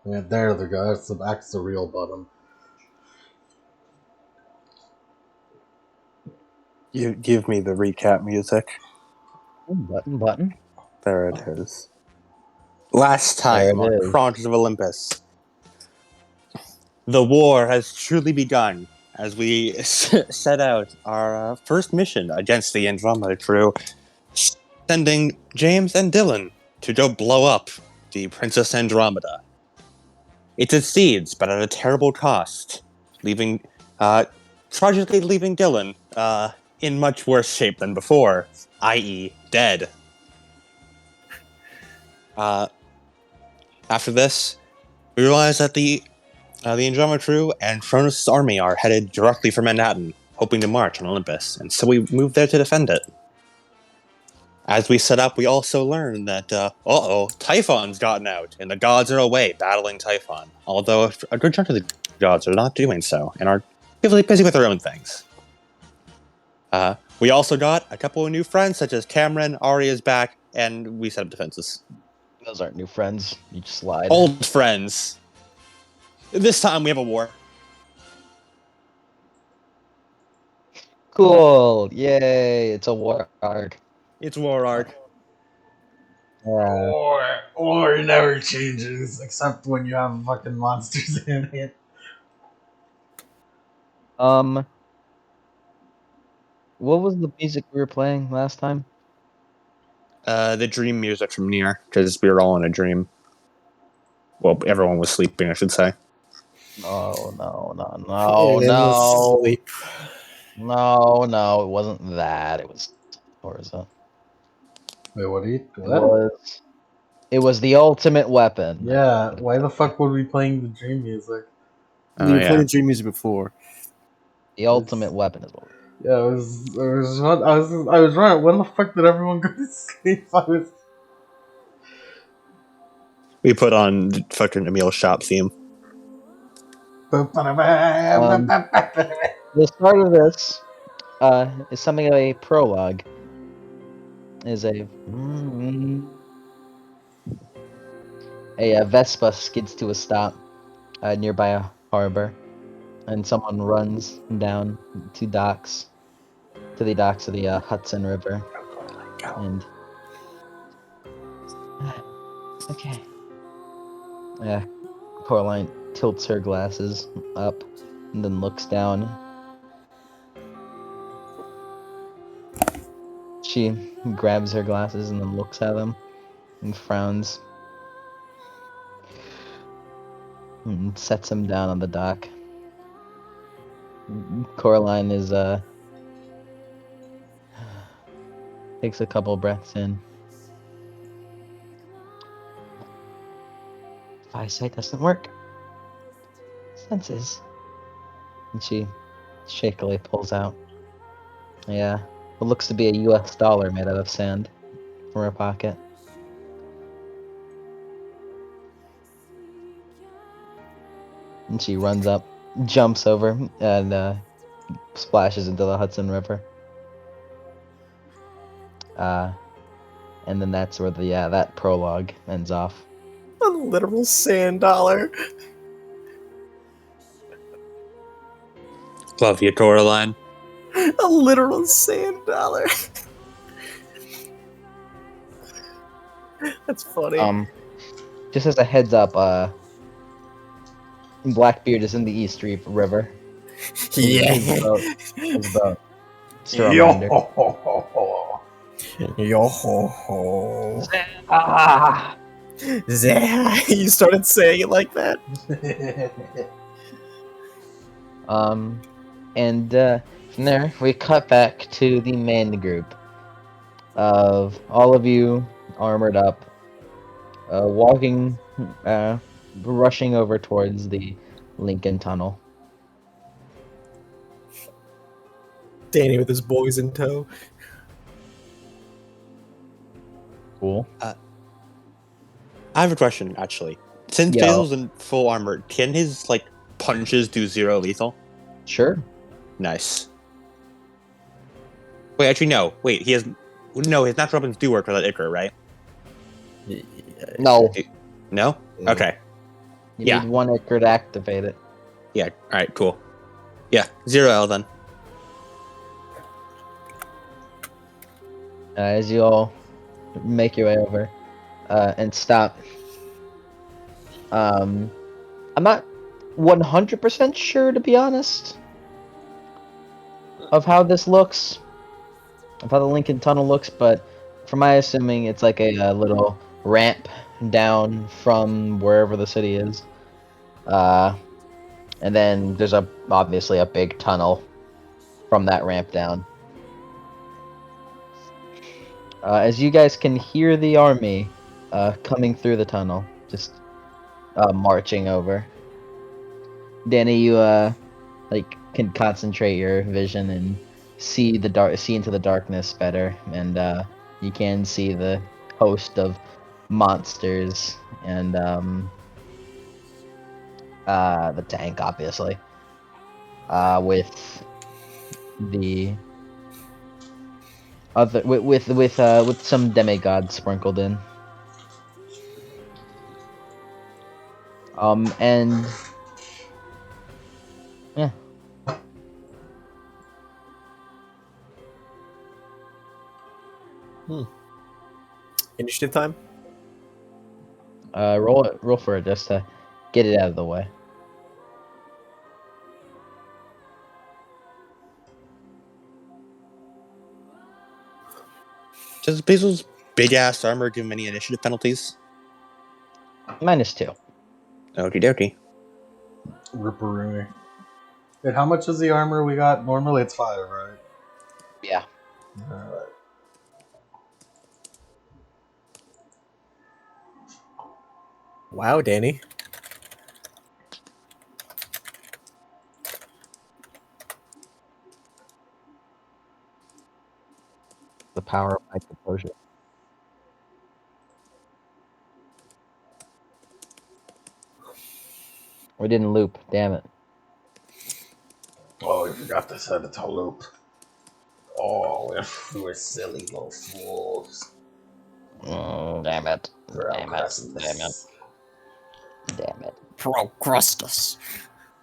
Yeah, there they go. That's the real button. You give me the recap music. Button. There it is. Last time There it on is. Chronicles of Olympus, the war has truly begun as we set out our first mission against the Andromeda crew, sending James and Dylan to go blow up the Princess Andromeda. It succeeds, but at a terrible cost, tragically leaving Dylan in much worse shape than before, i.e., dead. After this, we realize that the Andromeda crew and Cronus' army are headed directly for Manhattan, hoping to march on Olympus, and so we move there to defend it. As we set up, we also learn that, Typhon's gotten out, and the gods are away battling Typhon, although a good chunk of the gods are not doing so, and are busy with their own things. We also got a couple of new friends, such as Cameron, Arya's back, and we set up defenses. Those aren't new friends. You just lied. Old friends. This time we have a war. Cool. Yay. It's a war arc. It's war arc. Or it never changes, except when you have fucking monsters in it. What was the music we were playing last time? The dream music from Nier, because we were all in a dream. Well, everyone was sleeping, I should say. No. Sleep. No, it wasn't that. It was Forza. Wait, what? It was the ultimate weapon. Yeah, why the fuck were we playing the dream music? We were playing dream music before. The ultimate weapon is what. Yeah, I was right. When the fuck did everyone go to sleep? We put on the fucking Emil's shop theme. The start of this is something of a prologue. Is a Vespa skids to a stop nearby a harbor, and someone runs down to the docks of the Hudson River. And okay, Coraline tilts her glasses up and then looks down. She grabs her glasses and then looks at them and frowns and sets them down on the dock. Coraline is takes a couple breaths in. If eyesight doesn't work, senses. And she shakily pulls out what looks to be a US dollar made out of sand from her pocket. And she runs up, jumps over, and splashes into the Hudson River. And then that's where that prologue ends off. A literal sand dollar. Love you, Coraline. A literal sand dollar. That's funny. Just as a heads up, Blackbeard is in the East River. Yeah. His boat. Yo ho ho. You started saying it like that. And from there we cut back to the main group of all of you armored up, rushing over towards the Lincoln Tunnel. Danny with his boys in tow. Cool. I have a question, actually. Since Basil's in full armor, can his punches do 0 lethal? Sure. Nice. Wait, actually, no. Wait, his natural weapons do work for that Icar, right? No. No? Okay. You Yeah. need 1 acre to activate it. Yeah. All right. Cool. Yeah. 0L then. As you all make your way over and stop. I'm not 100% sure, to be honest, of how this looks, of how the Lincoln Tunnel looks, but from my assuming, it's like a little ramp down from wherever the city is. And then there's obviously a big tunnel from that ramp down. As you guys can hear the army coming through the tunnel, just marching over. Danny, you can concentrate your vision and see into the darkness better, and you can see the host of monsters and the tank, obviously, with the other with some demigods sprinkled in. And yeah. Initiative time? Roll for it just to get it out of the way. Does Basil's big ass armor give him any initiative penalties? -2. Okie dokie. Ripperoonie. Wait, how much is the armor we got? Normally it's 5, right? Yeah. Alright. Wow, Danny. The power of my composure. We didn't loop. Damn it. Oh, we forgot to set it to loop. Oh, we're silly little fools. Damn it. We're Damn it. outclassing Damn it. this. Damn it. Procrustus.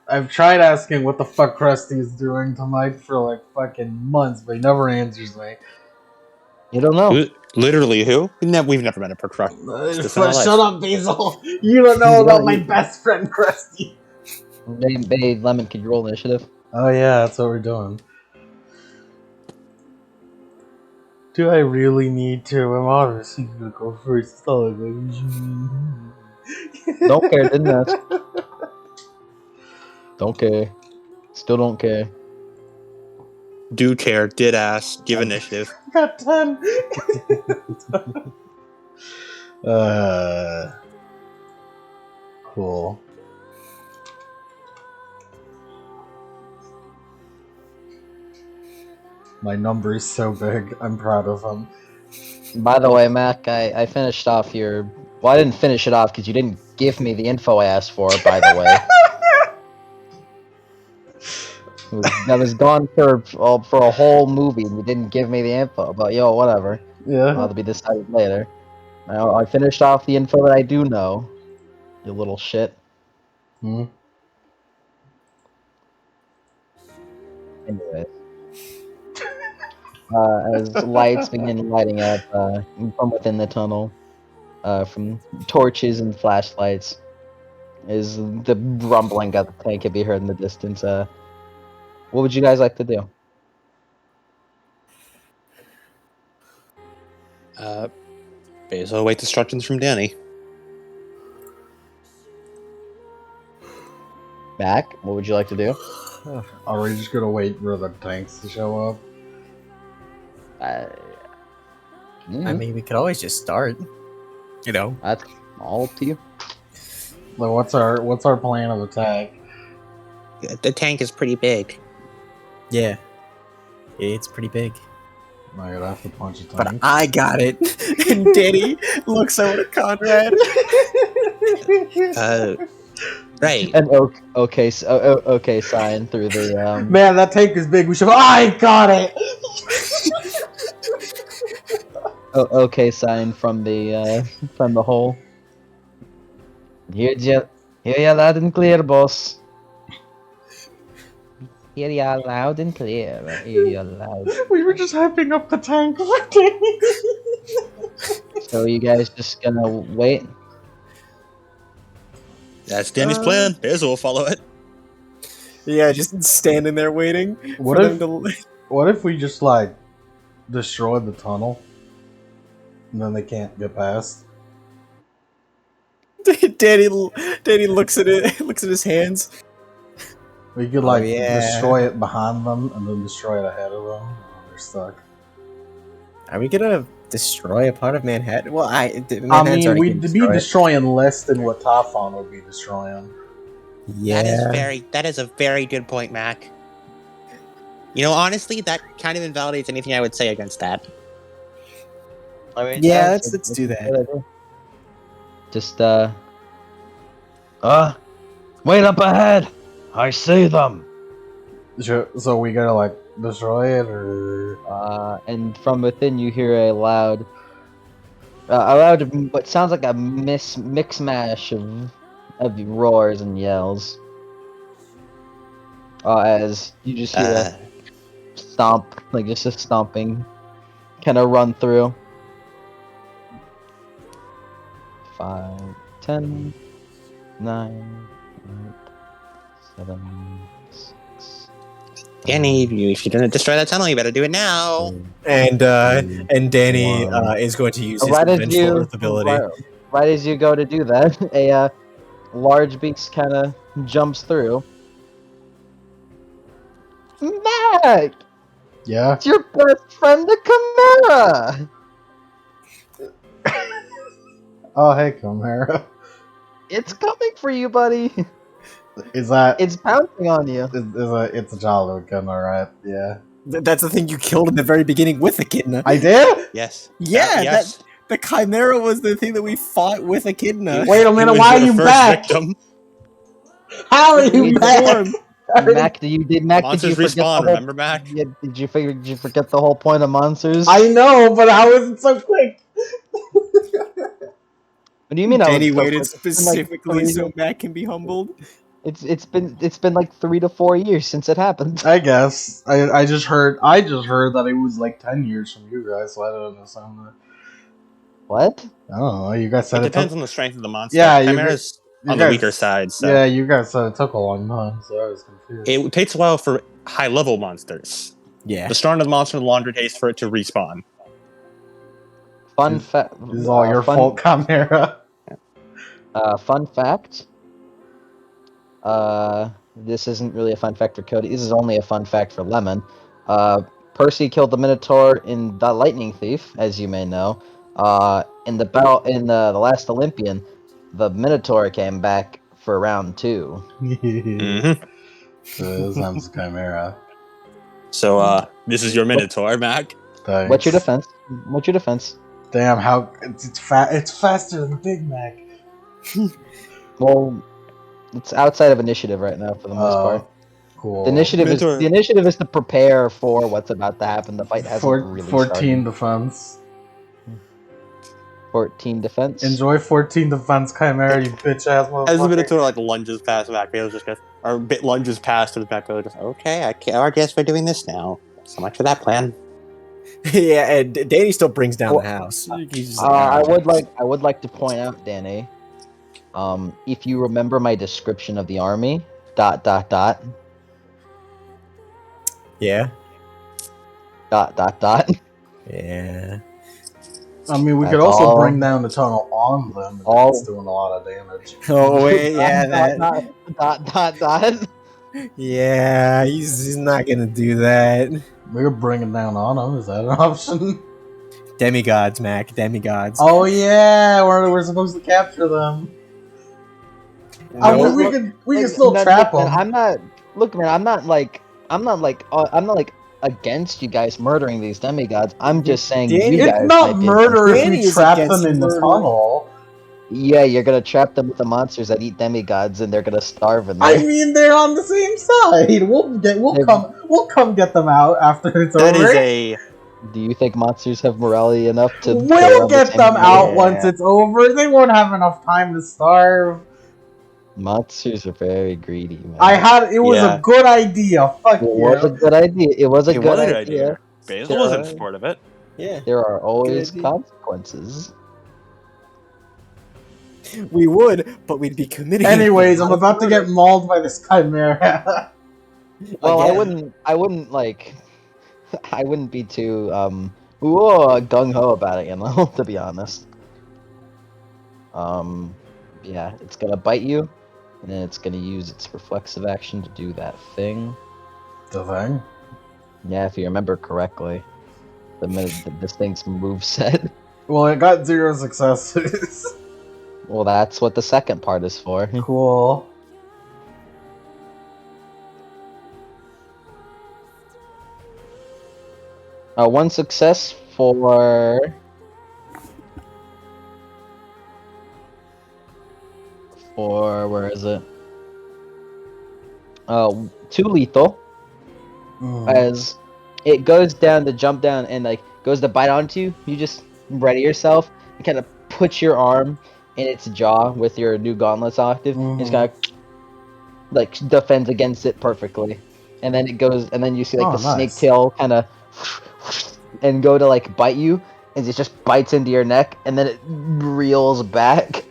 I've tried asking what the fuck Krusty's doing tonight for like fucking months, but he never answers me. You don't know. Literally who? We've never met a Procrustus in our life. Shut up, Basil! You don't know about my best friend Krusty. Hey, Lemon, can you roll initiative? Oh yeah, that's what we're doing. Do I really need to? I'm obviously gonna go first. Don't care, didn't ask. Don't care. Still don't care. Do care, did ask, give initiative. Got 10. Cool. My number is so big. I'm proud of him. By the way, Mac, I finished off your... Well, I didn't finish it off because you didn't give me the info I asked for, by the way. I was gone for a whole movie and you didn't give me the info, but yo, whatever. Yeah. That'll be decided later. Now, I finished off the info that I do know. You little shit. Hmm. Anyway. As lights begin lighting up from within the tunnel, from torches and flashlights, as the rumbling of the tank can be heard in the distance. What would you guys like to do? Basil awaits instructions from Danny. Mac, what would you like to do? Are we just gonna wait for the tanks to show up? I mean, we could always just start. You know. That's all up to you. Like, what's our plan of attack? The tank is pretty big. Yeah. It's pretty big. Am I gonna have to punch a tank? But I got it. And Danny looks over to Conrad. Right. An okay sign through the Man, that tank is big. We should. I got it. okay sign from the hole. Here's your Hear ya loud and clear, boss. Hear ya loud and clear. Hear ya loud. We were just hyping up the tank. So you guys just gonna wait? That's Danny's plan. Basil will follow it. Yeah, just standing there waiting What for if- them to. What if we just like destroy the tunnel, and then they can't get past? Danny looks at it, looks at his hands. We could Oh, like yeah. destroy it behind them, and then destroy it ahead of them. And they're stuck. Are we gonna destroy a part of Manhattan? Well, I Manhattan's mean, already we'd getting be destroyed. destroying less than what Typhon would be destroying. Yeah. That is a very good point, Mac. You know, honestly, that kind of invalidates anything I would say against that. I mean, Yeah, that's let's do that. good idea. Just wait up ahead. I see them. So we gotta like destroy it, or And from within you hear a loud, what sounds like a mix mash of roars and yells. As you just hear a stomp, like just a stomping, kind of run through. 5, 10, 9, 8, 7, 6. Danny, if you're gonna destroy that tunnel, you better do it now. And Danny One. is going to use his Right as Vengeful Earth ability. right as you go to do that, a large beast kind of jumps through. Mac, yeah. it's your best friend, the Chimera. Oh, hey, Chimera. It's coming for you, buddy. Is that? It's pouncing on you. It's a Jalo gun, alright. Yeah. That's the thing you killed in the very beginning with Echidna. I did. Yes. Yeah, yes. the Chimera was the thing that we fought with Echidna. Wait a minute. He was Why are your you first back? victim. How are you He's back? Mac, did you Monsters forget the respawn, whole, remember, Mac? Yeah, did you forget the whole point of monsters? I know, but how is it so quick? What do you mean? Danny I was waited it's been specifically like so Matt can be humbled. It's been like 3 to 4 years since it happened. I guess. I just heard that it was like 10 years from you guys, so I don't understand that. What? I don't know. You guys said It it depends took. on the strength of the monster. Yeah, Chimera's you on guys- the weaker side, so Yeah, you guys said it took a long time, so I was confused. it takes a while for high-level monsters. Yeah. The stronger the monster, the longer it takes for it to respawn. Fun fact. This is all your fault, Chimera. Fun fact. This isn't really a fun fact for Cody. This is only a fun fact for Lemon. Percy killed the Minotaur in The Lightning Thief, as you may know. In the Last Olympian, the Minotaur came back for round 2. Mm-hmm. So this sounds Chimera. So, this is your Minotaur, Mac. Thanks. What's your defense? What's your defense? Damn, how it's faster than Big Mac. Well, it's outside of initiative right now for the most part. Cool. The initiative Minotaur. is to prepare for what's about to happen. The fight hasn't really 14 started. defense. 14 defense. Enjoy 14 defense, Chimera, you bitch ass motherfucker. As the Minotaur like lunges past Mac, Bailey just goes, or bit lunges past to the Mac, Bailey just, okay, I guess we're doing this now. So much for that plan. Yeah, and Danny still brings down Well, the house. He's just I would like to point out, Danny, if you remember my description of the army, ... Yeah. ... Yeah. I mean, we That's could also all. bring down the tunnel on them. All- It's doing a lot of damage. Oh wait, yeah, that. ... Yeah, he's not gonna do that. We could bring it down on them. Is that an option? Demigods, Mac. Demigods. Oh yeah, we're supposed to capture them. I mean, we can still trap them. I'm not against you guys murdering these demigods. I'm just saying Danny- you It's guys not might be- murder if Danny we is trap against them in the murder. tunnel. Yeah, you're gonna trap them with the monsters that eat demigods, and they're gonna starve in there. I mean, they're on the same side. We'll come get them out after it's That over. is a Do you think monsters have morality enough to? stay We'll on the get same them side? out Yeah. once it's over. They won't have enough time to starve. Monsters are very greedy, man. It was a Yeah. good idea. Fuck It was a you. good idea. It was a It good was a good idea. idea. Basil was in support of it. Yeah, There are always idea. consequences. we would, but we'd be committing. Anyways, I'm a lot of about to get murder. mauled by this chimera. Well, Again. I wouldn't like, I wouldn't be too gung ho about it, you know. To be honest. Yeah, it's gonna bite you, and then it's gonna use its reflexive action to do that thing. The thing? Yeah, if you remember correctly, this thing's moveset. Well, it got 0 successes. Well, that's what the second part is for. Cool. One success for where is it? 2 lethal. As it goes down to jump down and like goes to bite onto you, you just ready yourself and kind of put your arm in its jaw with your new gauntlets active. And it's gonna like defends against it perfectly, and then it goes, and then you see like the snake nice. tail kind of and go to like bite you, and it just bites into your neck, and then it reels back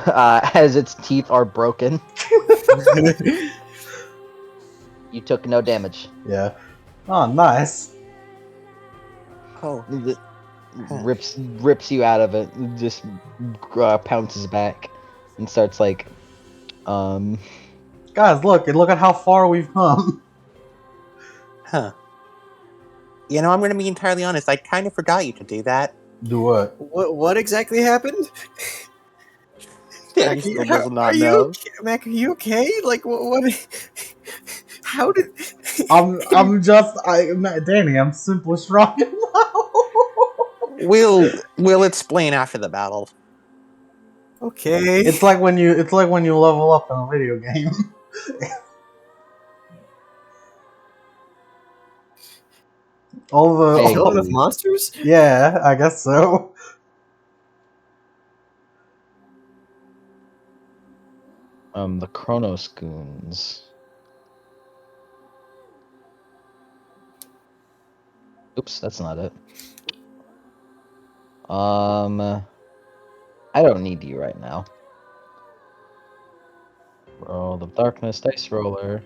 as its teeth are broken. You took no damage. Yeah. Oh, nice. Oh. It rips you out of it. Just pounces back and starts like, Guys, look at how far we've come. Huh. You know, I'm gonna be entirely honest. I kind of forgot you could do that. Do what? What exactly happened? Danny still does not are know. you, Mac? Are you okay? Like what? How did? Danny, I'm simply strong enough. We'll explain after the battle. Okay. It's like when you level up in a video game. Hey, Kill enough monsters? Yeah, I guess so. the Chronos goons. Oops, that's not it. I don't need you right now. Roll of Darkness, Dice Roller,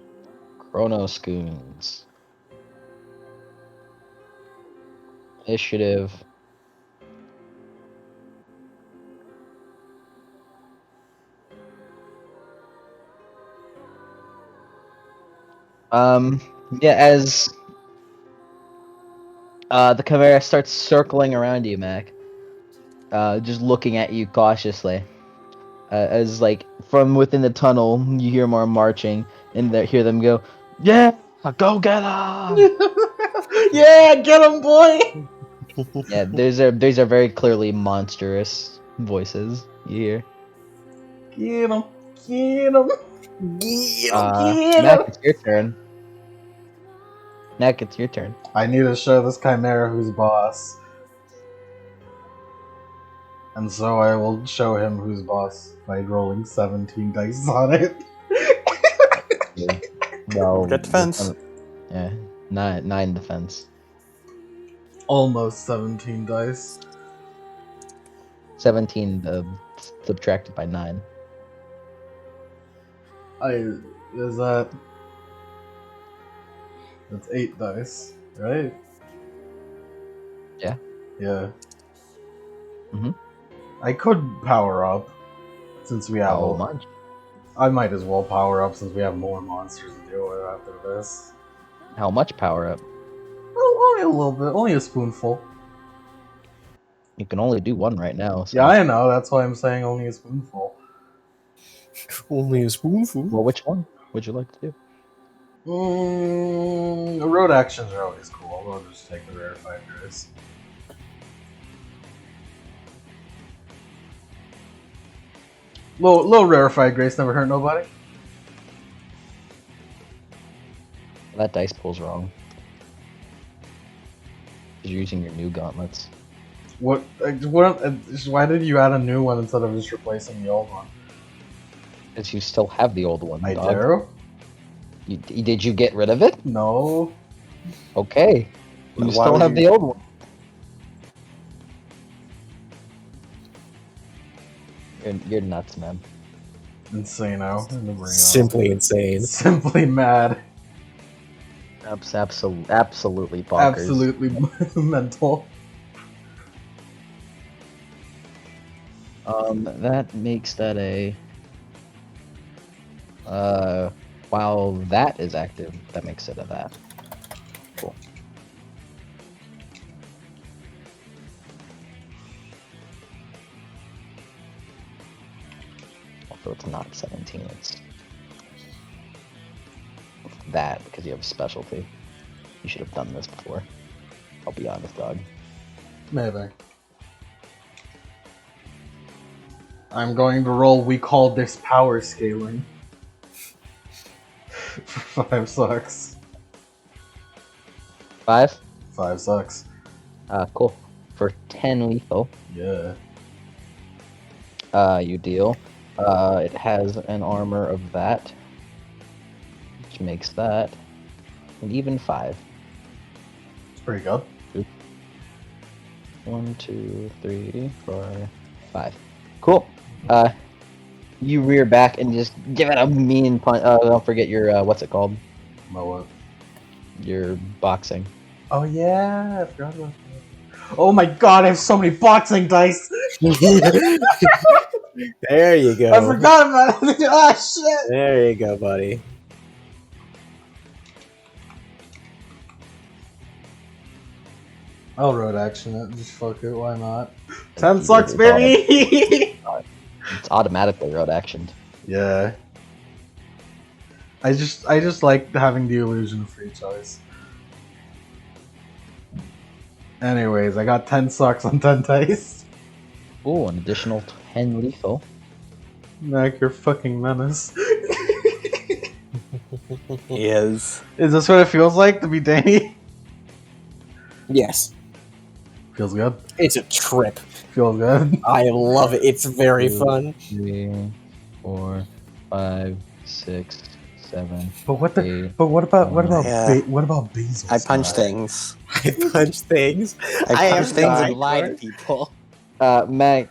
Chronos goons. Initiative. Yeah, as the Chimera starts circling around you, Mac. Just looking at you cautiously. As like from within the tunnel, you hear more marching, and hear them go, "Yeah, go get him!" Yeah, get him, boy. Yeah, these are very clearly monstrous voices you hear. Get him, get him, get Mac, him. it's your turn. Mac, it's your turn. I need to show this chimera who's boss. And so I will show him who's boss by rolling 17 dice on it. Well, Good defense. Yeah, nine defense. Almost 17 dice. 17 subtracted by 9. That's 8 dice, right? Yeah. Yeah. Mhm. I could power up since we have. How much? I might as well power up since we have more monsters to deal with after this. How much power up? Well, only a little bit, only a spoonful. You can only do one right now. So. Yeah, I know. That's why I'm saying only a spoonful. Only a spoonful. Well, which one would you like to do? The road actions are always cool. I'll just take the rarefied grace. Low rarefied grace never hurt nobody. That dice pool's wrong. You're using your new gauntlets. Why did you add a new one instead of just replacing the old one? Because you still have the old one, I dog. do? Did you get rid of it? No. Okay. You Why still would have you- the old one. You're nuts, man. Insano. Simply insane. Simply mad. Absolutely bonkers. Absolutely mental. That makes that a. While that is active, that makes it a that. Cool. Although it's not 17, it's that because you have specialty. You should have done this before. I'll be honest, dog. Maybe. I'm going to roll. We call this power scaling. For 5 sucks. 5? 5 sucks. Cool. For 10 lethal, Yeah. you deal. It has an armor of that, which makes that an even 5. It's pretty good. 1, 2, 3, 4, 5. Cool. You rear back and just give it a mean punch. Don't forget your what's it called? My what? Your boxing. Oh yeah, I forgot about that. Oh my god, I have so many boxing dice! There you go. I forgot about it! Ah, shit! There you go, buddy. I'll road action it, just fuck it, why not? 10 sucks, baby! It's automatically road actioned. Yeah. I just like having the illusion of free choice. Anyways, I got 10 sucks on 10 dice. Ooh, an additional 10 lethal. Mac, you're fucking menace. He is. Is this what it feels like to be Danny? Yes. Feels good. It's a trip. Feels good. I love it. It's very fun. 3, 4, 5, 6, 7. But what the? 8. But what about Yeah. what about Basil? I punch things. I punch things. I punch am things not and lie to good. people. Mac,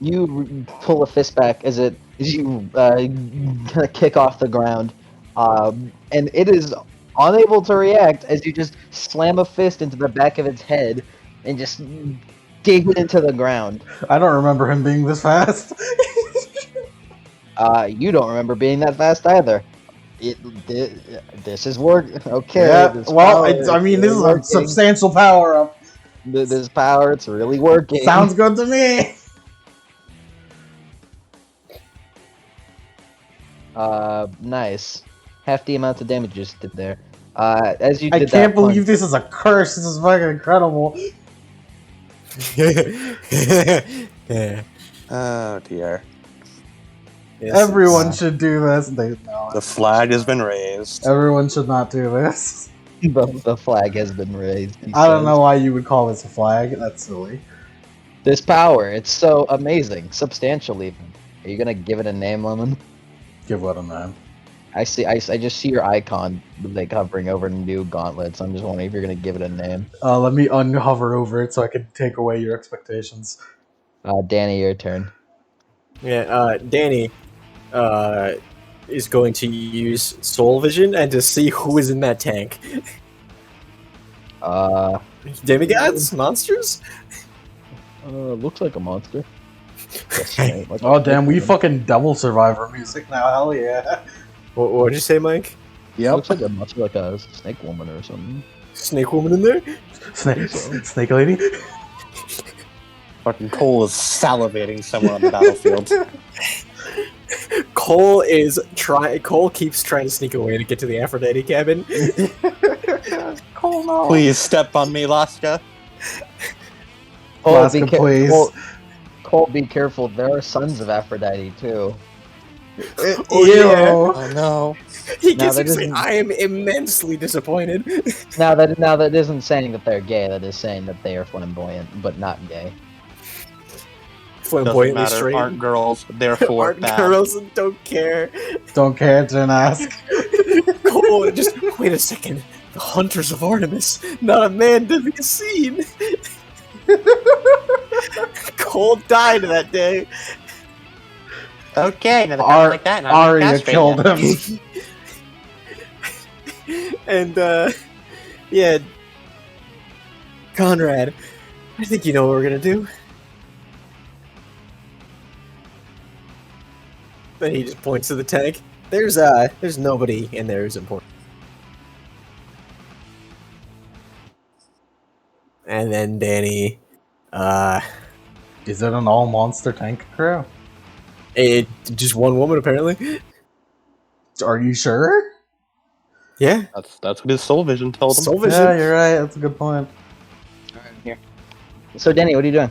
you pull a fist back as you kick off the ground, and it is unable to react as you just slam a fist into the back of its head and just dig it into the ground. I don't remember him being this fast. You don't remember being that fast either. This is work. Okay. Yeah. This Well, power I mean, this is a working. substantial power up. This power, it's really working. Sounds good to me. Nice. Half the amount of damage you just did there. As you I did can't that punch- believe this is a curse. This is fucking incredible. Yeah. Oh dear. Yes, Everyone it's- should do this. No, The flag has been raised. everyone should not do this. the flag has been raised. He I don't says. know why you would call this a flag. That's silly. This power, it's so amazing, substantial even. Are you gonna give it a name, Lemon? Give what a name. I just see your icon like hovering over new gauntlets. I'm just wondering if you're gonna give it a name. Let me unhover over it so I can take away your expectations. Danny, your turn. Yeah, Danny is going to use Soul Vision and to see who is in that tank. Demigods? Monsters? Looks like a monster. Oh damn, we fucking double Survivor music now. Hell yeah. What did you say, Mike? Yep. Looks like a monster, like a snake woman or something. Snake Woman in there? Snake lady. Fucking Cole is salivating somewhere on the battlefield. Cole keeps trying to sneak away to get to the Aphrodite cabin. Cole, no. Please step on me, Laska. Alaska, please. Cole, be careful. There are sons of Aphrodite too. Oh, yeah. Oh no. He Now gets that to say, isn't- I am immensely disappointed. Now that isn't saying that they're gay. That is saying that they are flamboyant, but not gay. Doesn't flamboyantly matter. straight. Aren't girls, therefore Aren't bad. girls and don't care. Don't care, didn't ask. Cole, just wait a second. The Hunters of Artemis, not a man to be seen. Cole died that day. Okay, now Ar- Arya killed him. And yeah, Conrad, I think you know what we're gonna do. Then he just points to the tank. There's nobody in there who's important. And then Danny, Is it an all monster tank crew? just one woman apparently. Are you sure? Yeah, That's what his soul vision told him. Soul Vision. Yeah, you're right. That's a good point. Here. So Danny, what are you doing?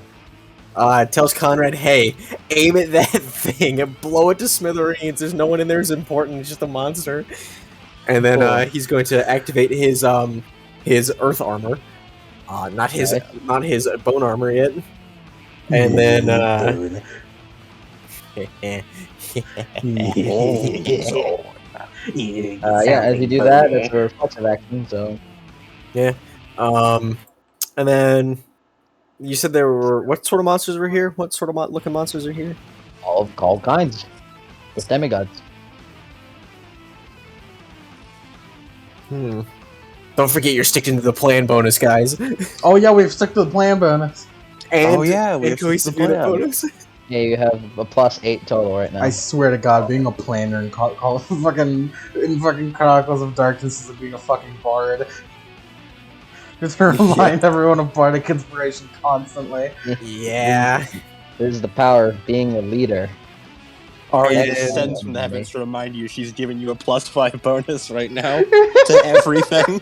Tells Conrad, "Hey, aim at that thing and blow it to smithereens. There's no one in there who's important. It's just a monster." And then Cool. he's going to activate his Earth armor, not his bone armor yet. And then Yeah, as you do that, it's a reflexive action. So and then you said there were what sort of monsters were here? What sort of looking monsters are here? all kinds with demigods. Don't forget you're sticking to the plan bonus, guys. Oh yeah, we've stuck to the plan bonus. And we have cohesive the unit plan. bonus. Yeah, you have a +8 total right now. I swear to God, being a planner in fucking Chronicles of Darkness is like being a fucking bard. Just to remind everyone of bardic inspiration constantly. Yeah. This is the power of being a leader. Arya And- descends from the heavens to remind you she's giving you a +5 bonus right now to everything.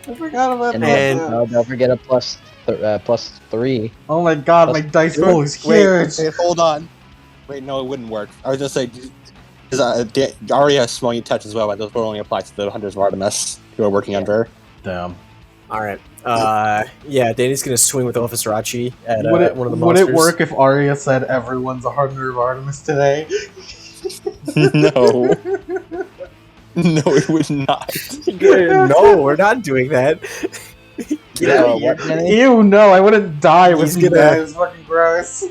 I forgot about And that. then don't forget a +3. Oh my God, my dice roll is huge. Wait, hold on. Wait, no, it wouldn't work. I was gonna say, because Arya has Smoking Touch as well, but those will only apply to the Hunters of Artemis who are working under. Damn. All right. Yeah, Danny's gonna swing with Officer Achi at Would it one of the would monsters. it work if Arya said everyone's a Hunter of Artemis today? No. No, it would not. No, we're not doing that. Get out of here. What, Danny? Ew, no, I wouldn't die with He's you gonna- guys. It's fucking gross.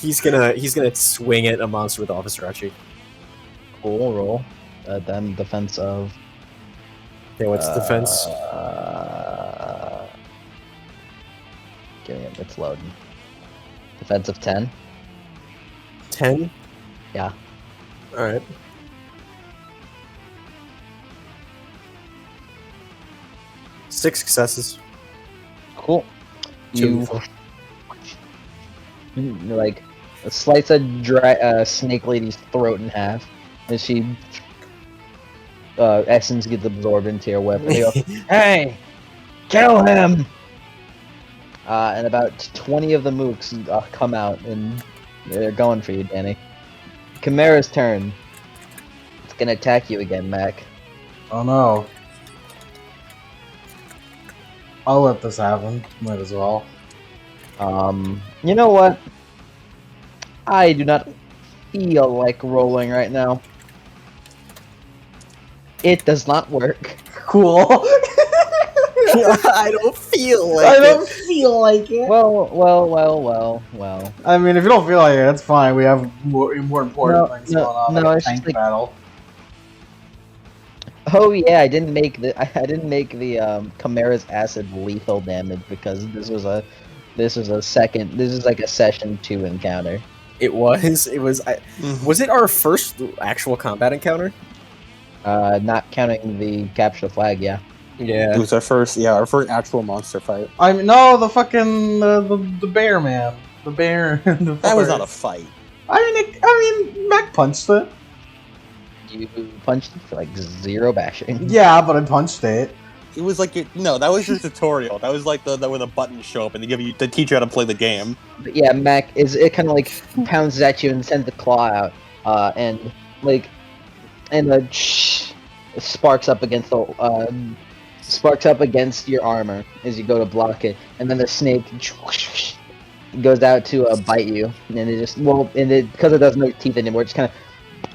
He's gonna swing at a monster with Officer Achi. Cool roll. Then defense of. Okay, what's defense? Give me it. It's loading. Defense of 10. 10? Yeah. All right. Six successes. Cool. You Two. like slice a snake lady's throat in half, and she essence gets absorbed into your weapon. You go, hey, kill him! And about 20 of the mooks come out, and they're going for you, Danny. Chimera's turn. It's gonna attack you again, Mac. Oh no. I'll let this happen. Might as well. You know what? I do not feel like rolling right now. It does not work. Cool. I don't feel like I don't feel like it. Well. I mean, if you don't feel like it, that's fine. We have more important No, things no, going on, no, like a it's tank like- battle. Oh yeah, I didn't make the Chimera's acid lethal damage because this was like a session 2 encounter. It was. It was. Was it our first actual combat encounter? Not counting the capture the flag, yeah. It Yeah. was our first actual monster fight. I mean, no, the fucking the bear man, the bear. The That was not a fight. I mean, Mac punched it. You punched it for like 0 bashing. Yeah, but I punched it. It was like no, that was your tutorial. That was like the where the buttons show up and they teach you how to play the game. But yeah, Mac it kind of like pounds at you and sends the claw out, and the sparks up against your armor as you go to block it, and then the snake goes out to bite you, and it just because it doesn't have teeth anymore, it just kind of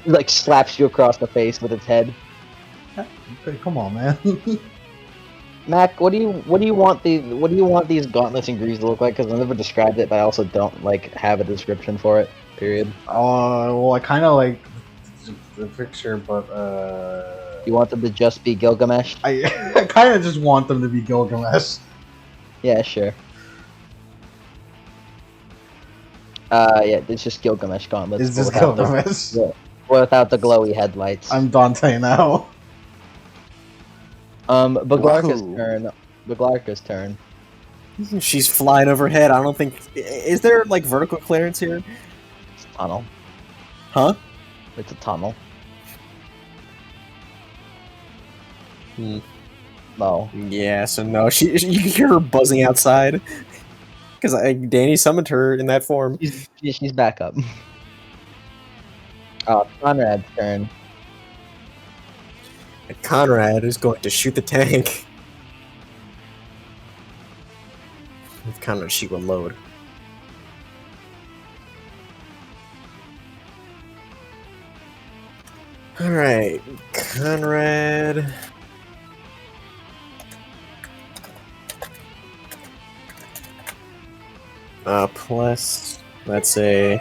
like slaps you across the face with its head. Okay, come on, man. Mac, what do you want these gauntlets and greaves to look like? Because I never described it, but I also don't like have a description for it. Period. Well, I kind of like the picture, but You want them to just be Gilgamesh? I kind of just want them to be Gilgamesh. Yeah, sure. Yeah, it's just Gilgamesh gauntlets. It's just without Gilgamesh. without the glowy headlights. I'm Dante now. Baglarka's Whoa. turn. Baglarka's turn. She's flying overhead. I don't think. Is there like vertical clearance here? It's a tunnel. Huh? It's a tunnel. No. Yeah. So no. You can hear her buzzing outside because Danny summoned her in that form. She's back up. Conrad's turn. And Conrad is going to shoot the tank. If Conrad she will load. Alright, Conrad. Plus, let's say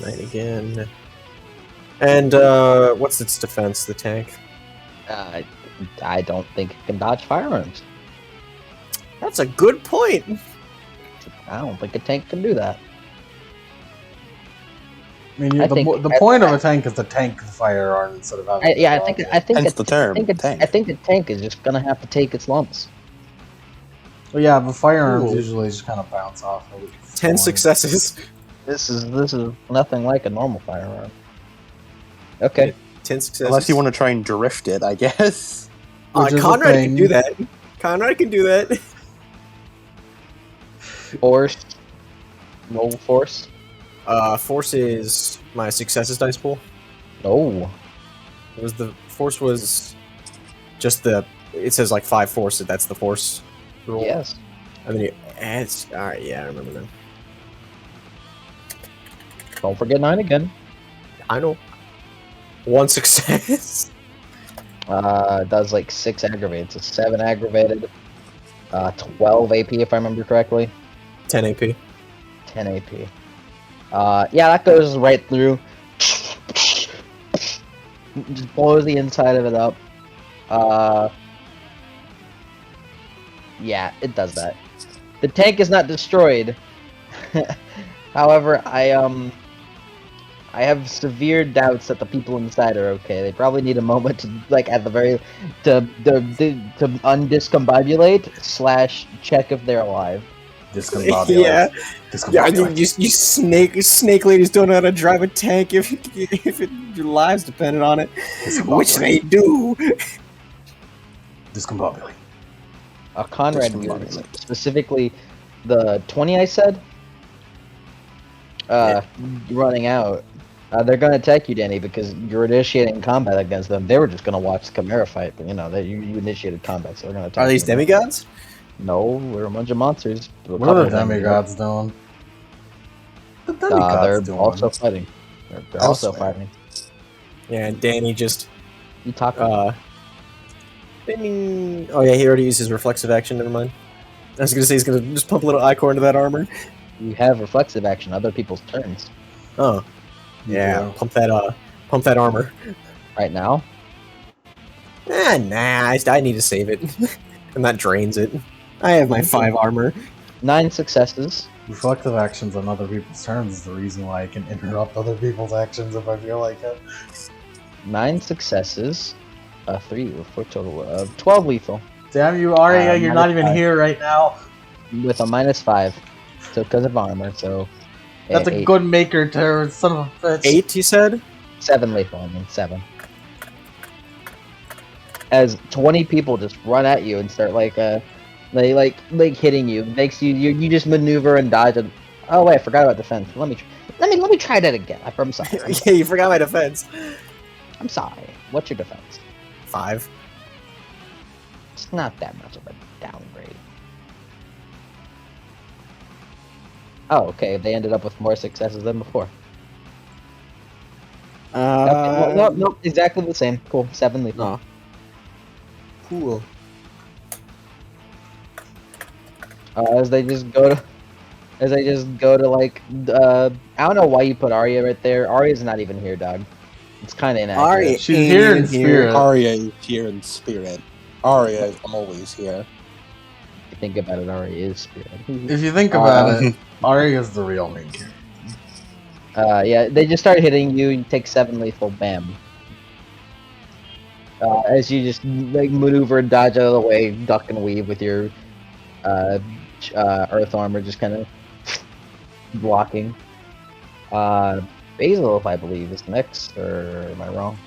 9 again. And what's its defense, the tank? I don't think it can dodge firearms. That's a good point. I don't think a tank can do that. I mean, I the think- point of a tank is to tank the firearm instead of having. I think Hence the term, tank. I think the tank is just gonna have to take its lumps. Well, yeah, but firearms Ooh. usually just kind of bounce off. 10 successes. This is nothing like a normal firearm. Okay. 10 successes. Unless you want to try and drift it, I guess. Which is a Conrad can thing. do that. Conrad can do that. Force. Roll force. Force is my successes dice pool. No. Force was just the. It says like 5 force. That's the force rule. Yes. And then you add. All right, yeah, I remember now. Don't forget 9 again. I know. 1 success. Does like 6 aggravated. So 7 aggravated. 12 AP if I remember correctly. 10 AP. 10 AP. Yeah, that goes right through. Just blows the inside of it up. Yeah, it does that. The tank is not destroyed. However, I have severe doubts that the people inside are okay. They probably need a moment to, like, at the very, to undiscombobulate / check if they're alive. Discombobulate. Yeah. Yeah, I Discombobulate. think you snake ladies don't know how to drive a tank if your lives depended on it, which they do. Discombobulate. Conrad Discombobulate. units, specifically the 20 I said, running out. They're going to attack you, Danny, because you're initiating combat against them. They were just going to watch the Chimera fight, but you know, you initiated combat, so they're going to attack Are these you. demigods? No, we're a bunch of monsters. What are the demigods doing? The demigods they're doing? also fighting. They're also Elsewhere. fighting. Yeah, and Danny just You talk. Ding. Oh yeah, he already used his reflexive action. Never mind. I was gonna say he's gonna just pump a little ichor into that armor. You have reflexive action. Other people's turns. Oh, yeah. Pump that armor. Right now. Nah. I need to save it, and that drains it. I have my 5 armor. 9 successes. Reflective actions on other people's turns is the reason why I can interrupt other people's actions if I feel like it. 9 successes. 3 for a total of 12 lethal. Damn you, Arya, you're not even -5. here right now. With a -5. So because of armor, so That's a 8. good maker terror, son of a bitch. 8, you said? 7 lethal, I mean 7. As 20 people just run at you and start like hitting you. Makes you just maneuver and dodge and oh wait, I forgot about defense. Let me try that again. I'm sorry. Yeah, you forgot my defense. I'm sorry. What's your defense? 5. It's not that much of a downgrade. Oh, okay. They ended up with more successes than before. Okay, no, exactly the same. Cool. 7 lethal. No. Cool. As they just go to like I don't know why you put Arya right there. Arya's not even here, dog. It's kind of inaccurate. Arya She's ain't here even in spirit. Arya is here in spirit. Arya is always here. If you think about it, Arya is spirit. If you think about it, Arya's the real main character. Yeah, they just start hitting you. You take 7 lethal, bam. As you just like maneuver and dodge out of the way, duck and weave with your earth armor, just kind of blocking. Basil, if I believe, is next, or am I wrong?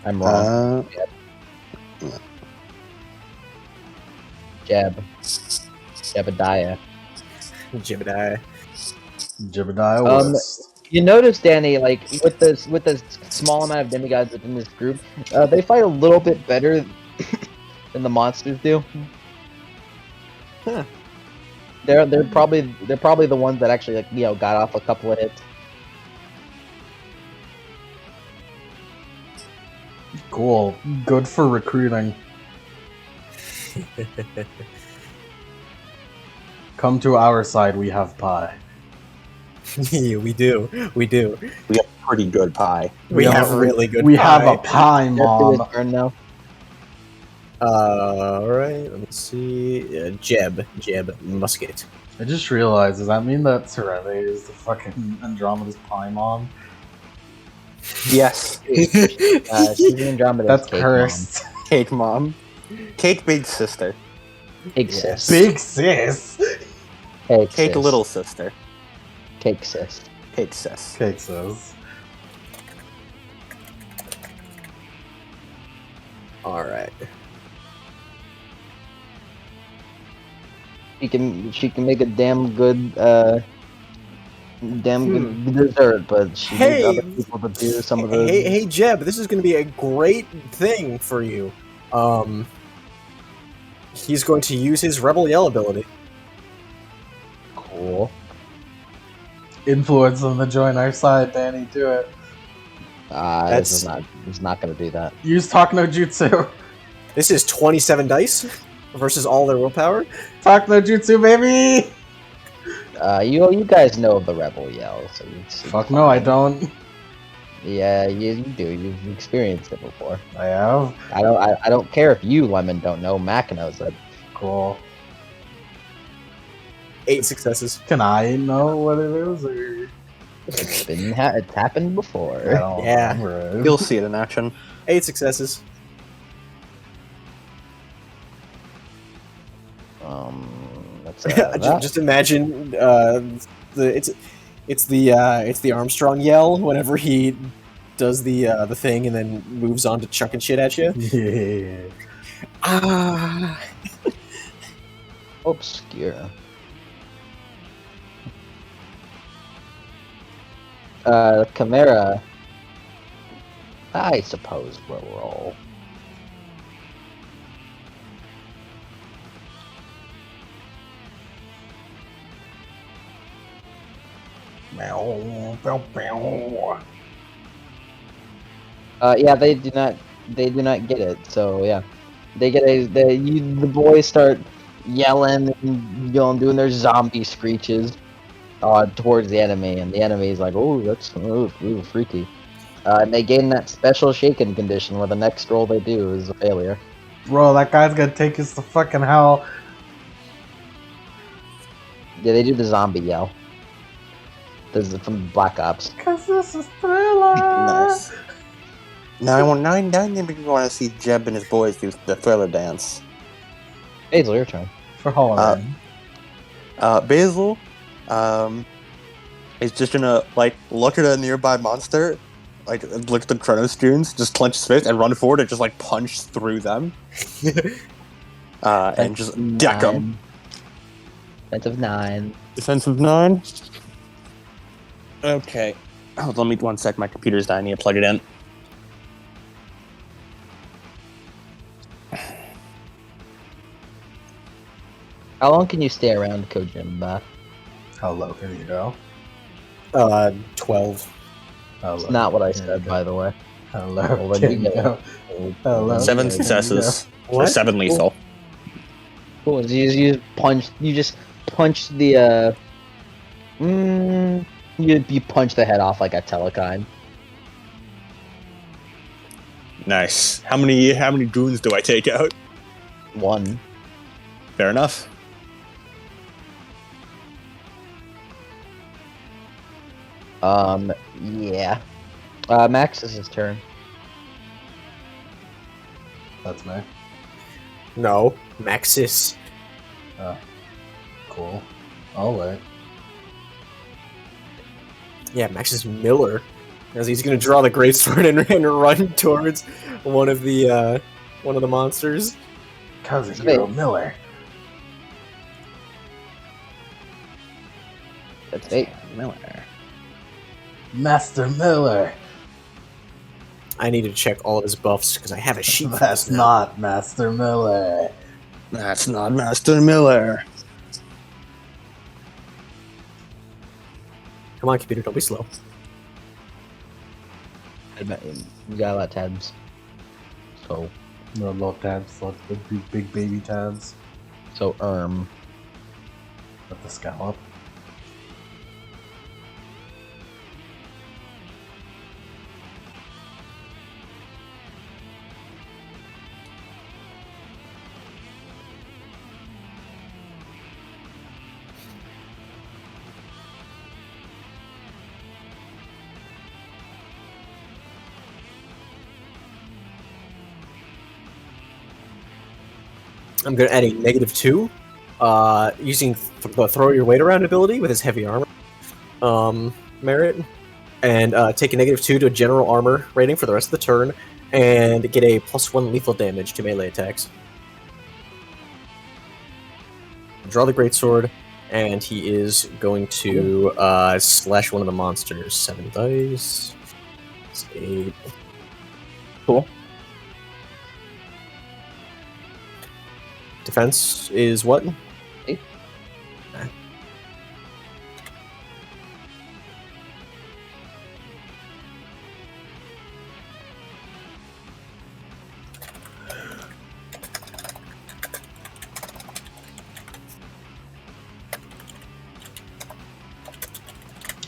I'm wrong. Jebediah. Jebediah. Jebediah West. You notice, Danny, like with the small amount of demigods within this group, they fight a little bit better than the monsters do. Huh. They're probably the ones that actually like got off a couple of hits. Cool. Good for recruiting. Come to our side, we have pie. Yeah, we do. We do. We have pretty good pie. We have really good We pie. have a pie, They're Mom. his turn now. Alright, let me see. Jeb, musket. I just realized, does that mean that Serene is the fucking Andromeda's pie mom? Yes. She's Andromeda's That's cake cursed. Cake mom. Cake big sister. Mom. Cake sis. Big sis. Cake Cake sis. little sister. Cake sis. Cake sis. Cake says. Alright. She can make a damn good dessert, but she needs other people to do some of the. Hey, Jeb, this is going to be a great thing for you. He's going to use his Rebel Yell ability. Cool. Influence them to join our side, Danny. Do it. This is not gonna do that. Use Talk No Jutsu. This is 27 dice versus all their willpower. Talk No Jutsu, baby! You guys know of the Rebel Yell, so it's Fuck no, I don't. Yeah, you do. You've experienced it before. I have. I don't care if you, Lemon, don't know. Mac knows it. Cool. 8 successes. Can I know what it is? Or... It's happened before. I don't Yeah. remember it. You'll see it in action. 8 successes. That's Just imagine it's the Armstrong yell whenever he does the thing and then moves on to chucking shit at you. Yeah. Ah. obscure. Chimera, I suppose will roll. Yeah, they do not get it. So yeah, they get the boys start yelling and doing their zombie screeches towards the enemy, and the enemy is like, oh, that's freaky. And they gain that special shaken condition where the next roll they do is a failure. Bro, that guy's gonna take us to fucking hell. Yeah, they do the zombie yell. This is from Black Ops. Cause this is Thriller. Nice. Now I want to see Jeb and his boys do the Thriller dance. Hazel, your turn. For Halloween. Basil, is just gonna look at a nearby monster, look at the Chronos students, just clench his fist and run forward and just punch through them, and just deck them. Defensive 9. Defensive 9. Okay. Hold on, 1 sec. My computer's dying. I need to plug it in. How long can you stay around Kojimba? How low can you go? 12. How It's low not what I can you said, go? by the way. How low Well, then can you you get go? Hello. 7 Can you successes. What? So 7 lethal. Cool. You just punch the you punch the head off like a telekine. Nice. How many goons do I take out? One. Fair enough. Yeah. Max is his turn. That's me. No. Maxis. Cool. I'll wait. Yeah, Maxis Miller. As he's gonna draw the greatsword and run towards one of the monsters. Kazuhiro Miller. That's 8. Miller. Master Miller. I need to check all of his buffs because I have a sheet for That's this now. not Master Miller. That's not Master Miller. Come on, computer, don't be slow. You got a lot of tabs. So No little tabs, like the big baby tabs with the scallop. I'm gonna add a -2, using the throw your weight around ability with his heavy armor merit, and take a -2 to general armor rating for the rest of the turn, and get a +1 lethal damage to melee attacks. Draw the greatsword, and he is going to slash one of the monsters. 7 dice. It's 8. Cool. Defense is what? 8. Okay.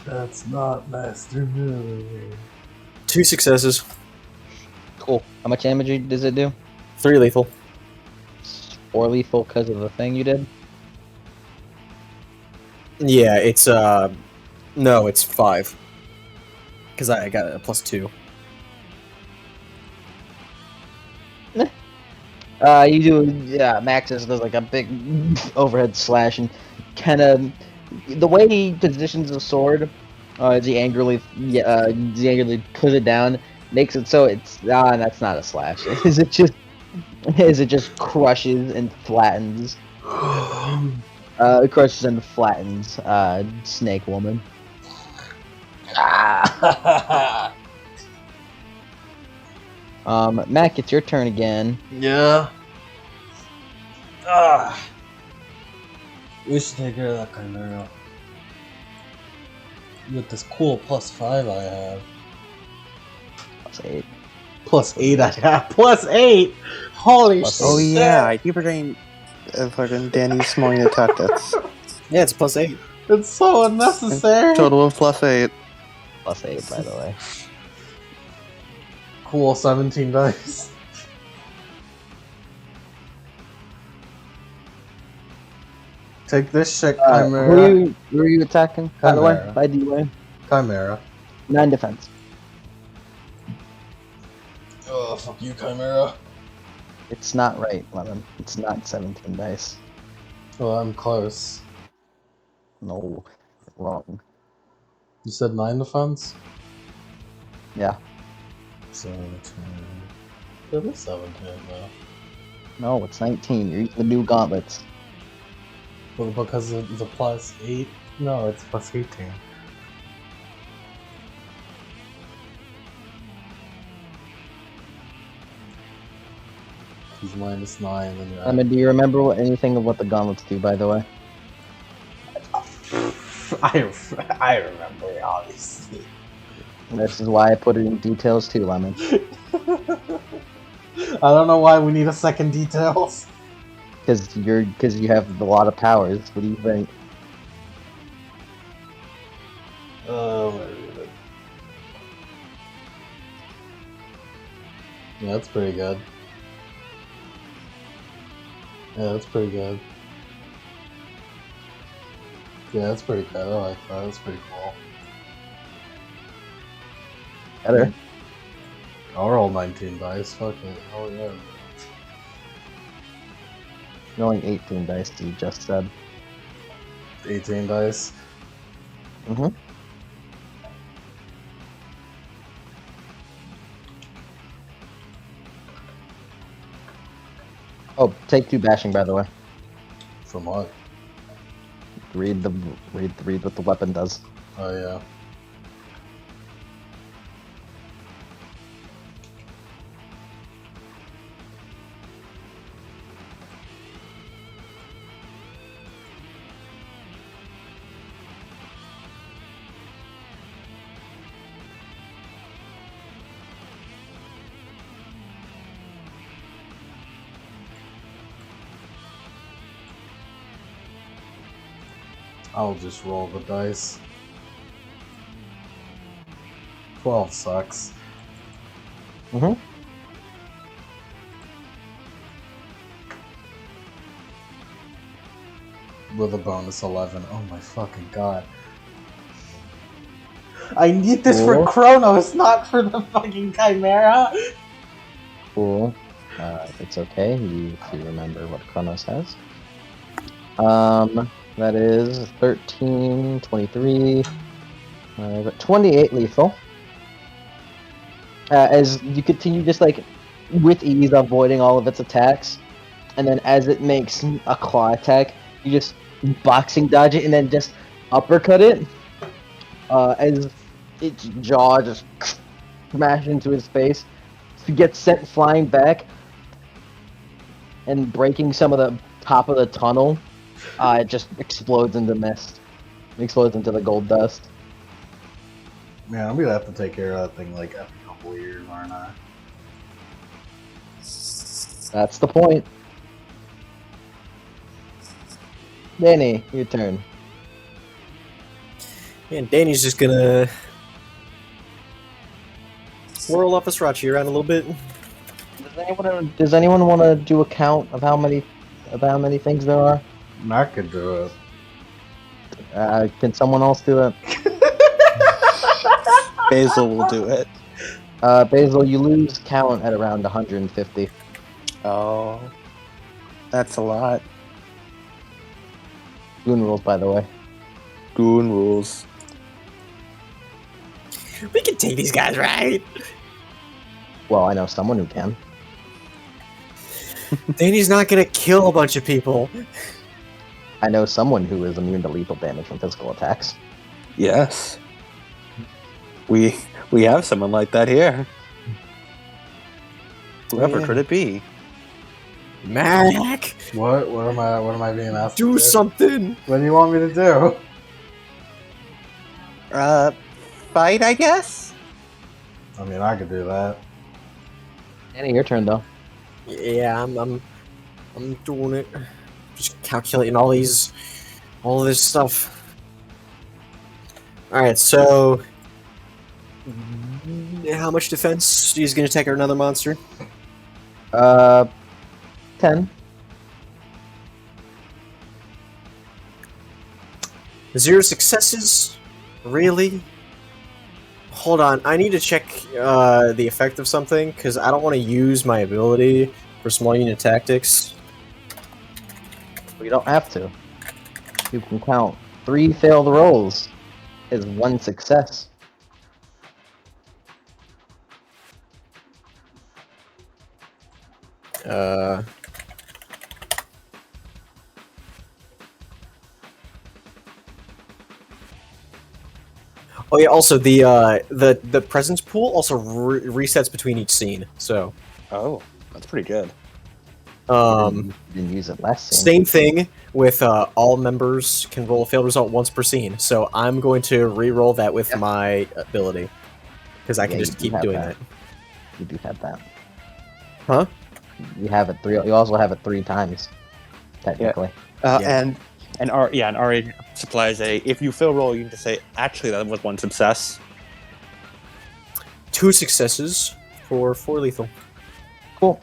That's not Master Miller. 2 successes, Cool. How much damage does it do? 3 lethal. 4 lethal because of the thing you did? Yeah, it's no, it's 5. Because I got a +2. You do, Maxis does like a big overhead slash and kind of, the way he positions the sword, as he angrily puts it down, makes it so it's, that's not a slash. Is it just crushes and flattens, Snake Woman. Mac, it's your turn again. Yeah. We should take care of that Chimera. With this cool +5 I have. +8. +8 I have. +8! Holy Plus shit! Oh yeah, I keep forgetting fucking Danny's small unit tactics. Yeah, it's +8. It's so unnecessary! Total of +8. +8, by the way. Cool, 17 dice. Take this shit, Chimera. Who are you attacking, by the way? Chimera. By the way? Chimera. 9 defense. Oh, fuck you, Chimera. It's not right, Lemon. It's not 17 dice. Well, I'm close. No, wrong. You said 9 defense? Yeah. 17. It is 17, though. No, it's 19. You're using the new gauntlets. Well, because of the +8? No, it's +18. He's -9, then you're Lemon, do you remember anything of what the gauntlets do, by the way? I remember, obviously. This is why I put it in details too, Lemon. I don't know why we need a second details. Because you have a lot of powers. What do you think? Yeah, that's pretty good. Yeah, that's pretty good. Yeah, that's pretty good. I like that. That's pretty cool. Better. I'll roll 19 dice. Fuck it. Oh yeah. Rolling 18 dice, you just said. 18 dice. Mm-hmm. Oh, take 2 bashing, by the way. From what? Read what the weapon does. Oh yeah. I'll just roll the dice. 12 sucks. Mm-hmm. With a bonus 11. Oh my fucking god. I need this for Cool. Chronos, not for the fucking Chimera! Cool. It's okay. You remember what Chronos has. That is 13, 23, 28 lethal. As you continue just like with ease avoiding all of its attacks, and then as it makes a claw attack, you just boxing dodge it and then just uppercut it. As its jaw just smashes into his face, he gets sent flying back and breaking some of the top of the tunnel. It just explodes into mist. It explodes into the gold dust. Man, I'm gonna have to take care of that thing like every couple of years, aren't I? That's the point. Danny, your turn. And Danny's just gonna whirl up Sriracha around a little bit. Does anyone want to do a count of how many things there are? I could do it. Can someone else do it? Basil will do it. Basil, you lose count at around 150. Oh, that's a lot. Goon rules, by the way. Goon rules. We can take these guys, right? Well, I know someone who can. Danny's not gonna kill a bunch of people. I know someone who is immune to lethal damage from physical attacks. Yes. We have someone like that here. Whoever Yeah. could it be? Mac, What am I being asked to do something. What do you want me to do? Fight, I guess? I mean, I could do that. Danny, your turn though. Yeah, I'm doing it. Just calculating all this stuff. All right, so how much defense? He's gonna attack another monster. 10. 0 successes? Really? Hold on, I need to check the effect of something because I don't want to use my ability for small unit tactics. We don't have to. You can count 3 failed rolls as 1 success. Oh yeah. Also, the presence pool also resets between each scene. So Oh, that's pretty good. Didn't use it last scene. Same thing with all members can roll a failed result once per scene. So I'm going to re-roll that with my ability because I can Yeah, just you keep have doing that. that. You do have that. Huh? You have it 3. You also have it 3 times, technically. Yeah. And Ari supplies a. If you fail roll, you can just say, actually, that was one success. 2 successes for 4 lethal. Cool.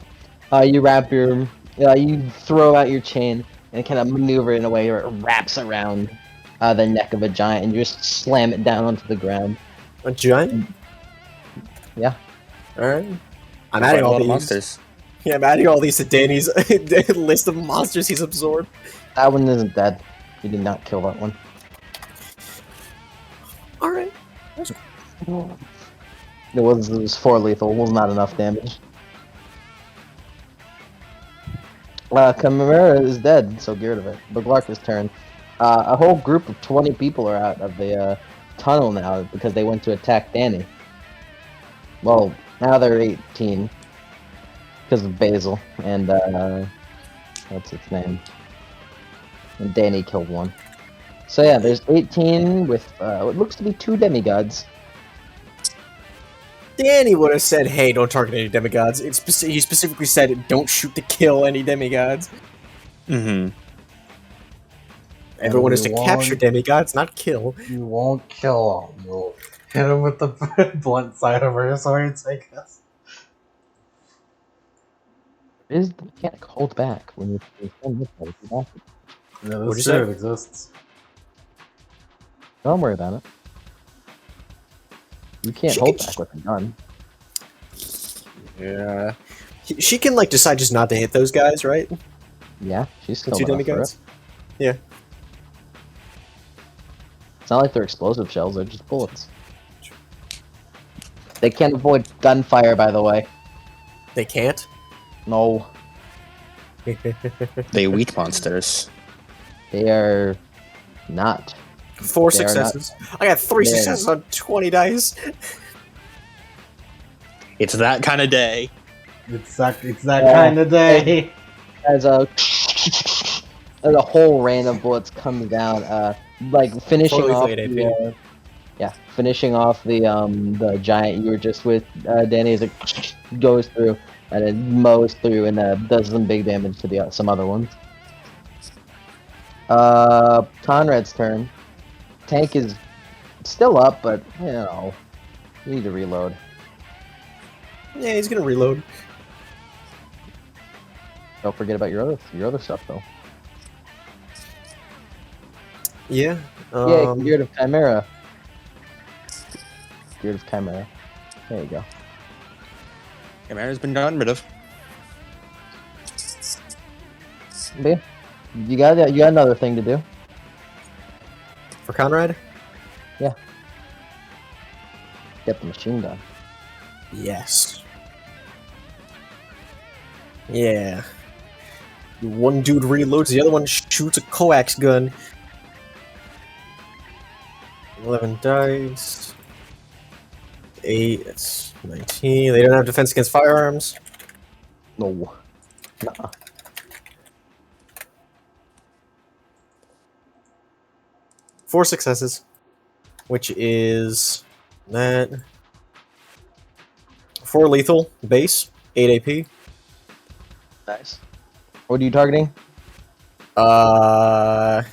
You wrap your, you throw out your chain and kind of maneuver in a way where it wraps around the neck of a giant, and you just slam it down onto the ground. A giant? Yeah. Alright. I'm Quite adding a all lot of these. monsters. Yeah, I'm adding all these to Danny's list of monsters he's absorbed. That one isn't dead. You did not kill that one. Alright. It was 4 lethal. It was not enough damage. Chimera is dead, so get rid of it. Buglarka's turn. A whole group of 20 people are out of the tunnel now because they went to attack Danny. Well, now they're 18 because of Basil and what's its name? And Danny killed one. So yeah, there's 18 with what looks to be 2 demigods. Danny would have said, hey, don't target any demigods. He specifically said, don't shoot to kill any demigods. Mm-hmm. Everyone is we to capture won't- demigods, not kill. You won't kill him. You'll hit him with the blunt side of her sword, I guess. Is the mechanic hold back when you send this way? Yeah, What'd that's you true. say? It exists. Don't worry about it. You can't She hold can- back with a gun. Yeah. She can, like, decide just not to hit those guys, right? Yeah, she's The still 2 enough for it. demigods? Yeah. It's not like they're explosive shells, they're just bullets. They can't avoid gunfire, by the way. They can't? No, They weak monsters. they are not. 4 They are not- successes. I got 3 They are- successes on 20 dice. It's that kind of day. It's that kind of day. As a whole rain of bullets comes down, like finishing Totally off late AP. the, finishing off the giant you were just with, Danny, as it goes through and it mows through and does some big damage to some other ones. Conrad's turn. Tank is still up, but you know, you need to reload. Yeah, he's gonna reload. Don't forget about your other stuff though. Yeah. Yeah, get rid of Chimera. Get rid of Chimera. There you go. Chimera's been gotten rid of. But yeah, you got another thing to do. For Conrad? Get the machine gun. Yes. Yeah. One dude reloads, the other one shoots a coax gun. 11 dice. 8, that's 19. They don't have defense against firearms. No. Nuh-uh. Four successes. Which is that. 4 lethal, base, 8 AP. Nice. What are you targeting? Monster.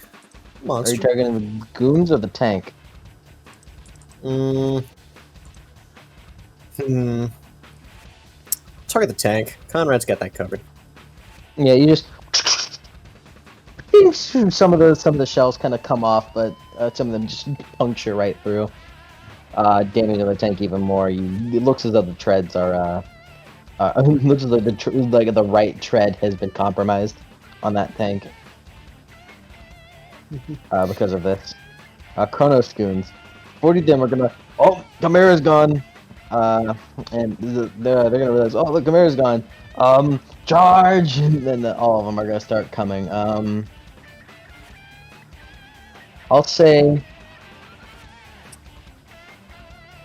Are you targeting the goons or the tank? Target the tank. Conrad's got that covered. Yeah, you just some of the shells kind of come off, but some of them just puncture right through, damaging the tank even more. It looks as though the treads are looks as though the right tread has been compromised on that tank because of this. Chronos goons, 40 of them are gonna. Oh, Chimera's gone. And they're gonna realize, oh look, Chimera's gone. Charge! And then all of them are gonna start coming. I'll say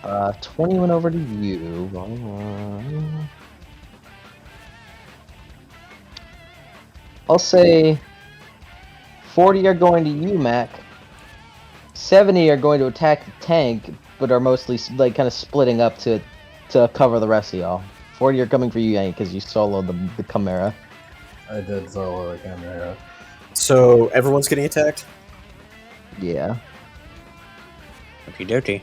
20 went over to you. I'll say 40 are going to you, Mac. 70 are going to attack the tank, but are mostly like kind of splitting up to cover the rest of y'all. 40 are coming for you, Yank, because you soloed the Chimera. I did solo the camera. So everyone's getting attacked? Yeah. Okie dokie.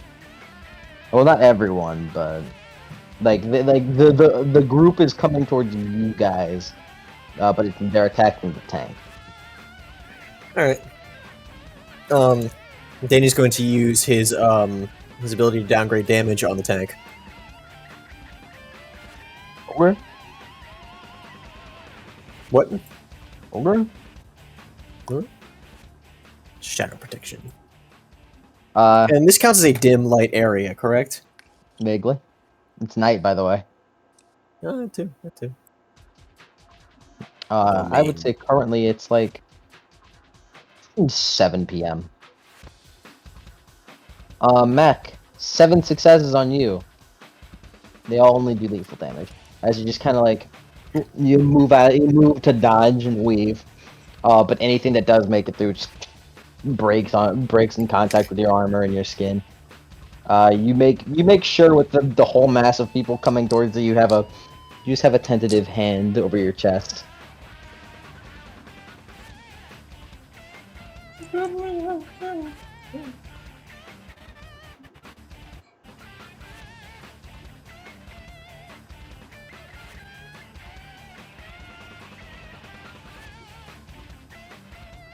Well, not everyone, but the group is coming towards you guys, but they're attacking the tank. Alright. Danny's going to use his ability to downgrade damage on the tank. Ogre? What? Ogre? Shadow protection. Uh, And this counts as a dim light area, correct? vaguely. It's night, by the way. That too. That too. I would Domain. say currently it's like 7 p.m. Mac, 7 successes on you. They all only do lethal damage. As you just kind of like, you move to dodge and weave. But anything that does make it through just breaks in contact with your armor and your skin. You make sure with the whole mass of people coming towards you, you just have a tentative hand over your chest.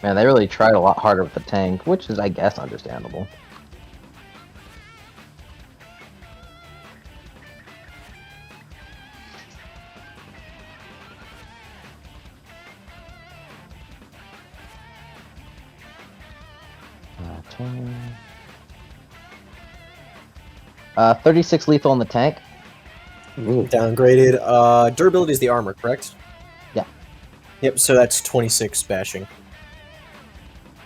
Man, they really tried a lot harder with the tank, which is, I guess, understandable. Uh, 36 lethal on the tank. Ooh. Downgraded. Durability is the armor, correct? Yeah. Yep, so that's 26 bashing.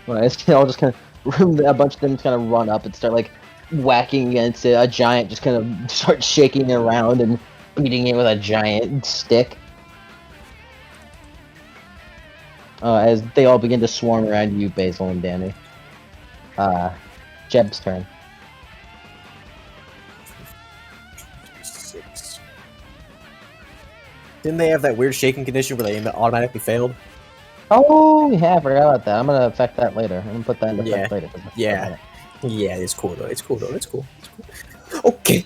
Well, it's all just kind of a bunch of them kind of run up and start like whacking against it. A giant just kind of starts shaking it around and beating it with a giant stick. As they all begin to swarm around you, Basil and Danny. Jeb's turn. 6. Didn't they have that weird shaking condition where they automatically failed? Oh, yeah, I forgot about that. I'm gonna affect that later. I'm gonna put that in effect later. Yeah. Yeah, it's cool though. It's cool though. It's cool. It's cool. Okay.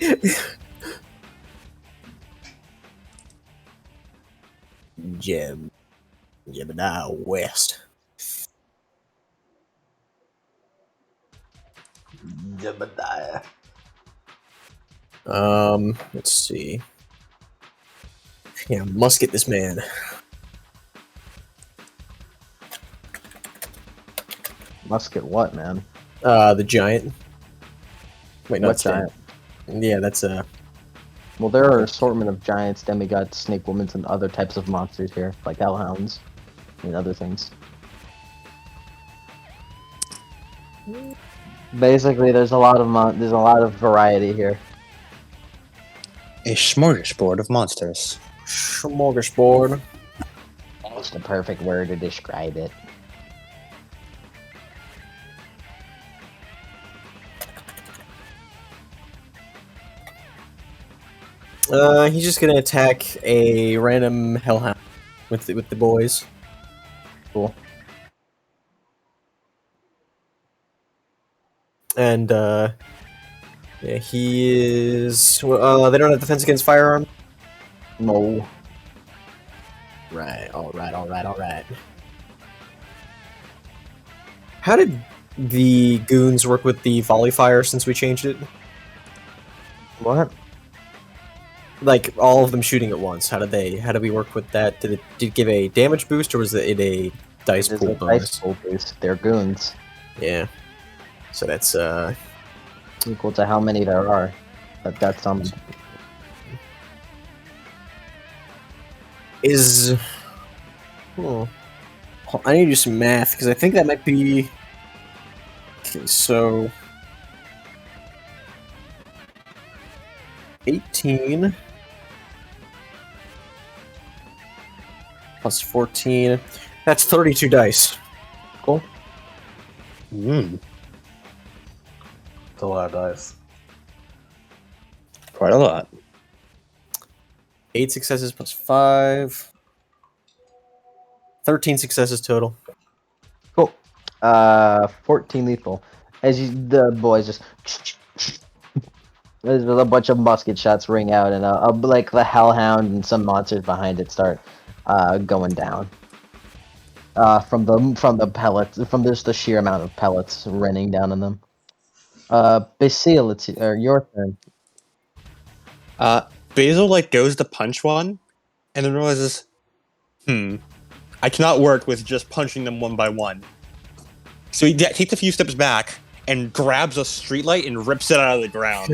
Jebediah West. Jebediah. Let's see. Yeah, must get this man. Musket what, man? The giant. Wait, no, What that's Dan. giant? Yeah, that's Well, there are an assortment of giants, demigods, snake women, and other types of monsters here, like hellhounds and other things. Basically, there's a lot of variety here. A smorgasbord of monsters. smorgasbord. That's the perfect word to describe it. He's just gonna attack a random hellhound with the boys. Cool. And yeah, he is. They don't have defense against firearm. No. Right. All right. How did the goons work with the volley fire since we changed it? What? Like all of them shooting at once. How did we work with that? Did it give a damage boost or was it a dice It is pool a bonus? dice pool boost. They're goons. Yeah. So that's Equal to how many there are. That's is. I need to do some math because I think that might be. Okay, so 18 plus 14. That's 32 dice. Cool. Mm, It's a lot of dice. quite a lot. 8 successes plus 5. 13 successes total. Cool. 14 lethal. As the boys just there's a bunch of musket shots ring out, and like the hellhound and some monsters behind it start going down. From the pellets, from just the sheer amount of pellets raining down on them. Basile, it's your turn. Basil goes to punch one, and then realizes, I cannot work with just punching them one by one. So he takes a few steps back and grabs a streetlight and rips it out of the ground.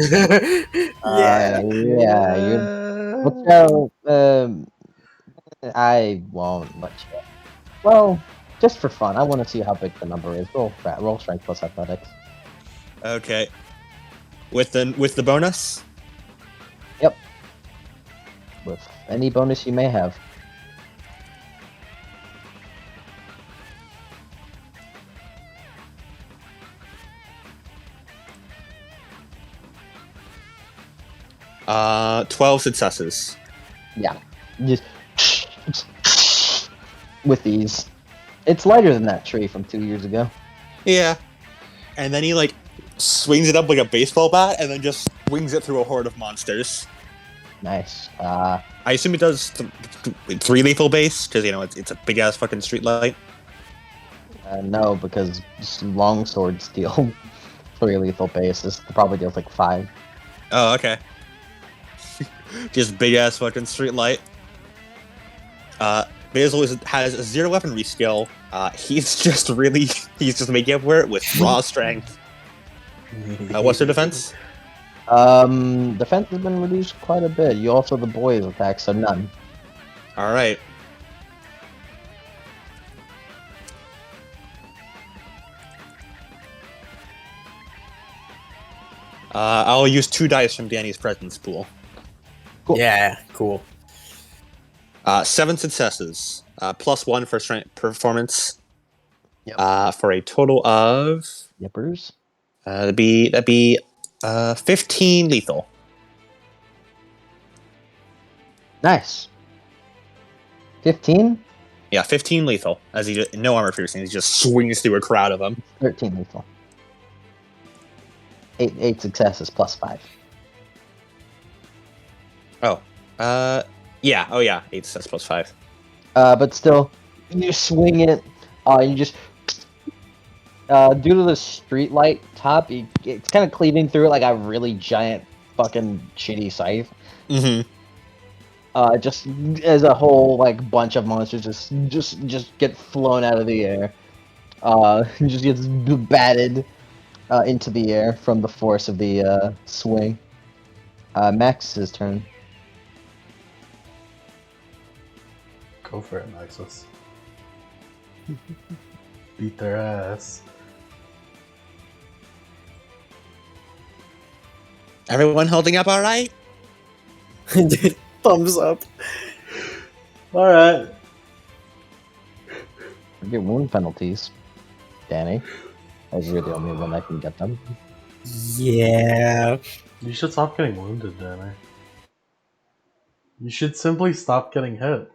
I won't let you. Well, just for fun, I want to see how big the number is. Roll strength plus athletics. Okay. With the bonus? Yep. With any bonus you may have. Uh, 12 successes. Yeah. Just with these. It's lighter than that tree from 2 years ago. Yeah. And then he swings it up like a baseball bat and then just swings it through a horde of monsters. Nice. I assume it does 3 lethal base, because, it's a big-ass fucking streetlight. No, because long swords deal 3 lethal base. This probably deals 5. Oh, okay. Just big-ass fucking streetlight. Basil has a 0 weaponry skill. He's just making up for it with raw strength. What's their defense? Defense has been reduced quite a bit. You also the boys attack, so none. Alright. I'll use 2 dice from Danny's presence pool. Cool. Yeah, cool. 7 successes. +1 for strength performance. Yep. For a total of Yippers. that'd be 15 lethal. Nice. 15? Yeah, 15 lethal. As he no armor piercing, he just swings through a crowd of them. 13 lethal. 8 successes plus 5. Oh, yeah. Oh yeah, 8 success plus 5. But still, you swing it. You just due to the street light top, it's kind of cleaving through it like a really giant fucking shitty scythe. Mm-hmm. Just as a whole bunch of monsters just get flown out of the air. Just gets batted into the air from the force of the swing. Max's turn. Go for it, Nexus. Beat their ass. Everyone holding up all right? Thumbs up. Alright. Get wound penalties, Danny. As you're the only one that can get them. Yeah. You should stop getting wounded, Danny. You should simply stop getting hit.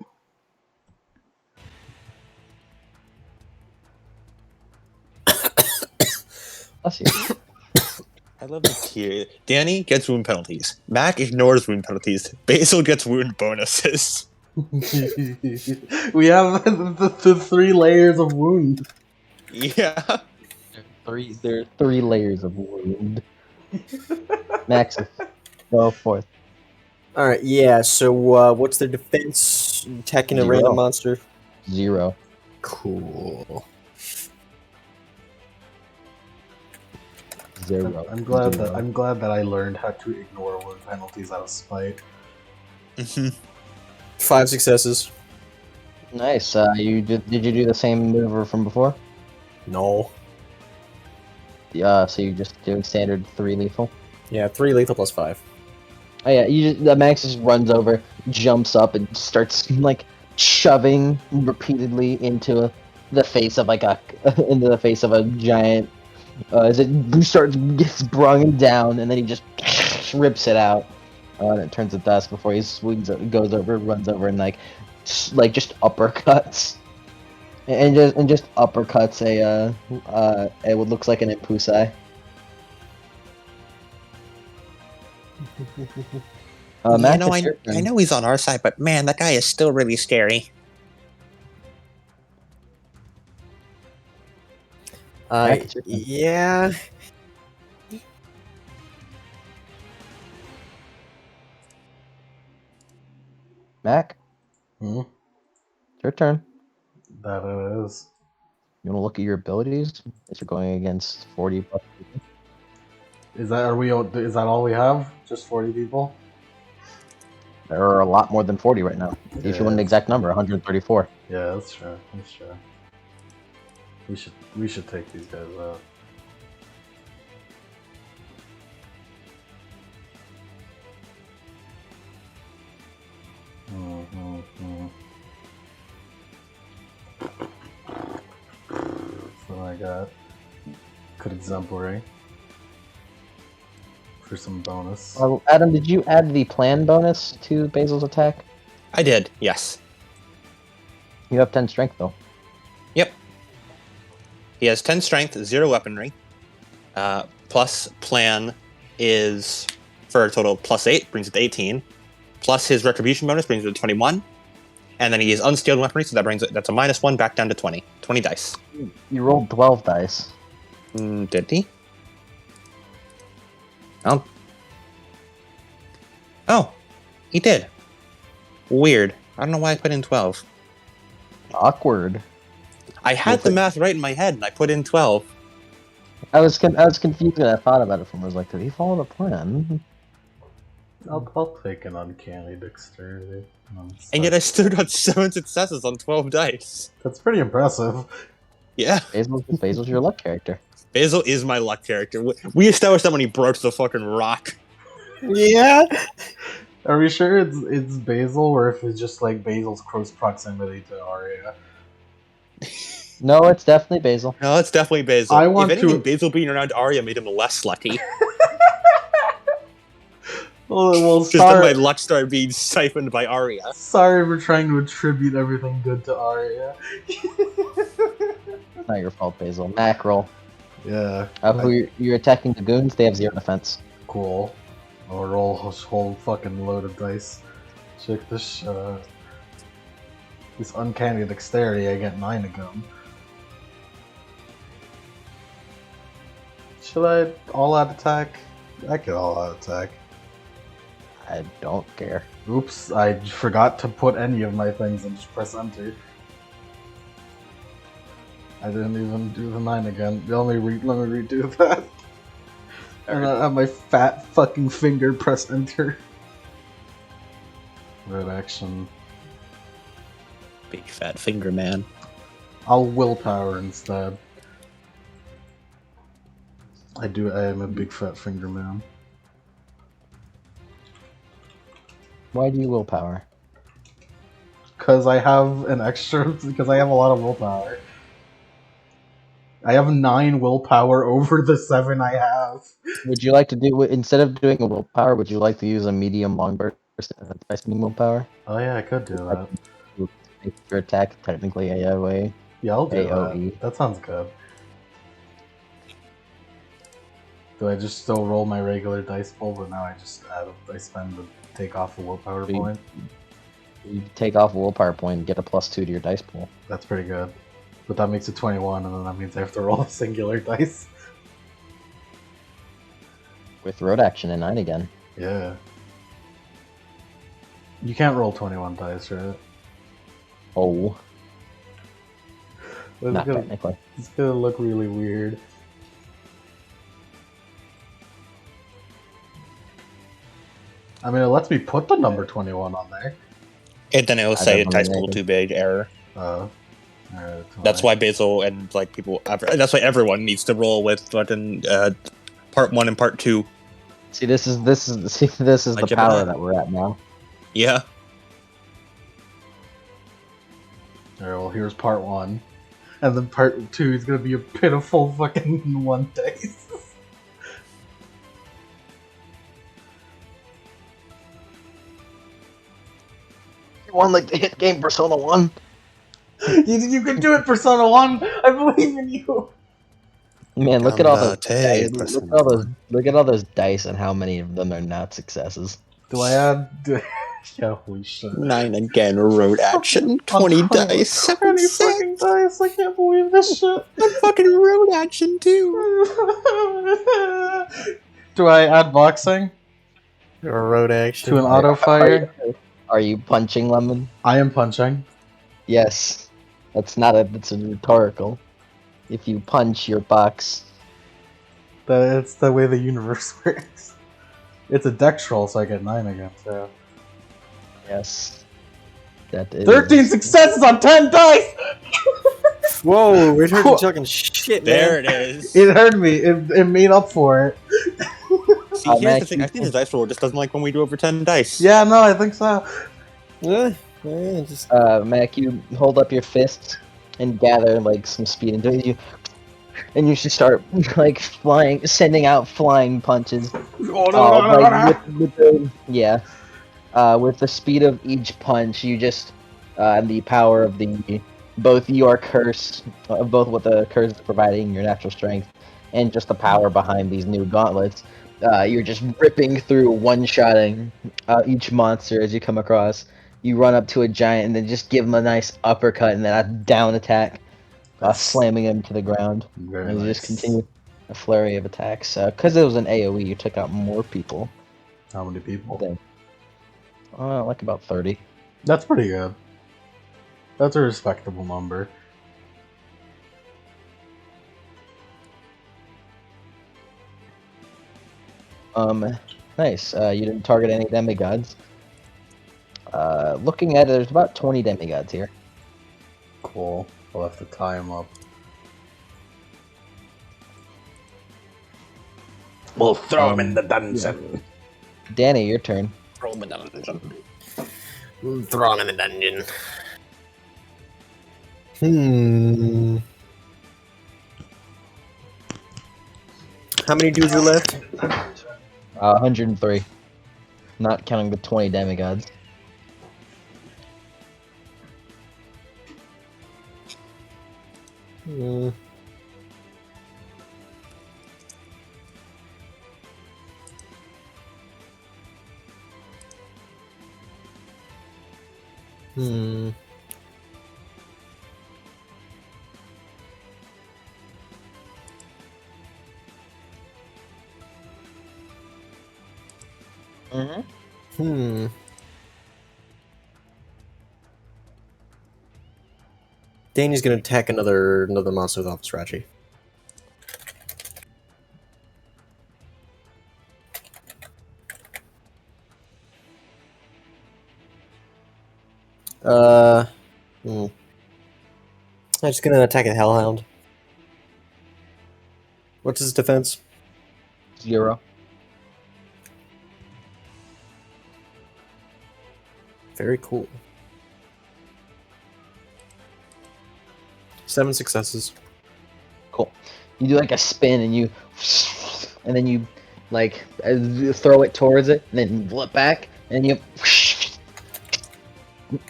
Bless you. I love the tier. Danny gets wound penalties. Mac ignores wound penalties. Basil gets wound bonuses. We have the 3 layers of wound. Yeah. There are 3 layers of wound. Max, go forth. Alright, yeah, so what's their defense? Attacking a 0. random monster? 0. Cool. 0. I'm glad 0. that I learned how to ignore wound penalties out of spite. 5 successes. Nice. Did you do the same maneuver from before? No. So you're just doing standard 3 lethal? Yeah, 3 lethal plus 5. Oh yeah, the Max just runs over, jumps up, and starts shoving repeatedly into the face of like a into the face of a giant. As it gets brung down, and then he just rips it out, and it turns to dust before he goes over, runs over, and just uppercuts, and just uppercuts what looks like an Impusai. Matt, it's your I turn. know he's on our side, but man, that guy is still really scary. Matt, it's your turn. Yeah. Mac, Hmm? it's your turn. That it is. You want to look at your abilities as you're going against 40 plus people? Is that all we have? Just 40 people? There are a lot more than 40 right now. If you want an Yeah. exact number, 134. Yeah, that's true. That's true. We should take these guys out. So I got good exemplary for some bonus. Adam, did you add the plan bonus to Basil's attack? I did, yes. You have 10 strength though. Yep. He has 10 strength, 0 weaponry. Plus plan is for a total plus 8, brings it to 18. Plus his retribution bonus brings it to 21. And then he has unskilled weaponry, so that's a -1 back down to 20. 20 dice. You rolled 12 dice. Did he? Oh, he did. Weird. I don't know why I put in 12. Awkward. I had the math right in my head, and I put in 12. I was confused when I thought about it. I was like, did he follow the plan? I'll take an uncanny dexterity. And yet I still got 7 successes on 12 dice. That's pretty impressive. Yeah. Basil's your luck character. Basil is my luck character. We established that when he broke the fucking rock. Yeah. Are we sure it's Basil, or if it's just like Basil's close proximity to Arya? No, it's definitely Basil. No, it's definitely Basil. I want if anything, to- Basil being around Arya made him less lucky. Well, Because then my luck started being siphoned by Arya. sorry for trying to attribute everything good to Arya. Not your fault, Basil. Mackerel. Yeah. Who you're attacking the goons? They have 0 defense. Cool. I'll roll a whole fucking load of dice. Check this this uncanny dexterity. I get 9 again. Should I all out attack? I could all out attack. I don't care. Oops, I forgot to put any of my things and just press enter. I didn't even do the 9 again. Let me redo that. And I have my fat fucking finger press enter. Red action. Big fat finger man. I'll willpower instead. I am a big fat finger man. Why do you willpower? Because I have an extra, because I have a lot of willpower. I have 9 willpower over the 7 I have. Would you like to do, instead of doing a willpower, would you like to use a medium long burst by spending willpower? Oh yeah, I could do that. Make your attack technically AOE. Yeah, I'll do AOE. that. That sounds good. Do I just still roll my regular dice pool, but now I spend the take off a willpower So you- point? You take off a willpower point and get a +2 to your dice pool. That's pretty good. But that makes it 21, and then that means I have to roll a singular dice. With road action and 9 again. Yeah. You can't roll 21 dice, right? Oh, It's not gonna, technically. it's gonna look really weird. I mean, it lets me put the number 21 on there. And then it will I say don't dice believe pool it. too big, error. Alright, That's why Basil and like people. That's why everyone needs to roll with fucking part 1 and part 2. See, this is Like the Gemini. power that we're at now. Yeah. Alright, well, here's part 1. And then part 2 is gonna be a pitiful fucking 1 dice. One like the hit game Persona 1. You can do it, Persona 1! I believe in you! Man, look at all those dice. Gambate, Look at all those dice and how many of them are not successes. Do I add... Yeah, holy shit. 9 again, road action, 20 dice, 20 7 fucking dice, I can't believe this shit. fucking road action too. Do I add boxing Or road action. to an auto fire? Are you punching Lemon? I am punching. Yes. That's a rhetorical. If you punch your box. That's the way the universe works. It's a dex roll, so I get 9 again, so... Yes. That is 13 successes on 10 dice! Whoa, we're talking shit, man. There it is. It hurt me. It made up for it. See, here's Mac, the thing. I think his dice roll just doesn't like when we do over 10 dice. Yeah, no, I think so. Just Mac, you hold up your fists and gather like some speed into it. And you should start like sending out flying punches. With the speed of each punch, you just the power of both your curse, both what the curse is providing, your natural strength, and just the power behind these new gauntlets. You're just ripping through, one-shotting each monster as you come across. You run up to a giant and then just give him a nice uppercut and then a down attack, slamming him to the ground. Very And you nice. just continue a flurry of attacks. Because it was an AoE, you took out more people. How many people? Than, like about 30. That's pretty good. That's a respectable number. Nice. You didn't target any demigods. Looking at it, there's about 20 demigods here. Cool. We'll have to tie him up. We'll throw him in the dungeon. Danny, your turn. Throw him in the dungeon. throw him in the dungeon. How many dudes are left? 103. Not counting the 20 demigods. Hmm. Mm-hmm. Danny's gonna attack another monster with Office Rachi. I'm just gonna attack a Hellhound. What's his defense? 0. Very cool. 7 successes. Cool. You do like a spin and then you like throw it towards it and then flip back and you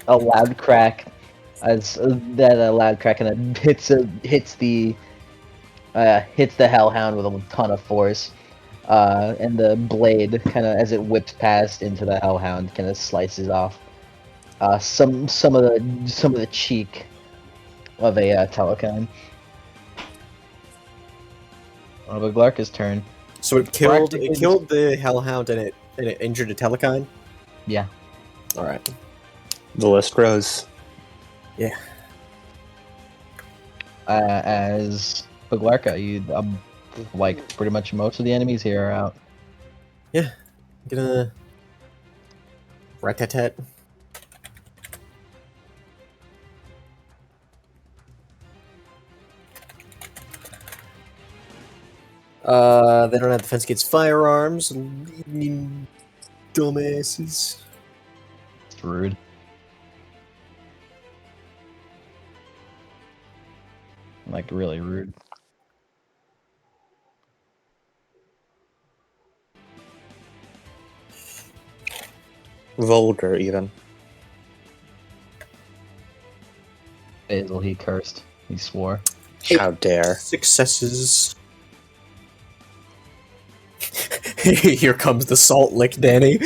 a loud crack as that loud crack and it hits the Hellhound with a ton of force. And the blade kind of as it whips past into the Hellhound kind of slices off some of the cheek of a Telekind. Glarka's turn. So it killed the Hellhound and it injured a Telekind? Yeah. Alright. The list grows. Yeah. As Baglarka, you like pretty much most of the enemies here are out. Yeah. I'm gonna rat-tat-tat. They don't have defense against firearms. Dumbasses. It's rude. Like, really rude. Vulgar, even. Basil, he cursed. He swore. How dare. Successes. Here comes the salt lick, Danny.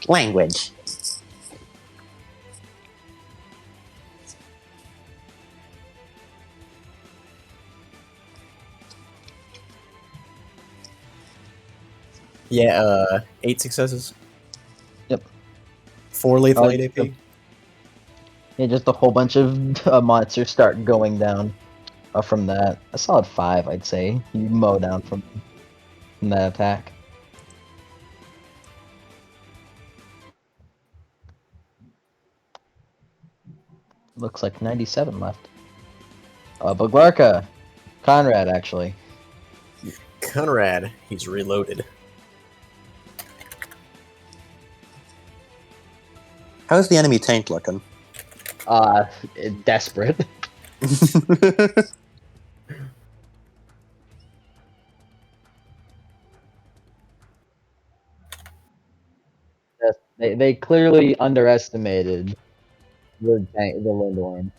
Language. Yeah, 8 successes. Yep. 4 lethal Oh, 8 AP. yep. Yeah, just a whole bunch of monsters start going down from that. A solid 5, I'd say. You mow down from that attack. Looks like 97 left. Baglarka. Conrad, actually. Conrad, he's reloaded. How's the enemy tank looking? Desperate. Yes, they clearly underestimated the Lindorm.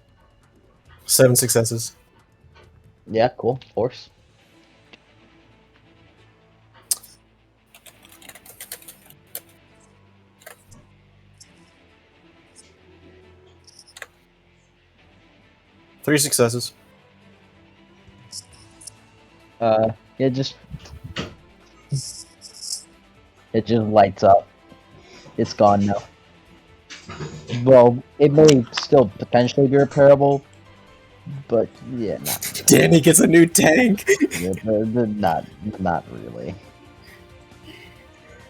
7 successes. Yeah, cool. Force. Three successes. It just lights up. It's gone now. Well, it may still potentially be repairable, but yeah, not Danny gets a new tank. not really.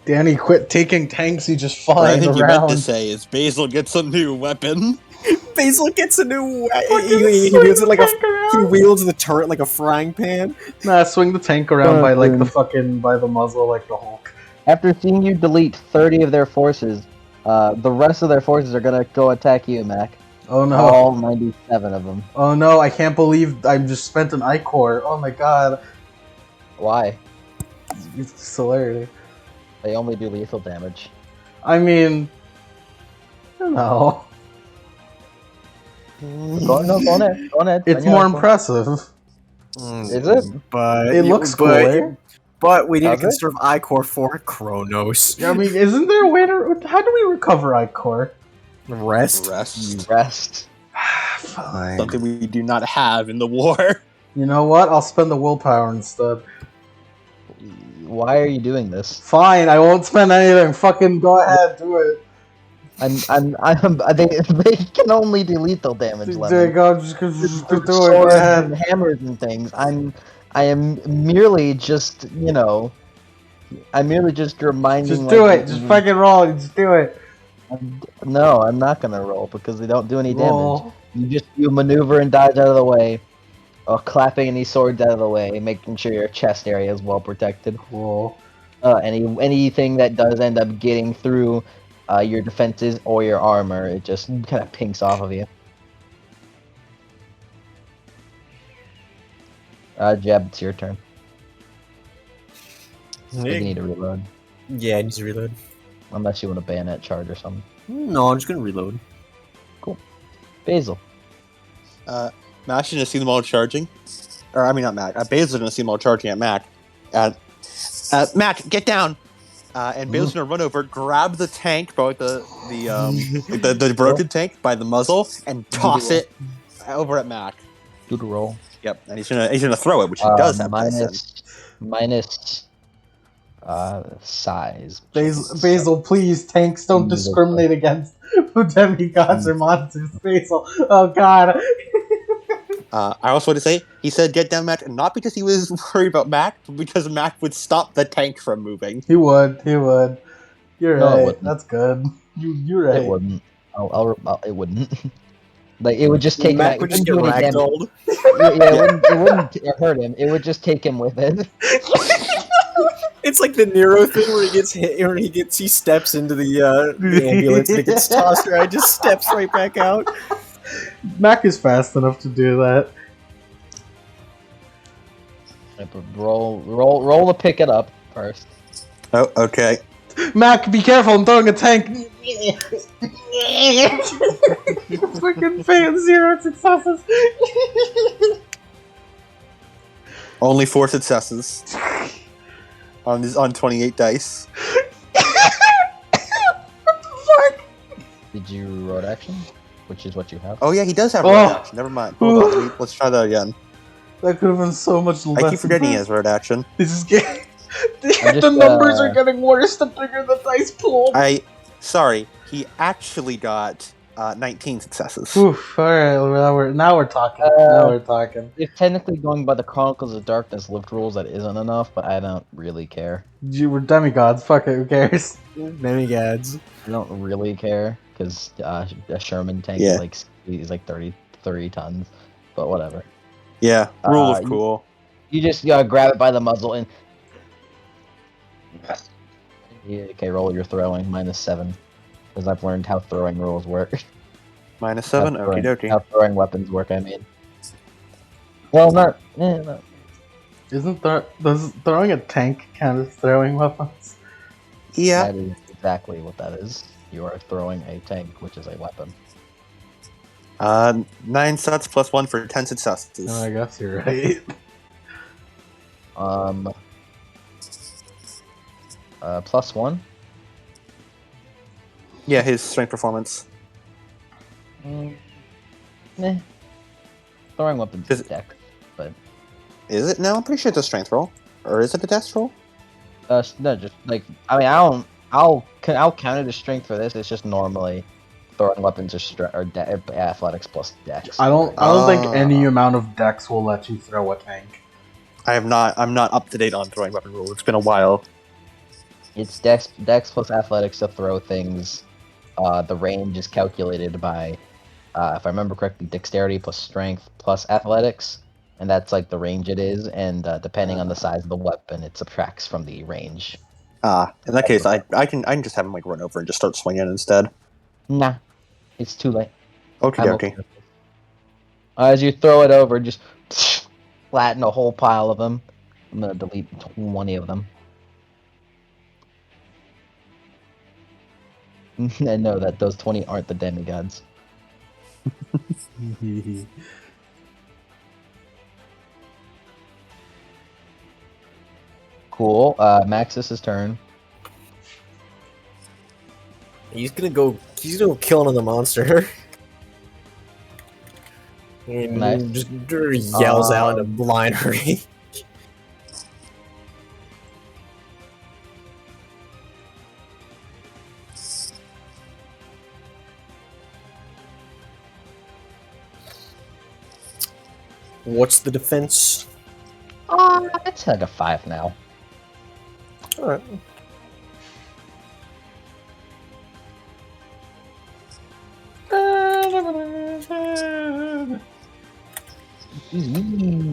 Danny, quit taking tanks. You just What I flying think you meant to around. say is Basil gets a new weapon. Basil gets a new. Fucking He swing wields it the like tank around. he wields the turret like a frying pan. Nah, swing the tank around by like the Fucking- fucking by the muzzle like the Hulk. After seeing you delete 30 of their forces, the rest of their forces are gonna go attack you, Mac. Oh no! All 97 of them. Oh no! I can't believe I just spent an I-core. Oh my god! Why? It's hilarious. They only do lethal damage. I mean, no. Go on ahead. It's more impressive. Is it? But It looks cooler. But we need to Does it? conserve I-Core for Kronos. I mean, isn't there a way to? How do we recover I-core? Rest. Rest. Rest. Fine. Something we do not have in the war. You know what? I'll spend the willpower instead. Why are you doing this? Fine, I won't spend anything. Fucking go ahead, do it. They can only do lethal damage. There you Lemon. go. Just do it. Go Swords and ahead. hammers and things. I am merely just, I'm merely just reminding. Just do it. Just fucking roll. Just do it. No, I'm not gonna roll because they don't do any damage. Roll. You maneuver and dodge out of the way, or clapping any swords out of the way, making sure your chest area is well protected. Cool. Anything that does end up getting through your defenses or your armor, it just kind of pinks off of you. Jeb, it's your turn. You need to reload, Yeah, I need to reload. unless you want a bayonet charge or something. No, I'm just gonna reload. Basil. Mac shouldn't have seen them all charging. Or, I mean, not Mac. Basil's gonna see them all charging at Mac. Mac, get down! And Basil's gonna run over, grab the tank, by the broken tank by the muzzle, and toss it over at Mac. Do the roll. Yep, and he's gonna throw it, which he does have minus size. Basil, please. Tanks don't discriminate against demigods or monsters. Basil. Oh god. I also want to say, he said get down Mac, not because he was worried about Mac, but because Mac would stop the tank from moving. He would. You're No, it right. wouldn't. That's good. You're right. It wouldn't. It wouldn't. Like, it would just take Mac him. would It just get wouldn't do any damage. ragdolled. It wouldn't hurt him. It would just take him with it. It's like the Nero thing where he gets hit, or he steps into the ambulance and it gets tossed around, just steps right back out. Mac is fast enough to do that. But roll to pick it up first. Oh, okay. Mac, be careful! I'm throwing a tank. Fucking failed 0 successes. Only 4 successes on 28 dice. Fuck. Did you road action? Which is what you have. Oh yeah, he does have Oh. road action. Never mind. Hold on. Let's try that again. That could have been so much less. I keep forgetting he has road action. This is getting. I'm The just, numbers are getting worse the bigger the dice pool. Sorry, he actually got 19 successes. Oof, alright, now we're talking. Now we're talking. If technically going by the Chronicles of Darkness lift rules, that isn't enough, but I don't really care. You were demigods, fuck it, who cares? Demigods. I don't really care, because a Sherman tank Yeah. is like 33 tons, but whatever. Yeah, rule of cool. You just gotta grab it by the muzzle and... Yeah, okay, roll your throwing, -7. Because I've learned how throwing rules work. -7? Okie dokie. How throwing weapons work, I mean. Well, not... no. Does throwing a tank count as throwing weapons? Yeah. That is exactly what that is. You are throwing a tank, which is a weapon. 9 sets plus 1 for 10 successes. I guess you're right. +1? Yeah, his strength performance. Meh. Throwing weapons is dex, but... Is it? No, I'm pretty sure it's a strength roll. Or is it a dex roll? No, just, like, I mean, I'll count it as strength for this, it's just normally throwing weapons are athletics plus dex. I don't think any amount of dex will let you throw a tank. I'm not up to date on throwing weapon rules. It's been a while. It's dex plus athletics to throw things. The range is calculated by, if I remember correctly, dexterity plus strength plus athletics, and that's like the range it is. And depending on the size of the weapon, it subtracts from the range. In that case, I can just have him like run over and just start swinging instead. Nah, it's too late. Okie dokie. As you throw it over, just flatten a whole pile of them. I'm gonna delete 20 of them. And know that those 20 aren't the demigods. Cool. Maxis's turn. He's gonna go kill another monster. And Nice. just yells out in a blind hurry. What's the defense? It's like a 5 now. Alright.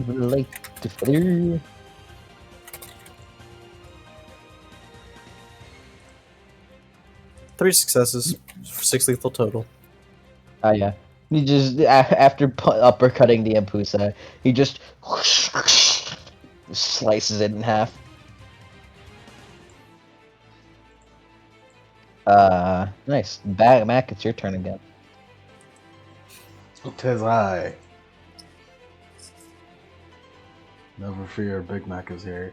Relate to feather. Three successes, 6 lethal total. Oh yeah. He just after uppercutting the Ampusa, he just slices it in half. Nice. Mac, it's your turn again. Tis I. Never fear, Big Mac is here.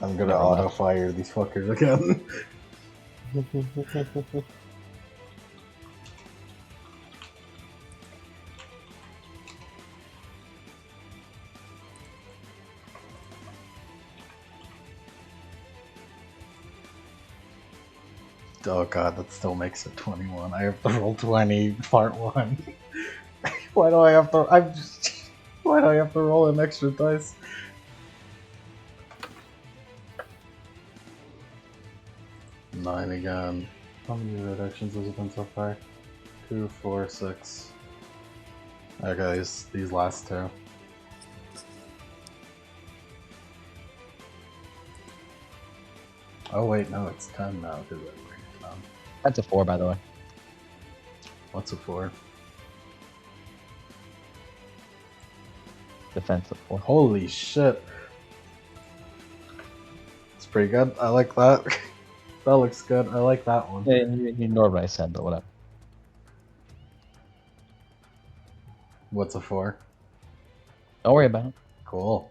I'm gonna auto-fire these fuckers again. Oh god, that still makes it 21. I have to roll 20, part 1. Why do I have to... Why do I have to roll an extra dice? Nine again. How many reductions has it been so far? 2, 4, 6. Okay, these last two. Oh wait, no, it's 10 now because I bring it down. That's a 4, by the way. What's it for? defense of 4. Holy shit. It's pretty good. I like that. That looks good. I like that one. Yeah, you ignore what I said, but whatever. What's a 4? Don't worry about it. Cool.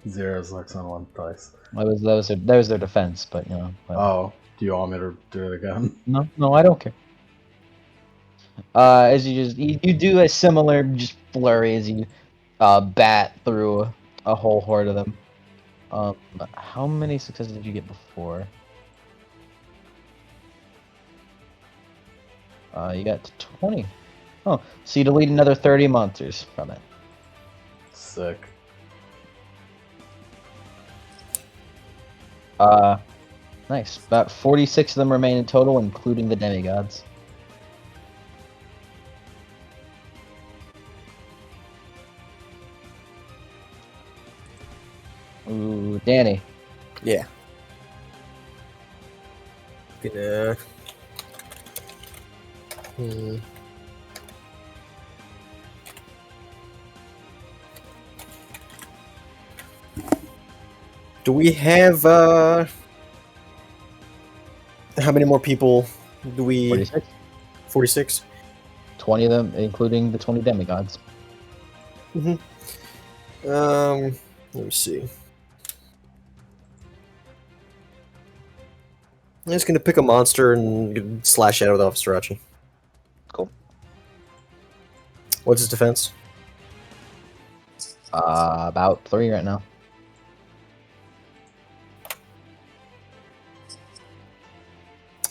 Zeros looks on 1 dice. That was their defense, but you know. Whatever. Oh, do you want me to do it again? No, I don't care. As you do a similar just flurry as you bat through a whole horde of them. How many successes did you get before? You got 20. Oh, so you delete another 30 monsters from it. Sick. Nice. About 46 of them remain in total, including the demigods. Ooh, Danny. Yeah. Gonna. Do we have how many more people do we 46. 46? 20 of them, including the 20 demigods. Let me see. I'm just gonna pick a monster and slash at it with Officer Archie. Cool. What's his defense? About 3 right now.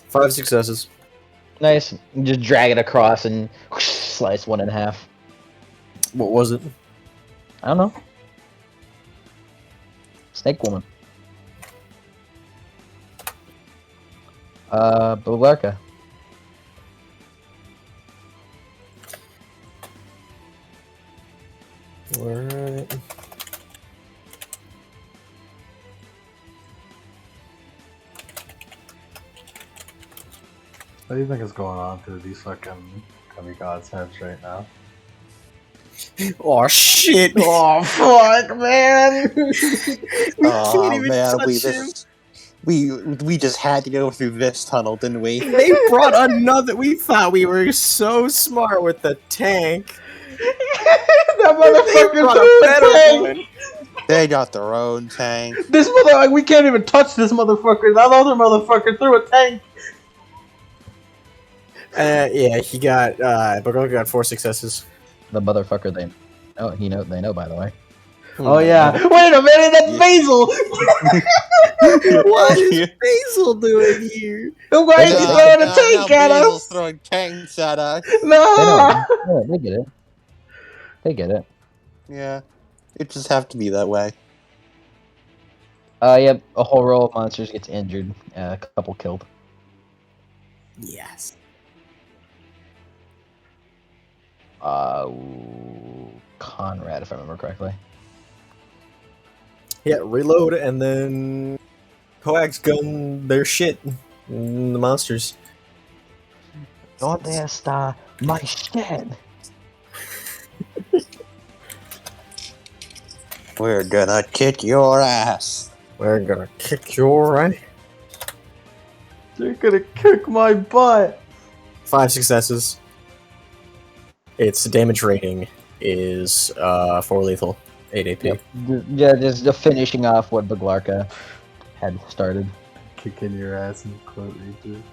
Five successes. Nice. You just drag it across and slice one in half. What was it? I don't know. Snake woman. Bulgarka. Alright. What do you think is going on through these fucking demigods' heads right now? Oh shit! Oh fuck, man! We can't even touch him. We just had to go through this tunnel, didn't we? They brought another. We thought we were so smart with the tank. That They motherfucker brought threw a a better tank! one. They got their own tank. This mother, we can't even touch this motherfucker. That other motherfucker threw a tank. Yeah, he got. Bulgarka got 4 successes. The motherfucker they know, by the way. Oh yeah. Wait a minute, that's Basil! What is Basil doing here? Why is he throwing a tank at Basil's us? throwing tanks at us. They No! know. They get it. They get it. Yeah, it just have to be that way. Yep, a whole row of monsters gets injured. A couple killed. Yes. Conrad, if I remember correctly. Yeah, reload and then coax gun their shit. The monsters. ¿Dónde está my shit? We're gonna kick your ass. We're gonna kick your ass. You're gonna kick my butt! 5 successes. Its damage rating is 4 lethal, 8 AP. Yep. Yeah, just finishing off what Bulgarka had started. Kicking your ass in quote regions.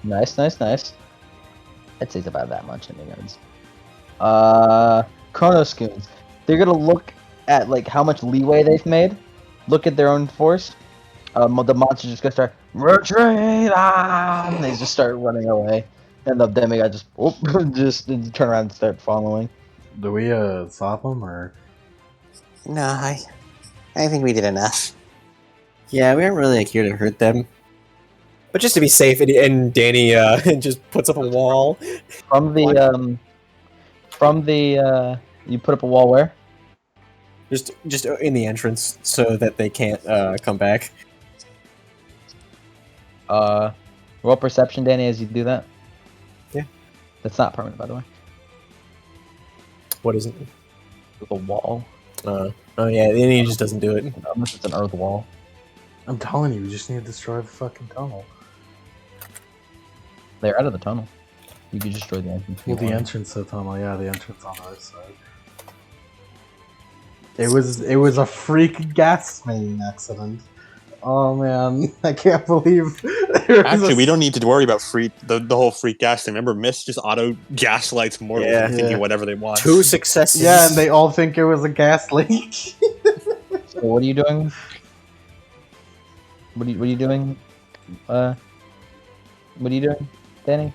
Nice. I'd say it's about that much in the guns. Chronoscoons. They're gonna look at like how much leeway they've made. Look at their own force. The monster's just gonna start retreat. And they just start running away, and the demigod just turn around and start following. Do we stop him or? No, I think we did enough. Yeah, we aren't really like here to hurt them. But just to be safe, and Danny just puts up a wall. From the you put up a wall where? Just in the entrance so that they can't come back. Roll perception, Danny, as you do that. Yeah. That's not permanent, by the way. What isn't? The wall. Oh yeah, the Indian just doesn't do it. Unless it's an earth wall. I'm telling you, we just need to destroy the fucking tunnel. They're out of the tunnel. You could destroy the entrance. Well, the entrance to the tunnel, yeah, the entrance on the other side. It was a freak gas main accident. Oh man, I can't believe. Actually, we don't need to worry about the whole freak gas thing. Remember, Mist just auto gaslights mortals Yeah. into thinking Yeah. whatever they want. 2 successes. Yeah, and they all think it was a gas leak. So what are you doing? What are you doing? What are you doing, Danny?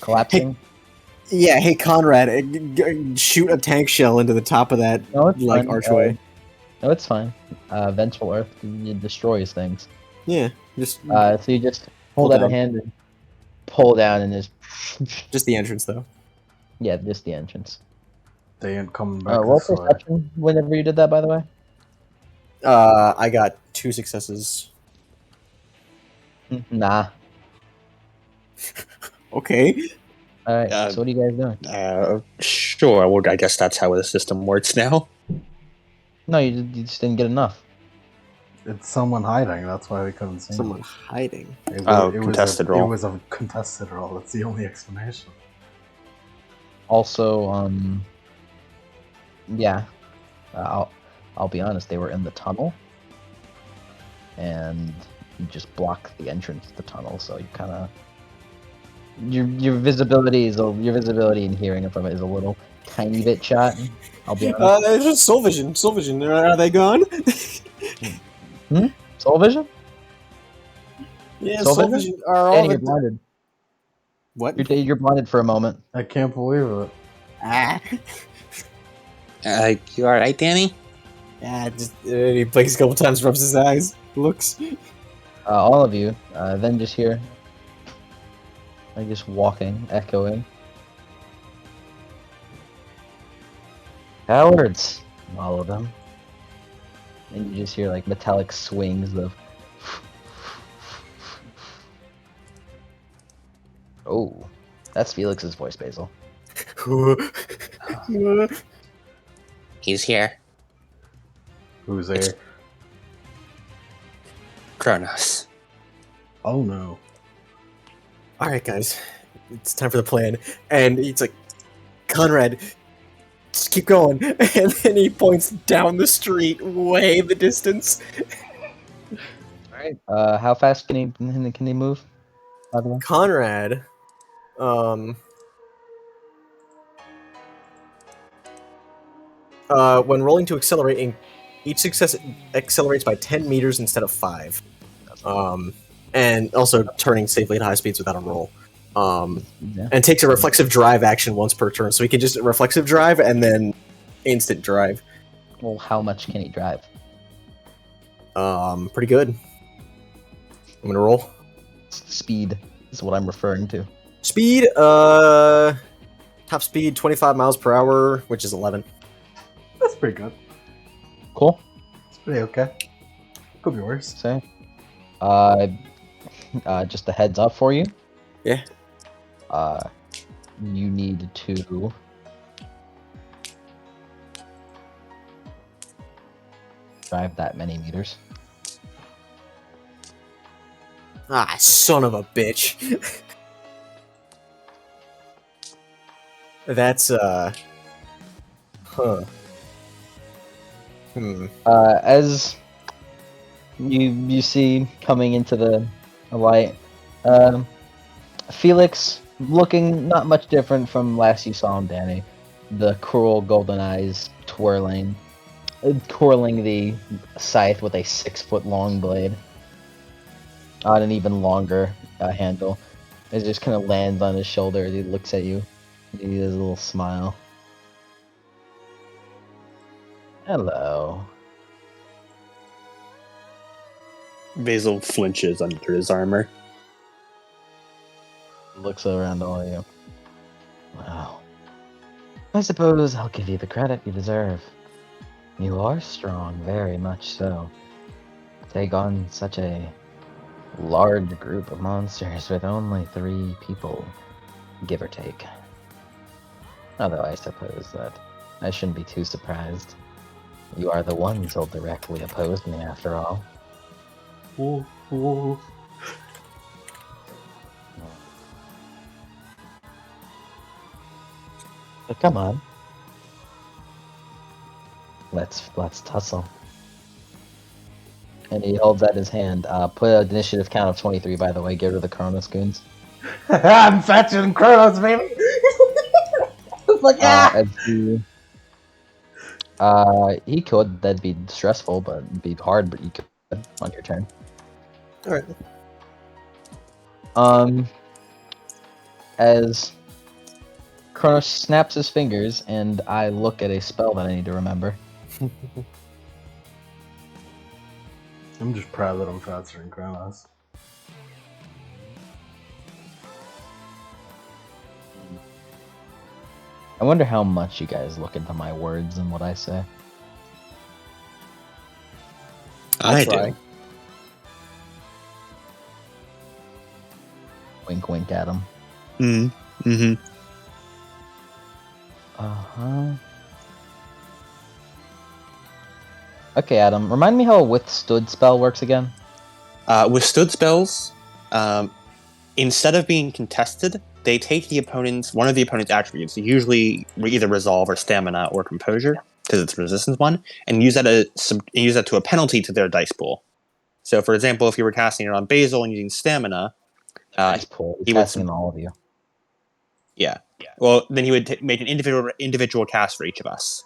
Collapsing? Yeah. Hey, Conrad, shoot a tank shell into the top of that No, it's like fine. archway. No, it's fine. Vengeful Earth destroys things. Yeah, just So you just Pull hold out a down. hand and pull down and just the entrance though. yeah, just the entrance. They ain't coming back Roll this way. perception whenever you did that, by the way. I got 2 successes. Nah. Okay. All right. Uh, So what are you guys doing? Sure. Well, I guess that's how the system works now. No, you just didn't get enough. It's someone hiding. That's why we couldn't see. Someone hiding. It Contested roll. It was a contested roll. That's the only explanation. Also, yeah. I'll be honest. They were in the tunnel, and you just block the entrance to the tunnel. So you kind of your visibility and hearing from it is a little tiny bit shot. I'll be honest. It's just soul vision. Soul vision. Are they gone? Soul vision? Yeah, Soul soul vision? vision. Are all Danny, you're the... blinded. What? You're blinded for a moment. I can't believe it. Ah. You all right, Danny? Yeah, just he blinks a couple times, rubs his eyes, looks. All of you, then just hear, like just walking, echoing. Cowards, all of them. And you just hear like metallic swings of. Oh, that's Felix's voice, Basil. He's here. Who's there? Kronos. Oh no. All right, guys, it's time for the plan. And he's like, Conrad, just keep going. And then he points down the street, way in the distance. All right. How fast can he move? By the way. Conrad, when rolling to accelerate, each success accelerates by 10 meters instead of 5. And also turning safely at high speeds without a roll. Yeah. And takes a reflexive drive action once per turn, so he can just reflexive drive and then instant drive. Well, how much can he drive? Pretty good. I'm gonna roll. Speed is what I'm referring to. Speed, top speed 25 miles per hour, which is 11. That's pretty good. Cool. It's pretty okay. Could be worse. So, just a heads up for you. Yeah. You need to drive that many meters. Ah, son of a bitch. That's, huh. As you see coming into the light, Felix looking not much different from last you saw him, Danny. The cruel golden eyes twirling the scythe with a 6-foot long blade on an even longer handle. It just kind of lands on his shoulder as he looks at you. He does a little smile. Hello. Basil flinches under his armor. Looks around all of you. Wow. I suppose I'll give you the credit you deserve. You are strong, very much so. Take on such a large group of monsters with only 3 people, give or take. Although I suppose that I shouldn't be too surprised. You are the ones who'll directly oppose me, after all. Ooh, ooh. But come on. Let's tussle. And he holds out his hand. Put an initiative count of 23, by the way. Get rid of the Kronos goons. I'm fetching Kronos, baby! Like, As he could. That'd be stressful, but it'd be hard, but you could on your turn. Alright. As Kronos snaps his fingers, and I look at a spell that I need to remember. I'm just proud that I'm faster than Kronos. I wonder how much you guys look into my words and what I say. I try. do. Wink, wink at him. Mm-hmm. Uh-huh. Okay, Adam, remind me how a withstood spell works again. Withstood spells, instead of being contested, they take one of the opponent's attributes, usually either resolve or stamina or composure, because it's a resistance one, and use that to a penalty to their dice pool. So, for example, if you were casting it on Basil and using stamina, Dice pool. he would Casting on all of you. yeah. Well, then he would make an individual cast for each of us.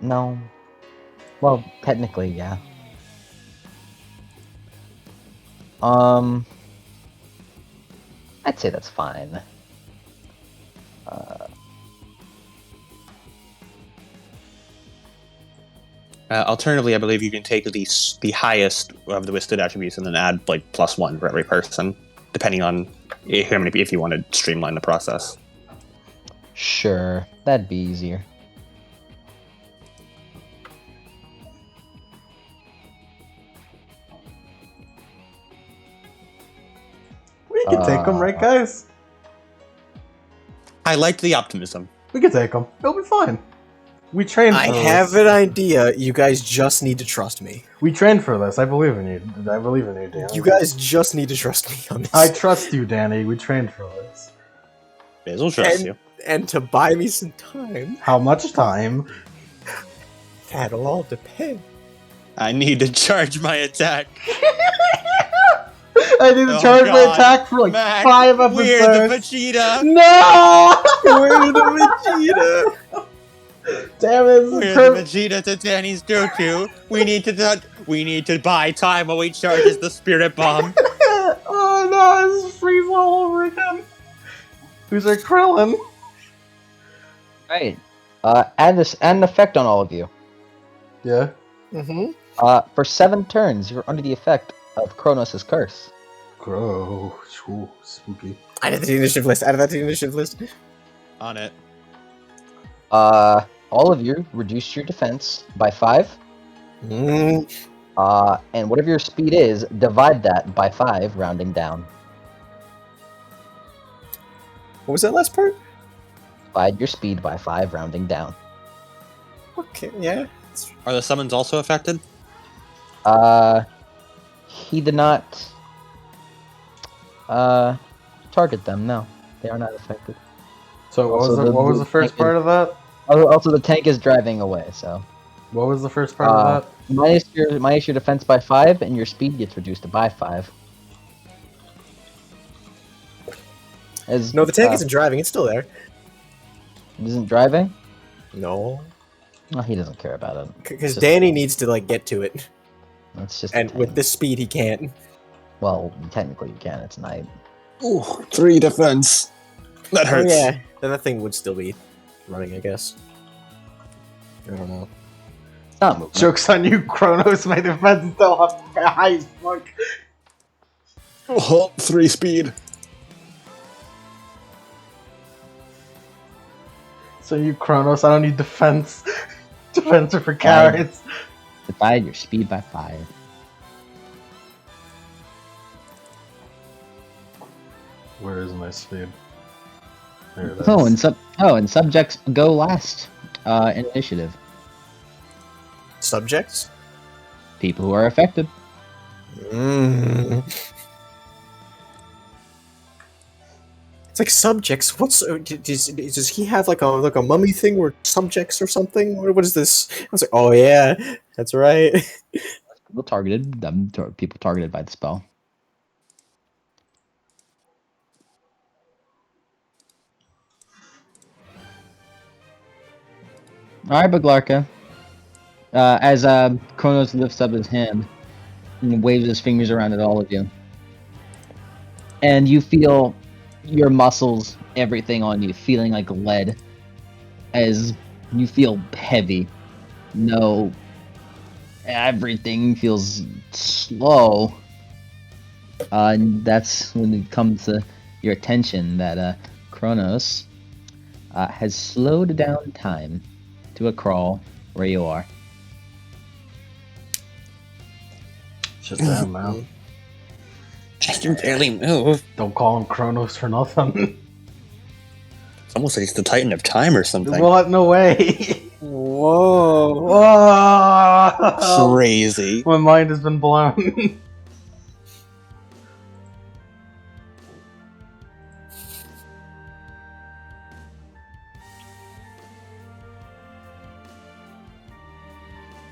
No. Well, technically, yeah. I'd say that's fine. Alternatively, I believe you can take the highest of the withstood attributes and then add like +1 for every person, depending on if you want to streamline the process. Sure, that'd be easier. We can take them, right, guys? I liked the optimism. We can take them. It'll be fine. We trained for I this. have an idea. You guys just need to trust me. We trained for this. I believe in you. I believe in you, Danny. You guys just need to trust me on this. I trust you, Danny. We trained for this. Basil trusts you. And to buy me some time, How much time? that'll all depend. I need to charge my attack. I need to Oh, charge my God. attack for like Mac, 5 episodes. We're the Vegeta. No! We're the Vegeta. Damn it! We're the Vegeta to Danny's Goku. We need to buy time while we charges the Spirit Bomb. Oh no! This is freeze all over again. Who's our Krillin? Right. Add an effect on all of you. Yeah. Mm-hmm. For 7 turns, you're under the effect of Kronos' curse. Gross. Ooh, spooky. Add that to the initiative list. Add that to the initiative list. On it. All of you reduce your defense by 5. Mm. And whatever your speed is, divide that by 5, rounding down. What was that last part? Divide your speed by 5, rounding down. Okay, yeah. Are the summons also affected? He did not target them. No, they are not affected. So what Also, was what was the first tank part of that? Also, the tank is driving away. So What was the first part of that? minus your defense by 5, and your speed gets reduced by 5. No, the tank isn't driving. It's still there. It isn't driving. No. No, he doesn't care about it. Because Just- Danny needs to, like, get to it. It's just. And a with tank. this speed, he can't. Well, technically you can. It's night. Ooh, 3 defense. That hurts. Oh, yeah. Then that thing would still be running, I guess. I don't know. It's not moving. Joke's on you, Kronos. My defense is still up high as fuck. Oh, 3 speed. So you, Kronos, I don't need defense. Defense for carrots. Divide your speed by 5. Where is my speed? There it is. And subjects go last in initiative. Subjects? People who are affected. It's like subjects. Does he have like a mummy thing where subjects or something? What is this? I was like, oh yeah, that's right. People targeted by the spell. All right, Baglarka. As Kronos lifts up his hand and waves his fingers around at all of you, and you feel your muscles, everything on you, feeling like lead, as you feel heavy. No, everything feels slow. And that's when it comes to your attention that Kronos has slowed down time to a crawl where you are. Shut down, man. I can barely move. Don't call him Kronos for nothing. It's almost like he's the Titan of Time or something. What? No way. Whoa. Whoa. Crazy. My mind has been blown.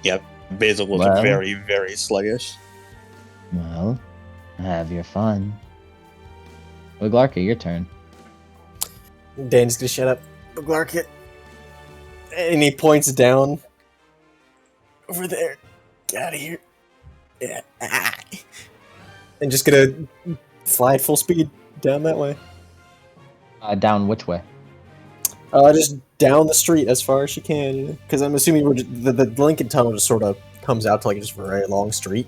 Yep, Basil was Well. very, very sluggish. Well, have your fun. Baglarka, your turn. Dan's gonna shut up. Baglarka. And he points down. Over there. Get out of here. Yeah. Ah. And just gonna fly at full speed down that way. Down which way? Just down the street as far as she can. Because I'm assuming the Lincoln Tunnel just sort of comes out to like just a very long street.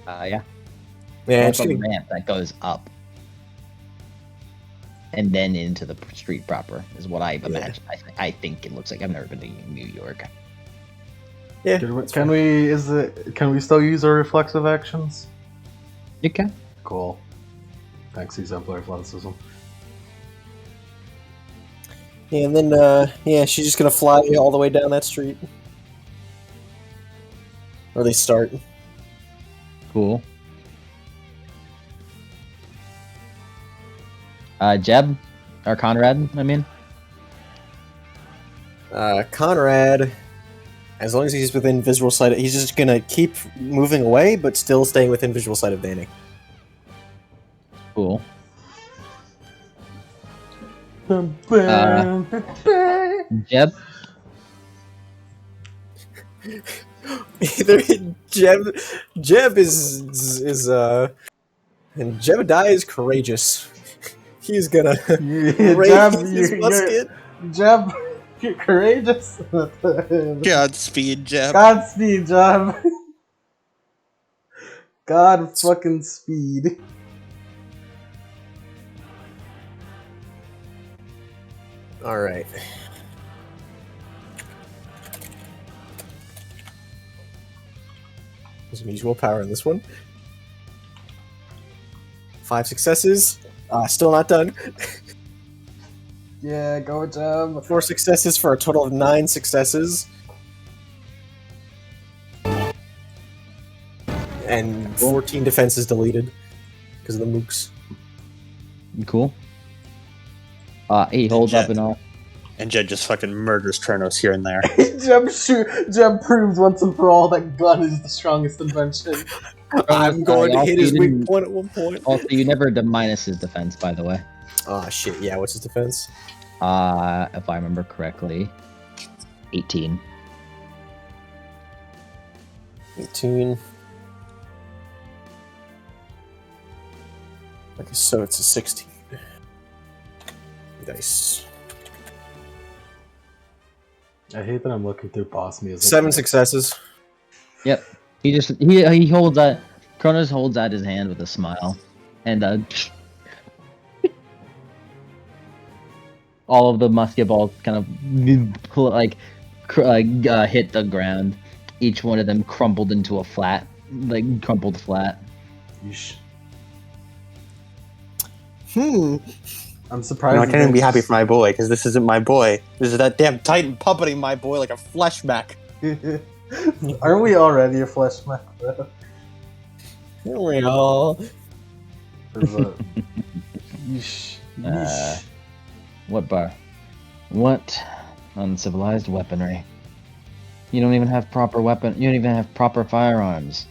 Yeah. Yeah, It's just a gonna, ramp that goes up. And then into the street proper, is what I imagine. I think it looks like. I've never been to New York. yeah. Can we still use our reflexive actions? You can. Cool. Thanks, exemplary athleticism. Yeah, and then she's just gonna fly all the way down that street. Or they start. Cool. Jeb? Or Conrad, I mean? Conrad, as long as he's within visual sight, he's just gonna keep moving away, but still staying within visual sight of Danny. Cool. Jeb? Either Jeb is and Jebediah is courageous. He's gonna raise his musket. Jeb, you're courageous. Godspeed, Jeb. Godspeed, Jeb. God fucking speed. All right. There's some usual power in this one. 5 successes. Still not done. Yeah, go Jeb. 4 successes for a total of 9 successes. And 14 defenses deleted because of the mooks. Cool. He holds up and all. And Jed just fucking murders Kronos here and there. Jeb proves once and for all that gun is the strongest invention. I'm going to also hit his you weak didn't- point at one point. Also, you never minus his defense, by the way. Oh shit, yeah, what's his defense? If I remember correctly, 18. 18. Okay, so it's a 16. Nice. I hate that I'm looking through boss music. 7 successes. Yep. He holds that. Kronos holds out his hand with a smile, and all of the musket balls kind of like hit the ground. Each one of them crumpled into a flat, crumpled flat. Yeesh. I'm You surprised. know, I that can't even be they happy for my boy, because this isn't my boy. This is that damn Titan puppeting my boy like a flesh mech. Aren't we already a flesh mech, bro? Here we are. There's a... Yeesh. Yeesh. What bar? What uncivilized weaponry? You don't even have proper weapon. You don't even have proper firearms.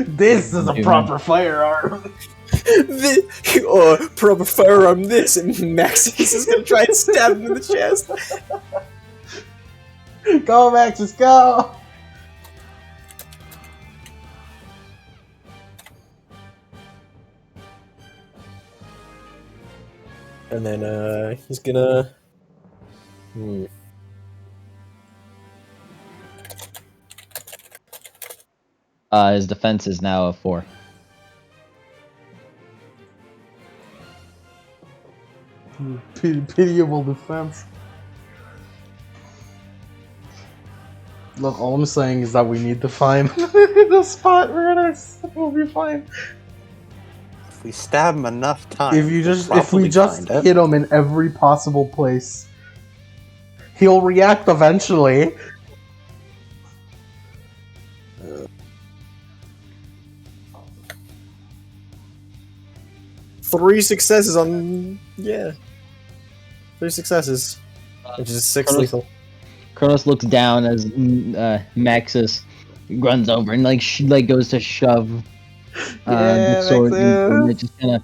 This is a proper firearm. Proper firearm this, and Maximus is gonna try and stab him in the chest. Go, Max, let's go. And then he's gonna. His defense is now a 4. Pitiable defense. Look, all I'm saying is that we need to find the spot where it is. We'll be fine. If we stab him enough times, If we we'll just find it. hit him in every possible place, he'll react eventually. 3 successes on 3 successes, which is 6 Kronos- lethal. Kronos looks down as Maxis runs over and goes to shove the sword, and it just kind of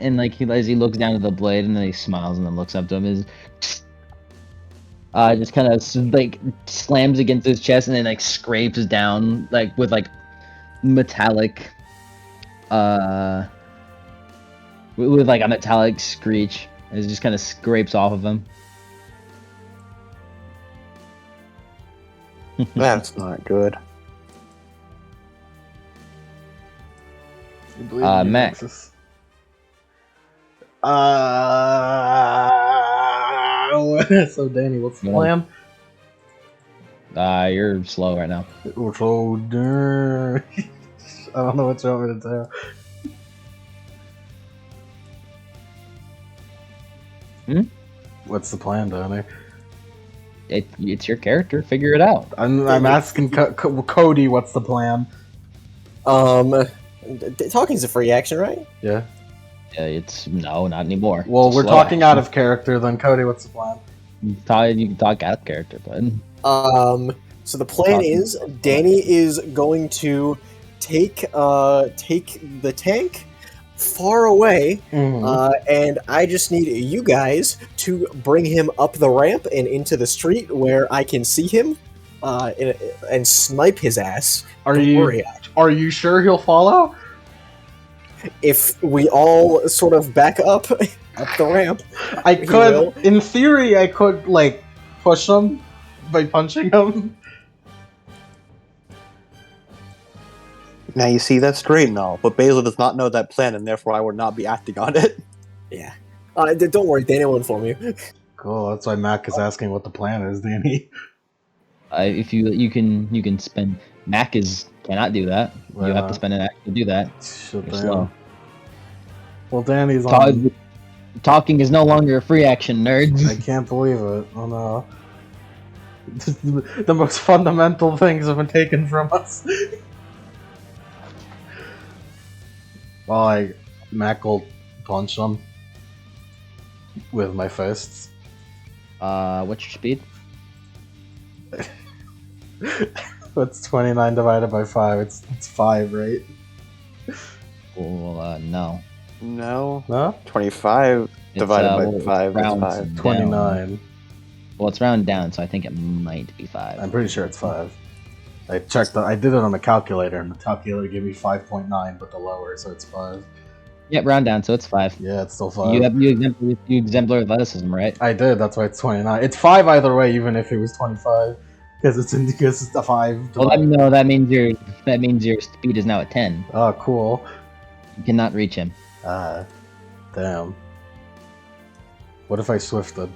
and as he looks down at the blade, and then he smiles and then looks up to him. Just kind of slams against his chest and then scrapes down with metallic with a metallic screech. It just kind of scrapes off of him. That's not good. Mac. So Danny, what's the plan? You're slow right now. So I don't know what you want me to tell. What's the plan, Danny? It's your character. Figure it out. I'm asking Cody, what's the plan? Talking's a free action, right? Yeah. It's no, not anymore. Well, It's a we're slow talking out action. of character. Then Cody, what's the plan? You can talk out of character, but So the plan is Danny is going to take the tank far away, and I just need you guys to bring him up the ramp and into the street where I can see him, and snipe his ass. Are Don't worry. you sure he'll follow? If we all sort of back up the ramp, I He could, will. in theory, I could push him by punching him. Now you see, that's great and all, but Basil does not know that plan, and therefore I will not be acting on it. yeah. Don't worry, Danny will inform you. Cool. That's why Mac is asking what the plan is, Danny. if you can spend Mac cannot do that. Why You have not? to spend an action to do that. Shit, You're damn. slow. Well, Danny's on. Talking is no longer a free action, nerds. I can't believe it. Oh no. The most fundamental things have been taken from us. Well, Mac will punch him with my fists. What's your speed? That's 29 divided by 5. It's 5, right? Well, no. No. No? 25 It's, divided by well, 5 is rounds 5. down. 29. Well, it's round down, so I think it might be 5. I'm pretty sure it's 5. I checked. I did it on the calculator, and the calculator gave me 5.9, but the lower, so it's 5. Yep, round down, so it's 5. Yeah, it's still 5. You exemplar athleticism, right? I did. That's why it's 29. It's 5 either way, even if it was 25, because it's a 5. Well, that means your speed is now at 10. Oh, cool. You cannot reach him. Damn. What if I swifted?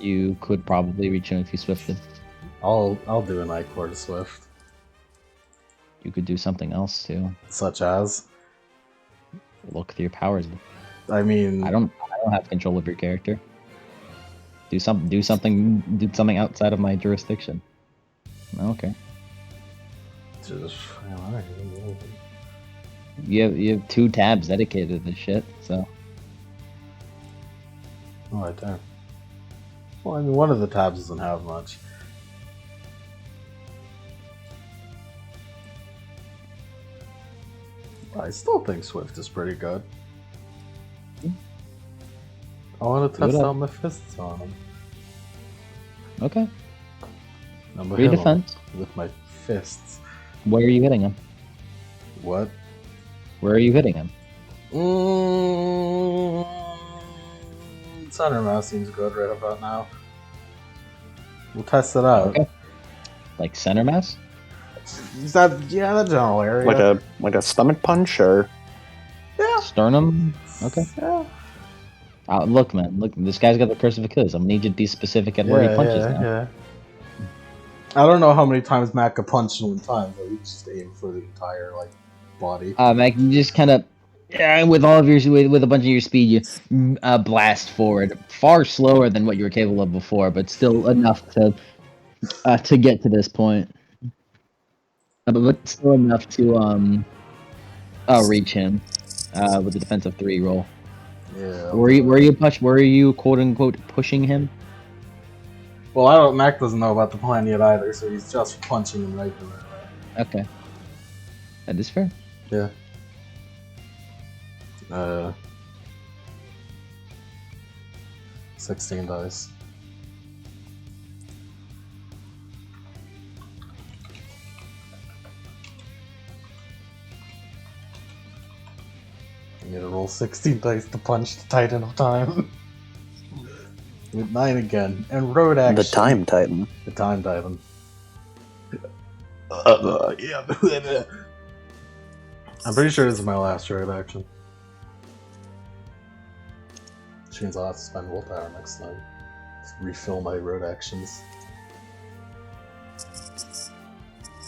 You could probably reach him if you swifted. I'll do an Ichor Swift. You could do something else too. Such as? Look through your powers. I mean, I don't have control of your character. Do something outside of my jurisdiction. Okay. just, You have 2 tabs dedicated to this shit, so oh, right there. Well, I mean, one of the tabs doesn't have much. I still think Swift is pretty good. I want to Do it test up. out my fists on him. okay. I'm gonna Free hit him defense. with my fists. Where are you hitting him? What? Where are you hitting him? Center mouse seems good right about now. We'll test it out. Okay. Like center mass? Is that the general area? Like a stomach punch, or Yeah. Sternum? Okay. Yeah. Look, man. Look, this guy's got the curse of Achilles. I'm gonna need you to be specific at where he punches now. Yeah. I don't know how many times Matt could punch in one time, but he just aim for the entire body. Mac, you just kind of, with all of your with a bunch of your speed, you blast forward, far slower than what you were capable of before, but still enough to get to this point. But still enough to reach him with the defensive 3 roll. Yeah. Were you quote unquote pushing him? Well, Mac doesn't know about the plan yet either, so he's just punching him regularly. Okay, that is fair. Yeah. 16 dice. I need to roll 16 dice to punch the Titan of Time. With 9 again. And road action. the Time Titan. The Time Titan. Yeah. I'm pretty sure this is my last road action. Which means I'll have to spend willpower next time. To refill my road actions.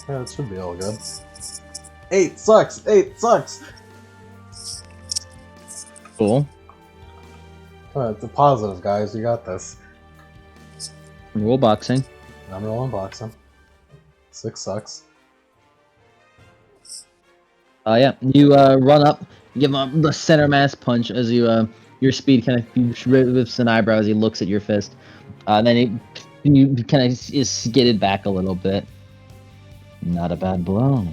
Yeah, it should be all good. 8 sucks! 8 sucks! Cool. It's a positive, guys. You got this. Roll boxing. I'm rolling boxing. 6 sucks. Yeah, you run up, give him the center mass punch as you your speed kind of lifts an eyebrow as he looks at your fist. Then you kind of is skidded back a little bit. Not a bad blow.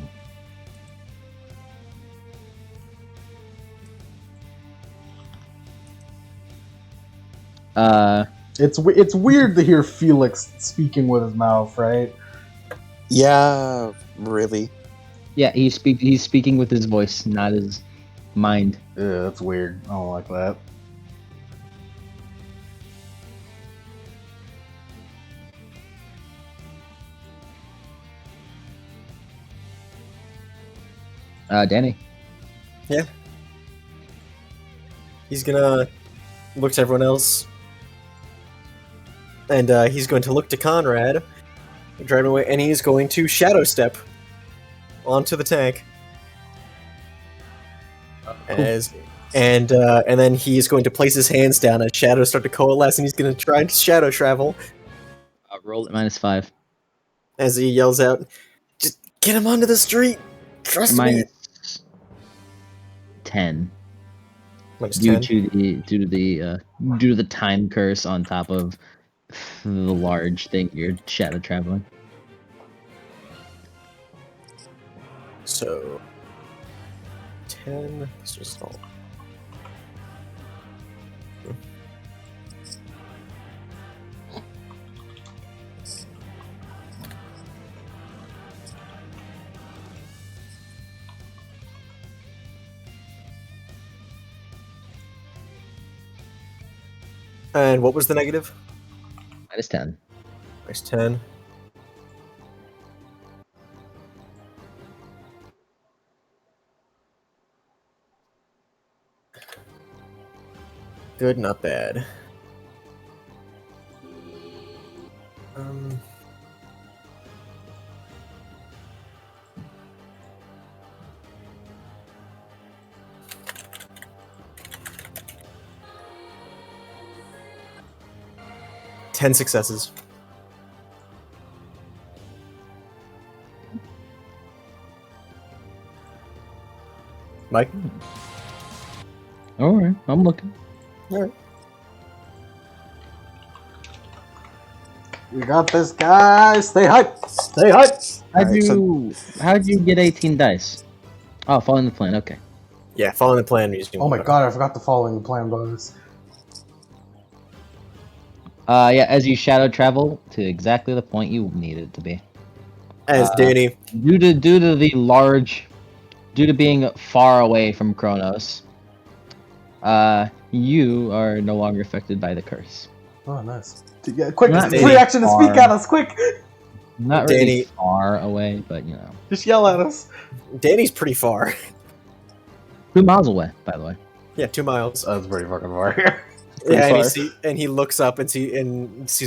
It's weird to hear Felix speaking with his mouth, right? Yeah, really. Yeah, he's speaking with his voice, not his mind. Yeah, that's weird. I don't like that. Danny. Yeah. He's gonna look to everyone else. And he's going to look to Conrad, driving away, and he's going to Shadow Step onto the tank. And then he's going to place his hands down as shadows start to coalesce, and he's going to try and shadow travel. Roll at -5. As he yells out, "Just get him onto the street! Trust me!" -10. -10. Due to the time curse on top of the large thing you're shadow traveling. So 10. Let's just all. And what was the negative? -10. -10. Good, not bad. 10 successes. Mike? Alright, I'm looking. Alright. We got this, guys. Stay hyped. Stay hyped. How'd you get 18 dice? Oh, following the plan, okay. Yeah, following the plan using Oh my god, I forgot the following the plan bonus. Yeah, as you shadow travel to exactly the point you needed to be. As Danny. Due to being far away from Kronos, you are no longer affected by the curse. Oh, nice. Yeah, quick, Not free really action to far. speak at us, quick! Not Danny- really far away, but you know. Just yell at us. Danny's pretty far. 2 miles away, by the way. Yeah, 2 miles. That's pretty fucking far. Yeah, far. and he looks up and sees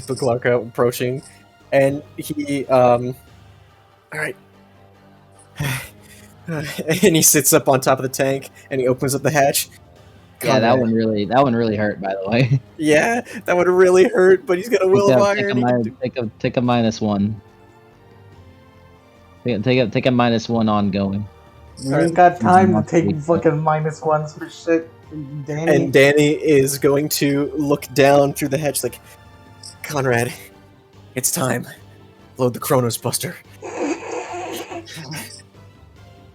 Buglarka approaching, and he all right, and he sits up on top of the tank and he opens up the hatch. Yeah, that God, one really hurt, by the way. yeah, that would really hurt, but he's got a will of iron. Take a -1. Take a -1 ongoing. We ain't got time to take fucking -1s for shit. Danny. And Danny is going to look down through the hatch like, Conrad, it's time. Load the Chronos Buster.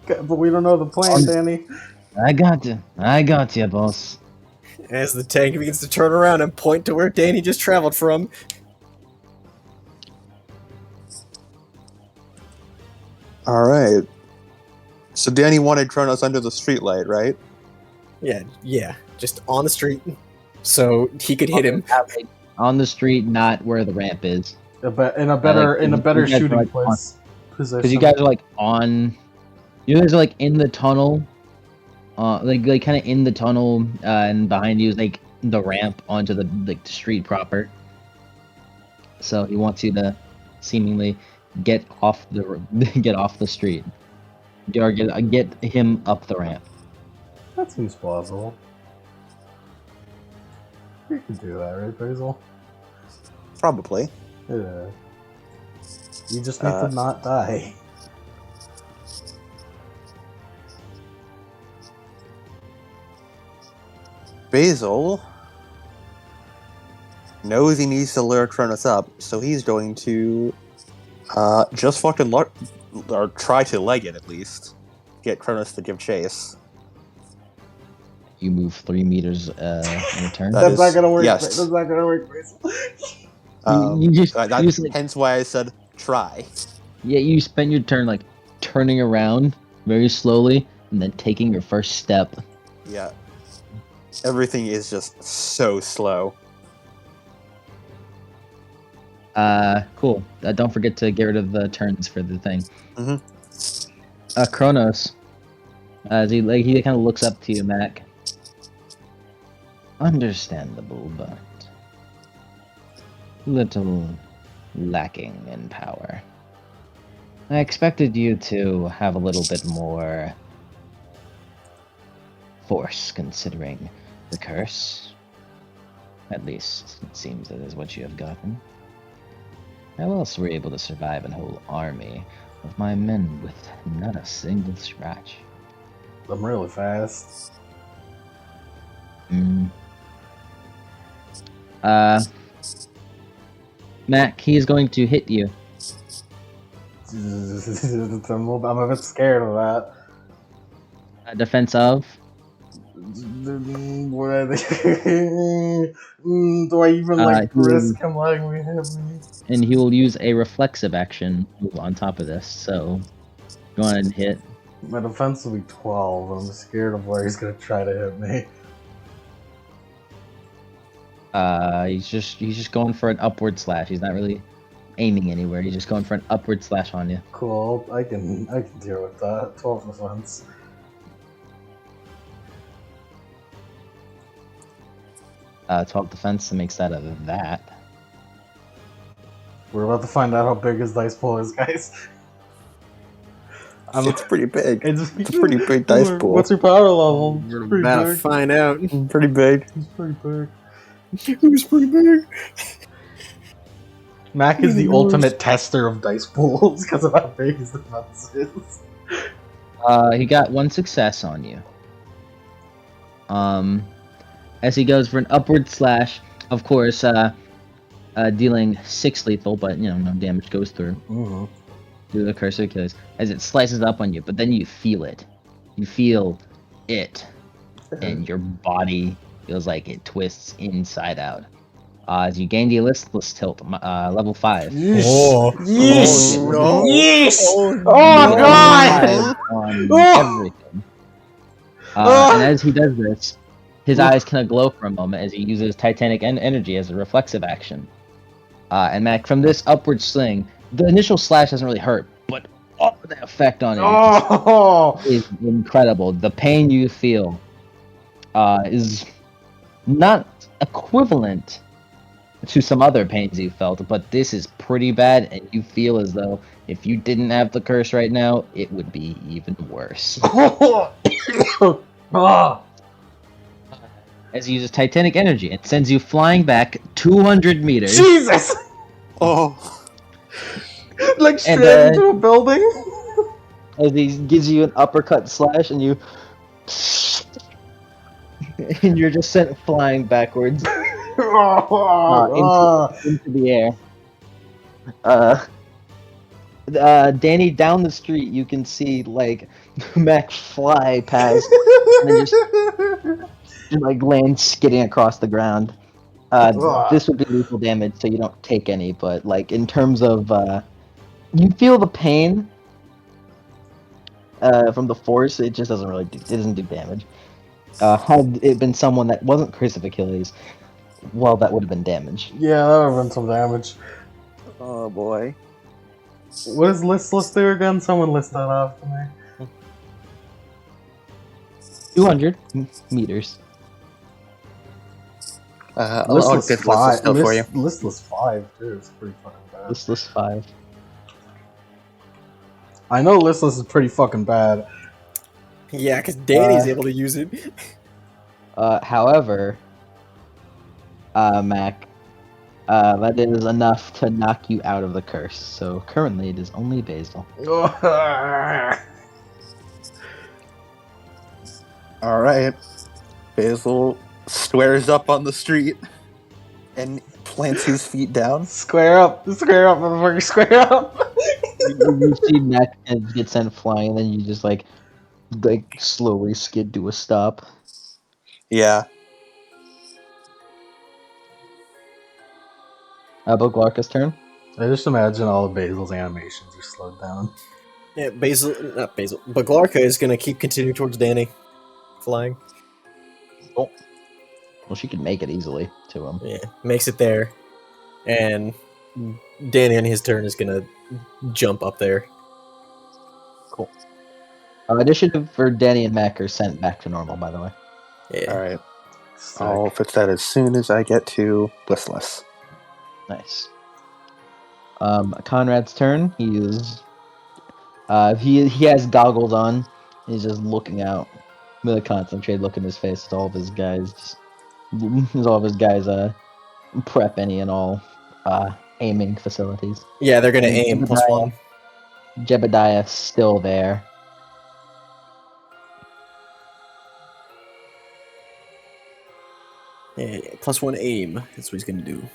But we don't know the plan, Danny. I got you, boss. As the tank begins to turn around and point to where Danny just traveled from. All right. So Danny wanted Kronos under the streetlight, right? Yeah, just on the street, so he could hit him. On the street, not where the ramp is. In a better you guys are, shooting like, place position. Because you guys are like on. You guys are like in the tunnel. Like kind of in the tunnel, and behind you is like the ramp onto the street proper. So he wants you to seemingly get off the street, or get him up the ramp. That seems plausible. You can do that, right, Basil? Probably. Yeah. You just need to not die. Basil knows he needs to lure Kronos up, so he's going to just fucking or try to leg it at least. Get Kronos to give chase. You move 3 meters in a turn. That's not gonna work. yes. That's not gonna work, Basil. You just like, hence why I said try. yeah, you spend your turn like turning around very slowly and then taking your first step. Yeah. Everything is just so slow. Cool. Don't forget to get rid of the turns for the thing. Mm-hmm. Kronos, as he kind of looks up to you, Mac. Understandable, but little lacking in power. I expected you to have a little bit more force, considering the curse. At least, it seems that is what you have gotten. How else were you able to survive a whole army of my men with not a single scratch? I'm really fast. Mac, he is going to hit you. I'm a bit scared of that. Defense of? Do I even risk him letting me hit me? And he will use a reflexive action move on top of this, so go on and hit. My defense will be 12. I'm scared of where he's gonna try to hit me. He's just going for an upward slash. He's not really aiming anywhere. He's just going for an upward slash on you. Cool. I can deal with that. 12 defense. Uh, 12 defense makes that a that. We're about to find out how big his dice pool is, guys. It's pretty big. It's a pretty big dice pool. What's your power level? We're It's pretty about to big. find out. Pretty big. It's pretty big. It was pretty big. Mac is the ultimate tester of dice pools because of how big his defense is. He got 1 success on you. As he goes for an upward slash, of course, dealing 6 lethal, but no damage goes through. Mm-hmm. Through the Curse of Achilles, as it slices up on you, but then you feel it. You feel it, and your body feels like it twists inside out. As you gain the listless tilt, level 5. Oh. Yes! Oh, no. Yes! Oh, Oh, no. God! On Oh! everything. Oh! And as he does this, his eyes kind of glow for a moment as he uses Titanic energy as a reflexive action. And Mac, from this upward swing, the initial slash doesn't really hurt, but all of the effect on it Oh! is incredible. The pain you feel is not equivalent to some other pains you felt, but this is pretty bad, and you feel as though if you didn't have the curse right now, it would be even worse. Oh! As he uses Titanic energy, it sends you flying back 200 meters. Jesus! Oh. Like straight And, into a building? As he gives you an uppercut slash, and you... and you're just sent flying backwards into the air. Danny, down the street, you can see, like, Mac fly past, and then just like, land skidding across the ground. This would be lethal damage, so you don't take any, but, like, in terms of, you feel the pain from the force, it just doesn't really do, it doesn't do damage. Had it been someone that wasn't Curse of Achilles, well, that would have been damage. Yeah, that would have been some damage. Oh boy. What does listless do again? Someone list that off to me. 200 meters. I'll Listless get 5. listless still for you. Listless 5, too. It's pretty fucking bad. Listless 5. I know listless is pretty fucking bad. Yeah, because Danny's able to use it. However, Mac, that is enough to knock you out of the curse. So currently, it is only Basil. All right. Basil squares up on the street and plants his feet down. Square up, motherfucker, square up. You see Mac get sent flying, and then you just like slowly skid to a stop. Yeah. Boglarka's turn. I just imagine all of Basil's animations are slowed down. Yeah, not Basil. But Glarka is going to keep continuing towards Danny. Flying. Oh. Well, she could make it easily to him. Yeah, makes it there. And Danny on his turn is going to jump up there. Cool. Initiative for Danny and Mac are sent back to normal, by the way. Yeah. All right. Sick. I'll fix that as soon as I get to listless. Nice. Conrad's turn. He is. He has goggles on. He's just looking out, really concentrated, look in his face. As all of his guys, prep any and all aiming facilities. Yeah, they're going to And aim +1. Jebediah's still there. Yeah, +1 aim. That's what he's going to do.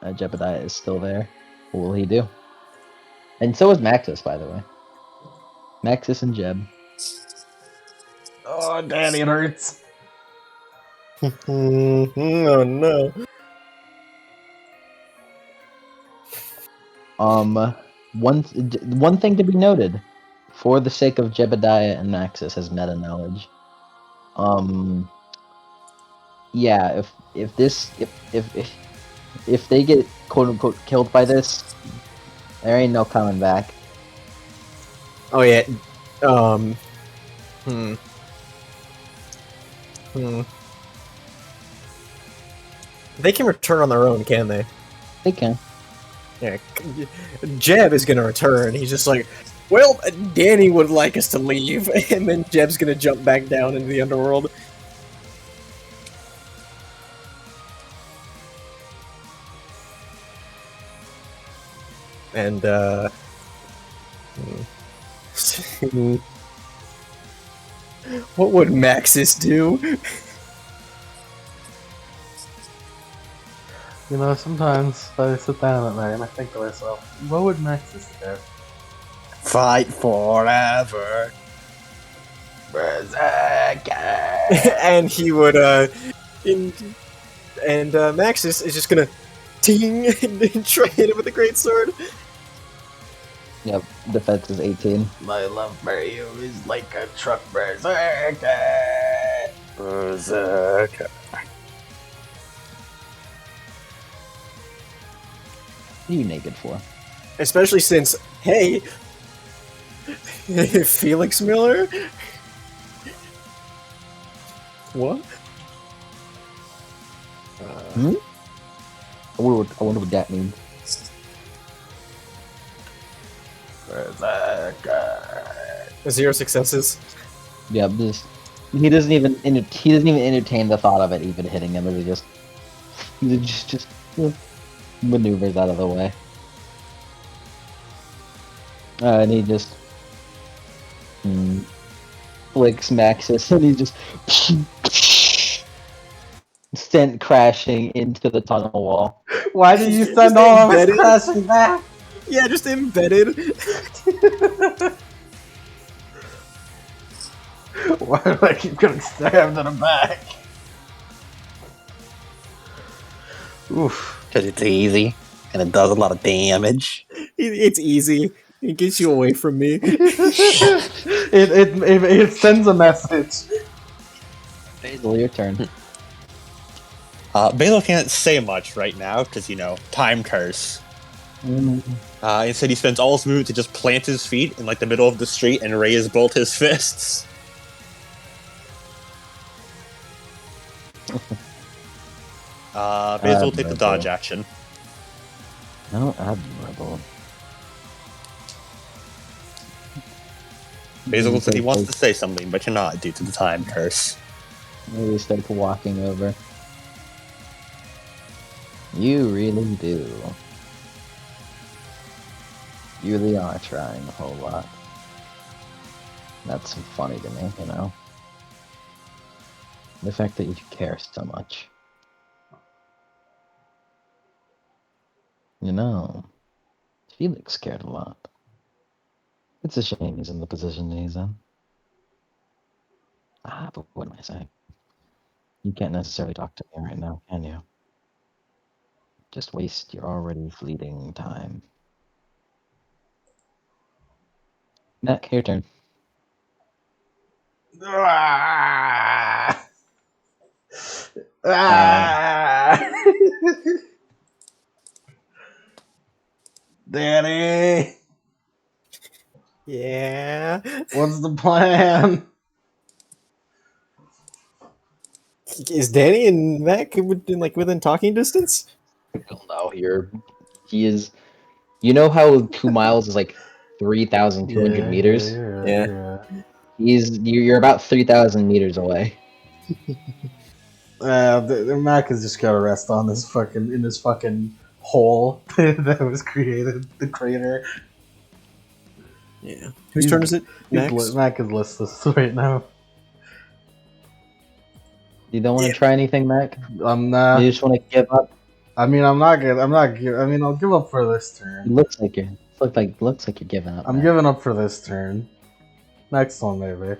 Jebediah is still there. What will he do? And so is Maxis, by the way. Maxis and Jeb. Oh, Danny, it hurts. Oh no. One thing to be noted, for the sake of Jebediah and Maxis as meta knowledge. Yeah, if they get quote unquote killed by this, there ain't no coming back. Oh yeah. They can return on their own, can they? They can. Yeah. Jeb is gonna return. He's just like, well, Danny would like us to leave, and then Jeb's gonna jump back down into the underworld. And what would Maxis do? You know, sometimes I sit down at night and I think to myself, what would Maxis do? Fight forever. Berserker. And he would Maxis is just gonna ting and try hit him with a great sword. Yep, defense is 18. My love for you is like a truck berserker. Berserker. What are you naked for? Especially since, hey, Felix Miller? What? I wonder what that means. Berserker. 0 successes. Yeah, he doesn't even entertain the thought of it even hitting him. He just maneuvers out of the way. And he just flicks Maxis, and he just sent crashing into the tunnel wall. Why did you Just send all of us embedded. crashing back? Yeah, just embedded. Why do I keep getting stabbed in the back? Oof. Because it's easy and it does a lot of damage. It's easy. It gets you away from me. it sends a message. Basil, your turn. Basil can't say much right now because, you know, time curse. Instead, he spends all his movement to just plant his feet in like the middle of the street and raise both his fists. Basil will take the dodge action. No, admirable. Basil said he wants to say something, but cannot due to the time curse. Maybe start walking over. You really do. You really are trying a whole lot. That's funny to me, you know? The fact that you care so much. You know, Felix cared a lot. It's a shame he's in the position that he's in. But what am I saying? You can't necessarily talk to me right now, can you? Just waste your already fleeting time. Mac, your turn. Ah! Ah! Danny, Yeah. what's the plan? Is Danny and Mac within talking distance? Well, no, he is. You know how 2 miles is like 3,200 meters? Yeah. You're about 3,000 meters away. The Mac has just got to rest on this fucking hole that was created, the crater. Yeah. Whose turn is it? Max? Mac is listless right now. You don't want to try anything, Mac? You just want to give up? I mean, I'll give up for this turn. It looks like you're giving up. I'm Mac. giving up for this turn. Next one, maybe. I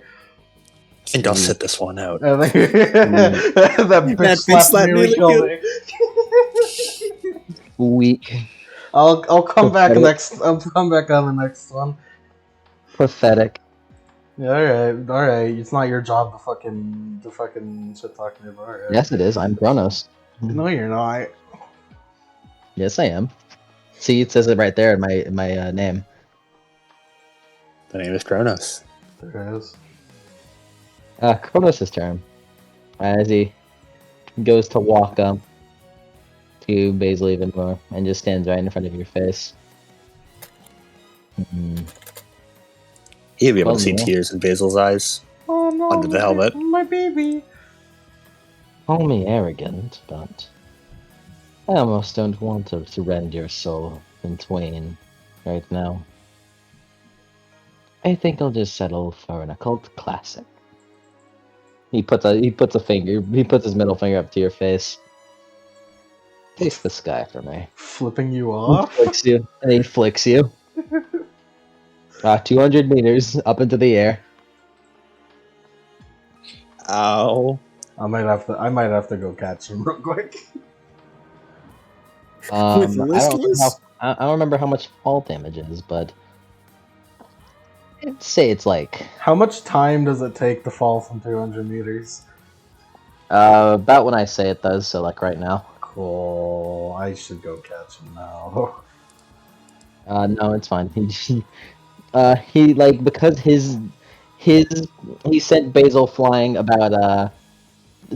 think I'll sit this one out. I think that bitch slapped me and killed me. Weak. I'll come back Pathetic. next. I'll come back on the next one. Pathetic. Yeah, all right. It's not your job to fucking shit talking about. All right. Yes, it is. I'm Kronos. No, you're not. Yes, I am. See, it says it right there in my name. The name is Kronos. There it is. Kronos' turn. As he goes to walk up to Basil even more and just stands right in front of your face. He'd be able Oh, to see yeah. tears in Basil's eyes. Oh no, Under the helmet. my baby. Call me arrogant, but I almost don't want to rend your soul in twain right now. I think I'll just settle for an occult classic. He puts his middle finger up to your face. Taste the sky for me. Flipping you He off? flicks you, and he flicks you. 200 meters up into the air. Ow. I might have to go catch him real quick. With I don't remember Listless? I don't remember how much fall damage is, but I'd say it's like How much time does it take to fall from 200 meters? about when I say it does. So like right now. Cool. I should go catch him now. No, it's fine. He like because he sent Basil flying about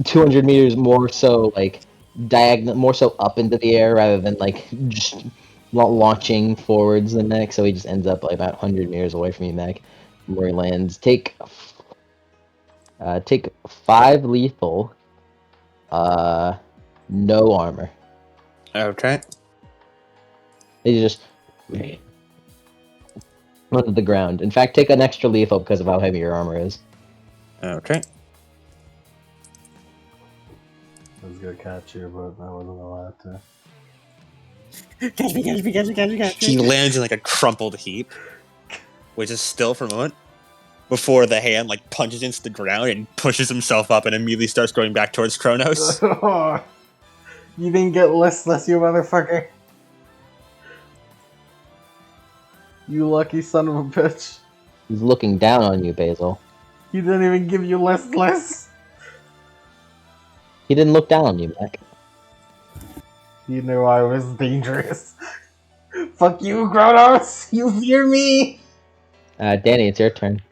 200 meters more so like diagonal, more so up into the air rather than like just launching forwards the neck. So he just ends up like about 100 meters away from you, Mac. Where he lands. Take 5 lethal. No armor. Okay. He just onto the ground. In fact, take an extra lethal because of how heavy your armor is. Okay. I was gonna catch you, but I wasn't allowed to. Catch me. He lands in like a crumpled heap, which is still for a moment, before the hand like punches into the ground and pushes himself up and immediately starts going back towards Kronos. You didn't get listless, you motherfucker. You lucky son of a bitch. He's looking down on you, Basil. He didn't even give you listless. He didn't look down on you, Mac. You knew I was dangerous. Fuck you, Kronos! You fear me! Danny, it's your turn.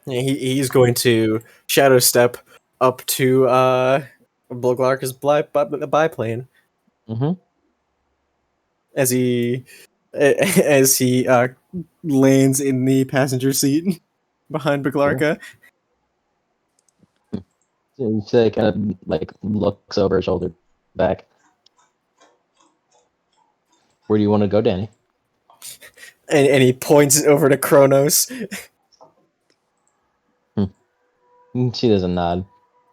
Yeah, he's going to shadow step up to Bloglarka's biplane Mm-hmm. as he lands in the passenger seat behind Bloglarka. So he kind of like looks over his shoulder back. Where do you want to go, Danny? And he points over to Kronos. She doesn't nod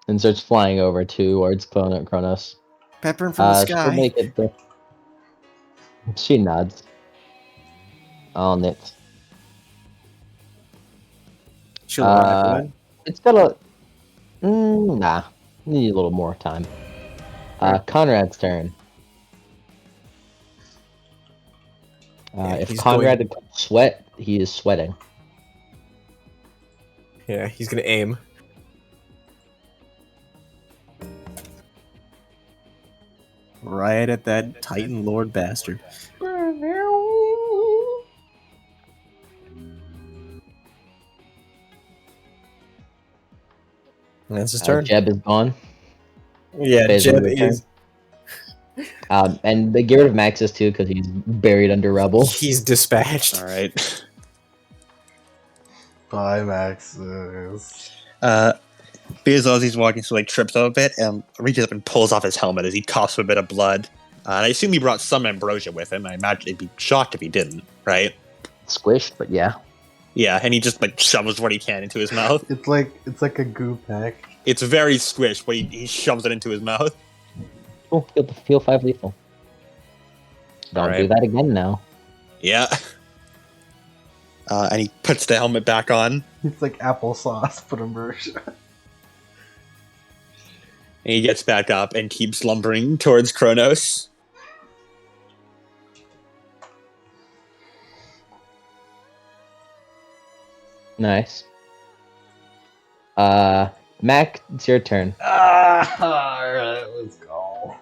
and starts flying over towards Kronos. Pepper him from the She'll sky. make it. She nods. On it. She'll arrive when? It's got a. Nah. Need a little more time. Conrad's turn. If he's Conrad could sweat, he is sweating. Yeah, he's gonna aim. Right at that Titan Lord bastard. That's his turn. Jeb is gone. Yeah, Basil, Jeb your turn. is. And they get rid of Maxis too because he's buried under rubble. He's dispatched. All right. Bye, Maxis. Basil, as he's walking, so like trips up a bit and reaches up and pulls off his helmet as he coughs a bit of blood. And I assume he brought some ambrosia with him. I imagine he'd be shocked if he didn't, right? Squished, but yeah. Yeah, and he just like shoves what he can into his mouth. It's like a goo pack. It's very squished, but he shoves it into his mouth. Oh, feel 5 lethal. Don't Alright. do that again now. Yeah. And he puts the helmet back on. It's like applesauce, but immersion. And he gets back up and keeps lumbering towards Kronos. Nice. Mac, it's your turn. Alright, let's go.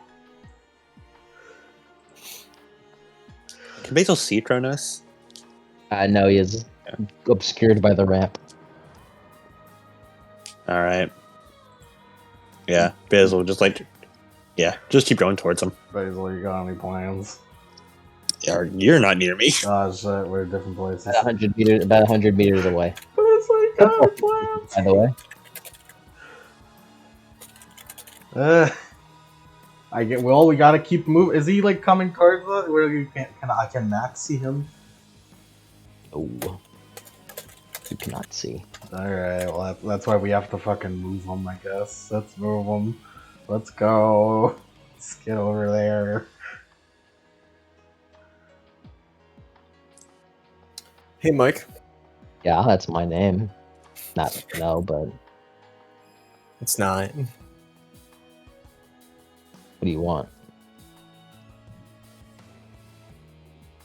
Can Basil see Kronos? No, he is obscured by the ramp. Alright. Yeah, Basil just just keep going towards him. Basil, you got any plans? Yeah, you're not near me. Oh shit, we're in different places. About 100 meters away. But it's like, got plans! By the way. We gotta keep moving. Is he like coming towards us? Where you can Max see him? Oh. You cannot see. Alright, well, that's why we have to fucking move them, I guess. Let's move them. Let's go. Let's get over there. Hey, Mike. Yeah, that's my name. Not no, but what It's not. do you want?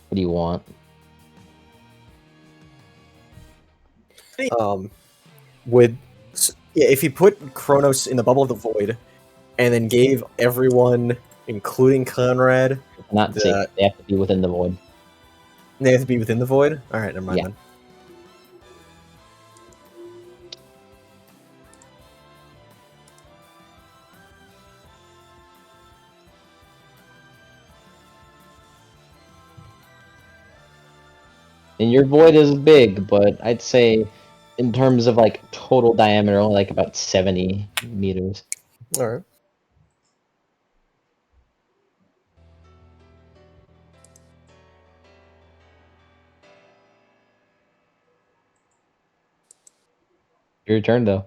What do you want? Would yeah, if you put Kronos in the bubble of the void, and then gave everyone, including Conrad, Not see. They have to be within the void. they have to be within the void. All right, never mind Yeah. then. And your void is big, but I'd say in terms of like total diameter, only like about 70 meters. All right. Your turn though.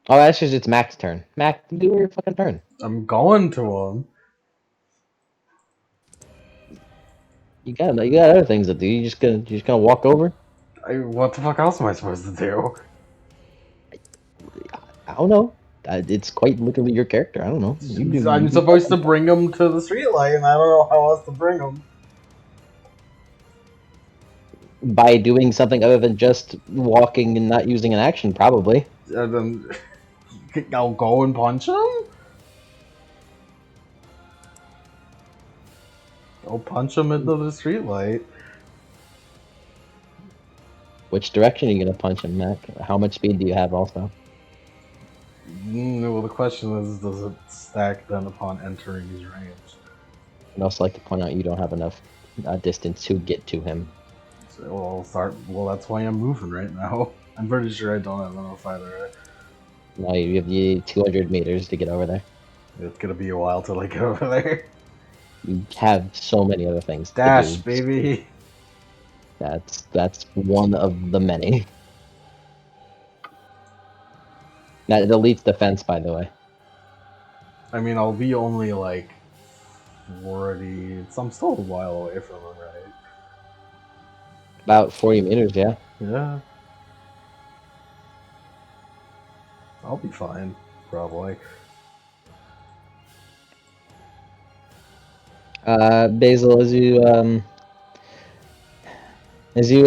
Oh, that's just it's Mac's turn. Mac, do your fucking turn. I'm going to them. You got other things to do. You just gonna walk over? What the fuck else am I supposed to do? I don't know. It's quite literally your character. I don't know. I'm supposed to bring them to the streetlight, and I don't know how else to bring them. By doing something other than just walking and not using an action, probably. And then I'll go and punch him? I'll punch him into the streetlight. Which direction are you gonna punch him, Mac? How much speed do you have also? Well, the question is, does it stack then upon entering his range? I'd also like to point out you don't have enough distance to get to him. So, well, that's why I'm moving right now. I'm pretty sure I don't have enough either. Now you have the 200 meters to get over there. It's gonna be a while till I get over there. You have so many other things Dash, to do. baby! That's one of the many. That deletes defense, by the way. I mean, I'll be only like 40. I'm still a while away from him, right? About 40 meters, yeah. Yeah. I'll be fine, probably. Basil, as you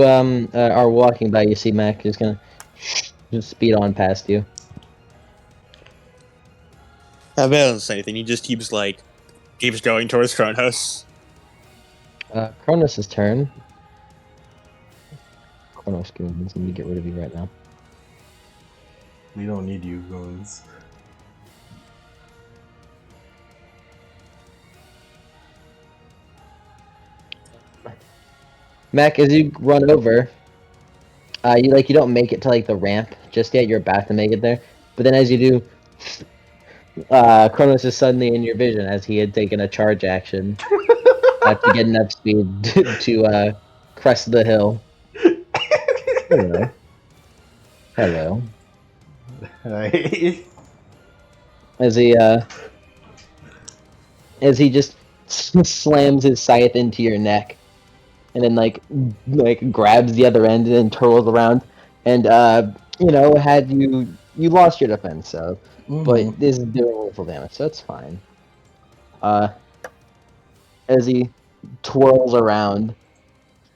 are walking by, you see Mac is gonna just speed on past you. That doesn't say anything. He just keeps going towards Kronos. Kronos' turn. Kronos, let me get rid of you right now. We don't need you, goons. Mac, as you run over, you don't make it to like the ramp just yet. You're about to make it there, but then as you do, Kronos is suddenly in your vision as he had taken a charge action to get enough speed to crest the hill. Hello. Hello. Hey. As he just slams his scythe into your neck, and then like grabs the other end and then twirls around, and had you lost your defense, so but this is doing little damage, so it's fine. As he twirls around,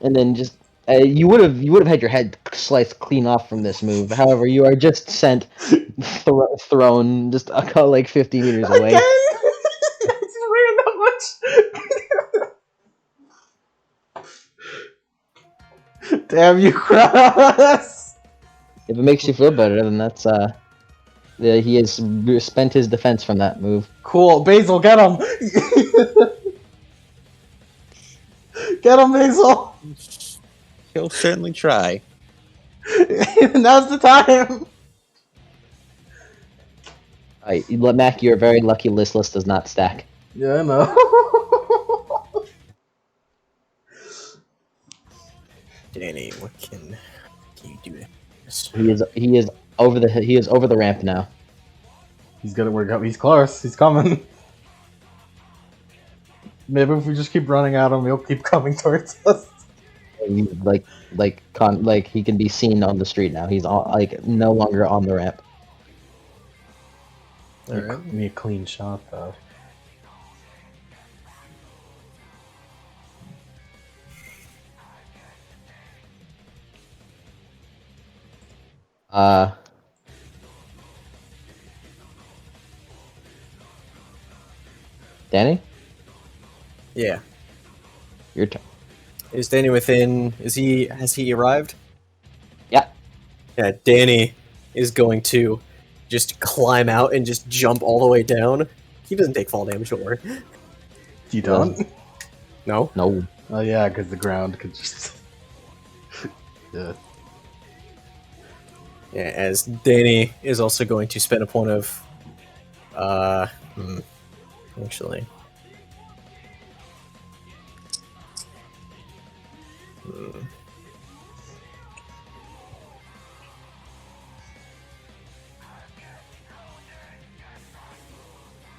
and then just you would have had your head sliced clean off from this move. However, you are just sent thrown just like 50 meters away. Again? It's ran that much. Damn you, Kratos! If it makes you feel better, then that's he has spent his defense from that move. Cool, Basil, get him! Get him, Basil! He'll certainly try. Now's the time! Mac, you're very lucky. List does not stack. Yeah, I know. What can you do? He is over the ramp now. He's gonna work out. He's close. He's coming. Maybe if we just keep running at him, he'll keep coming towards us. He, he can be seen on the street now. He's no longer on the ramp. Alright. Need a clean shot though. Danny, Yeah. your turn. Is Danny within? Has he arrived? Yeah. Yeah, Danny is going to just climb out and just jump all the way down. He doesn't take fall damage, don't worry. You don't? No? No. Oh yeah, because the ground could just. Yeah. Yeah, as Danny is also going to spend a point of... actually...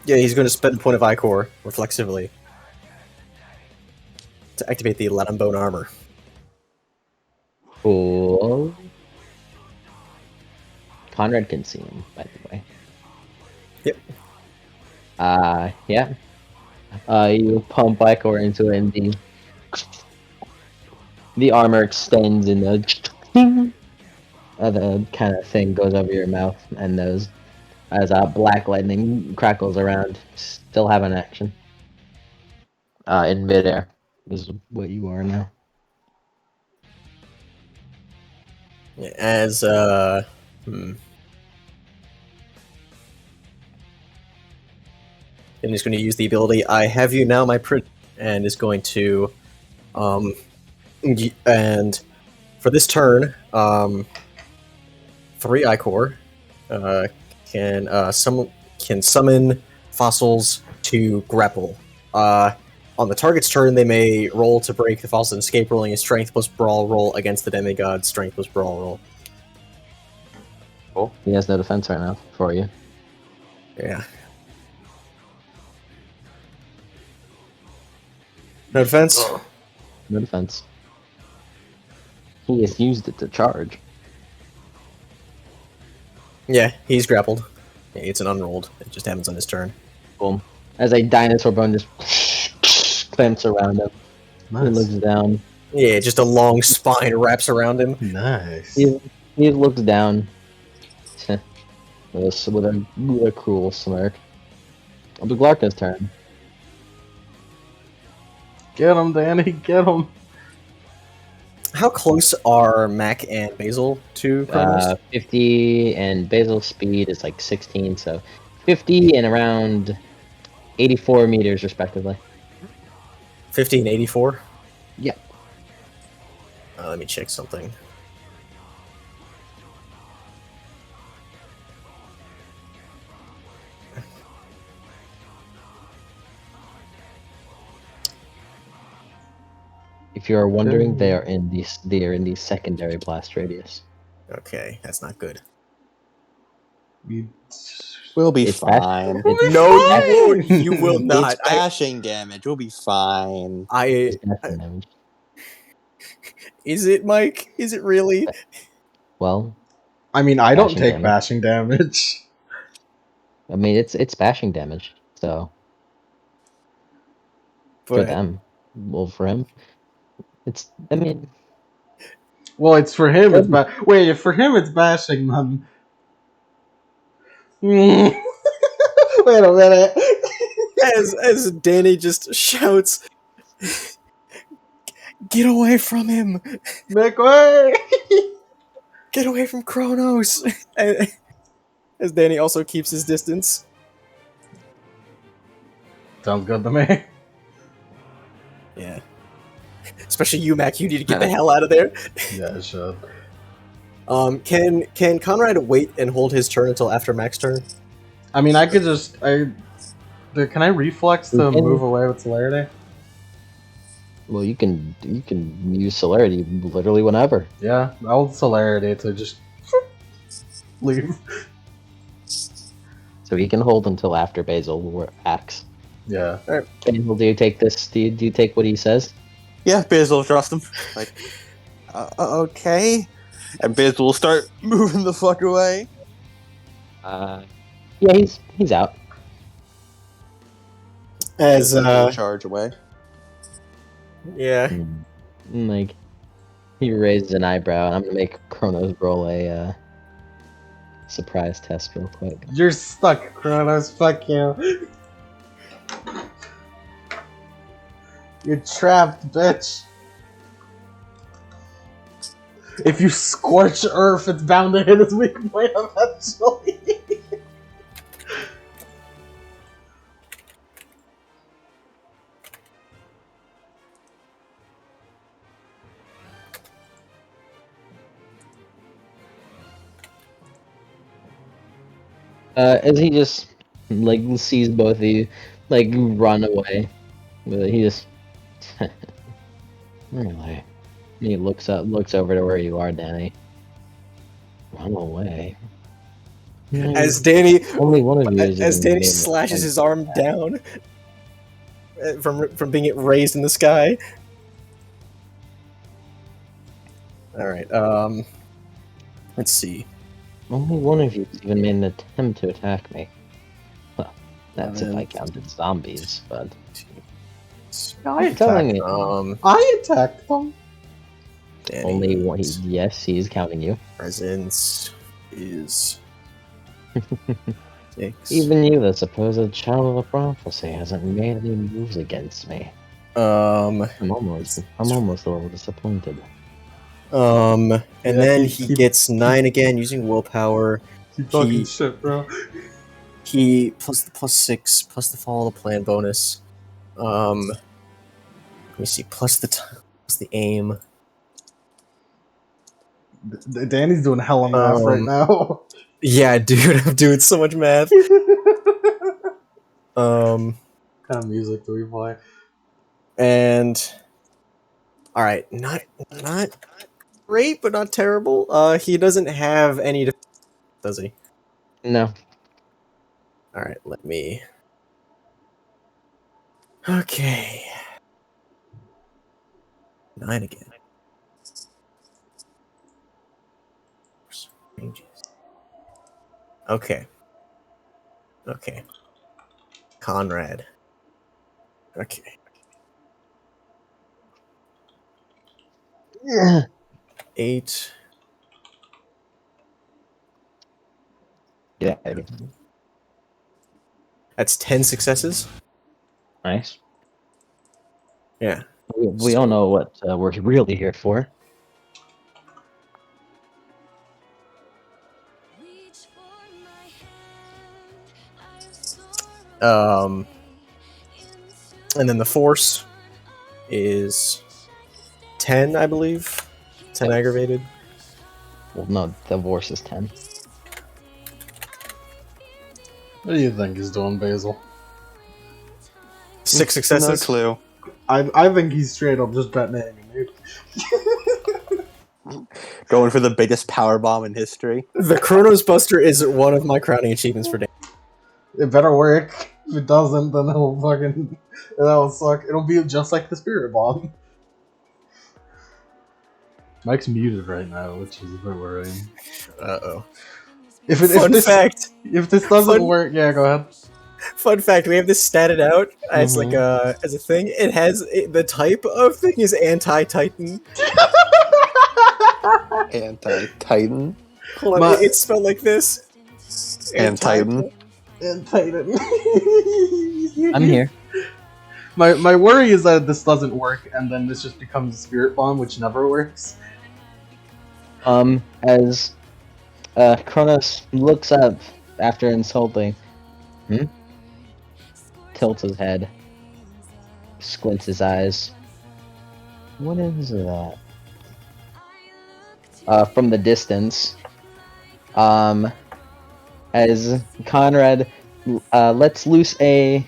Yeah, he's going to spend a point of Icor reflexively to activate the Latin Bone Armor. Cool. Conrad can see him, by the way. Yep. Yeah. You pump Icor into it, and the armor extends, and the kind of thing goes over your mouth and nose as black lightning crackles around. Still have an action. In midair is what you are now. Yeah, as, And he's going to use the ability, I have you now, my prince, and is going to, and for this turn, 3 Icor can summon fossils to grapple. On the target's turn, they may roll to break the fossil and escape, rolling a strength plus brawl roll against the demigod strength plus brawl roll. Cool. He has no defense right now for you. Yeah. No defense? No defense. He has used it to charge. Yeah, he's grappled. Yeah, it's an unrolled. It just happens on his turn. Boom. As a dinosaur bone just clamps around him. He looks down. Yeah, just a long spine wraps around him. Nice. He looks down with a cruel smirk. It'll be Glarka's turn. Get him, Danny. Get him. How close are Mac and Basil to Kronos? 50, and Basil's speed is like 16, so 50 and around 84 meters, respectively. 50 and 84? Yep. Let me check something. If you are wondering, they are in the secondary blast radius. Okay, that's not good. We'll be It's fine. No, you won't. You will not. It's bashing damage. We'll be fine. It's bashing damage. Is it, Mike? Is it really? Well, I mean, I don't Bashing take damage. bashing damage. I mean, it's bashing damage, so for But them, well, for him, it's. I mean, Well, it's for him. It's wait, if for him it's bashing, then. Wait a minute. as Danny just shouts, "Get away from him! Make way! Get away from Kronos!" As Danny also keeps his distance. Sounds good to me. Yeah. Especially you, Mac. You need to get the hell out of there. Yeah, it should. Can Conrad wait and hold his turn until after Mac's turn? I mean, I could just. Can I reflex to You can. move away with celerity? Well, you can use celerity literally whenever. Yeah, I'll celerity to just leave. So he can hold until after Basil acts. Yeah. Basil, do you take this? Do you take what he says? Yeah, Basil will trust him. Like, okay. And Basil will start moving the fuck away. Yeah, he's out. As Basil charge away. yeah, Like he raises an eyebrow, and I'm gonna make Kronos roll a surprise test real quick. You're stuck, Kronos. Fuck you. You're trapped, bitch. If you scorch Earth, it's bound to hit his weak point eventually. As he just like sees both of you like run away, he just really. He looks over to where you are, Danny. Run away. as Danny Only one of you is as even Danny made an slashes his attempt. arm down from being raised in the sky. All right. Let's see. Only one of you has even made an attempt to attack me. Well, that's if I 11, counted zombies, but I you're telling me I attacked them. Danny, only one. Yes, he's counting you. presence is 6. Even you, the supposed child of the prophecy, hasn't made any moves against me. I'm almost a little disappointed. And Yeah, then he he gets 9 again using willpower. Keep talking He- shit, bro. He plus the +6 plus the follow the plan bonus. Let me see. Plus the aim. Danny's doing hella math right now. Yeah, dude, I'm doing so much math. What kind of music do we play? And all right, not great, but not terrible. He doesn't have any, does he? No. All right, let me. Okay. 9 again. Ranges. Okay. Okay. Conrad. Okay. Yeah. 8. Yeah. That's 10 successes. Nice. Yeah. We all know what we're really here for. And then the force is 10, I believe. 10 aggravated. Well, no, the Vorse is 10. What do you think he's doing, Basil? 6 No successes. clue. I think he's straight up just detonating a nuke. Going for the biggest power bomb in history. The Chronos Buster is one of my crowning achievements for day. It better work. If it doesn't, then that'll suck. It'll be just like the Spirit Bomb. Mike's muted right now, which is a bit worrying. Uh-oh. If Fun this fact. if this doesn't Fun- work, yeah, go ahead. Fun fact, we have this statted out as like as a thing. It has the type of thing is anti-Titan. Anti-Titan. Hold on, it's spelled like this. Anti-Titan. And Titan. I'm here. My worry is that this doesn't work, and then this just becomes a Spirit Bomb, which never works. As Kronos looks up after insulting, tilts his head, squints his eyes. What is that? From the distance, as Conrad lets loose a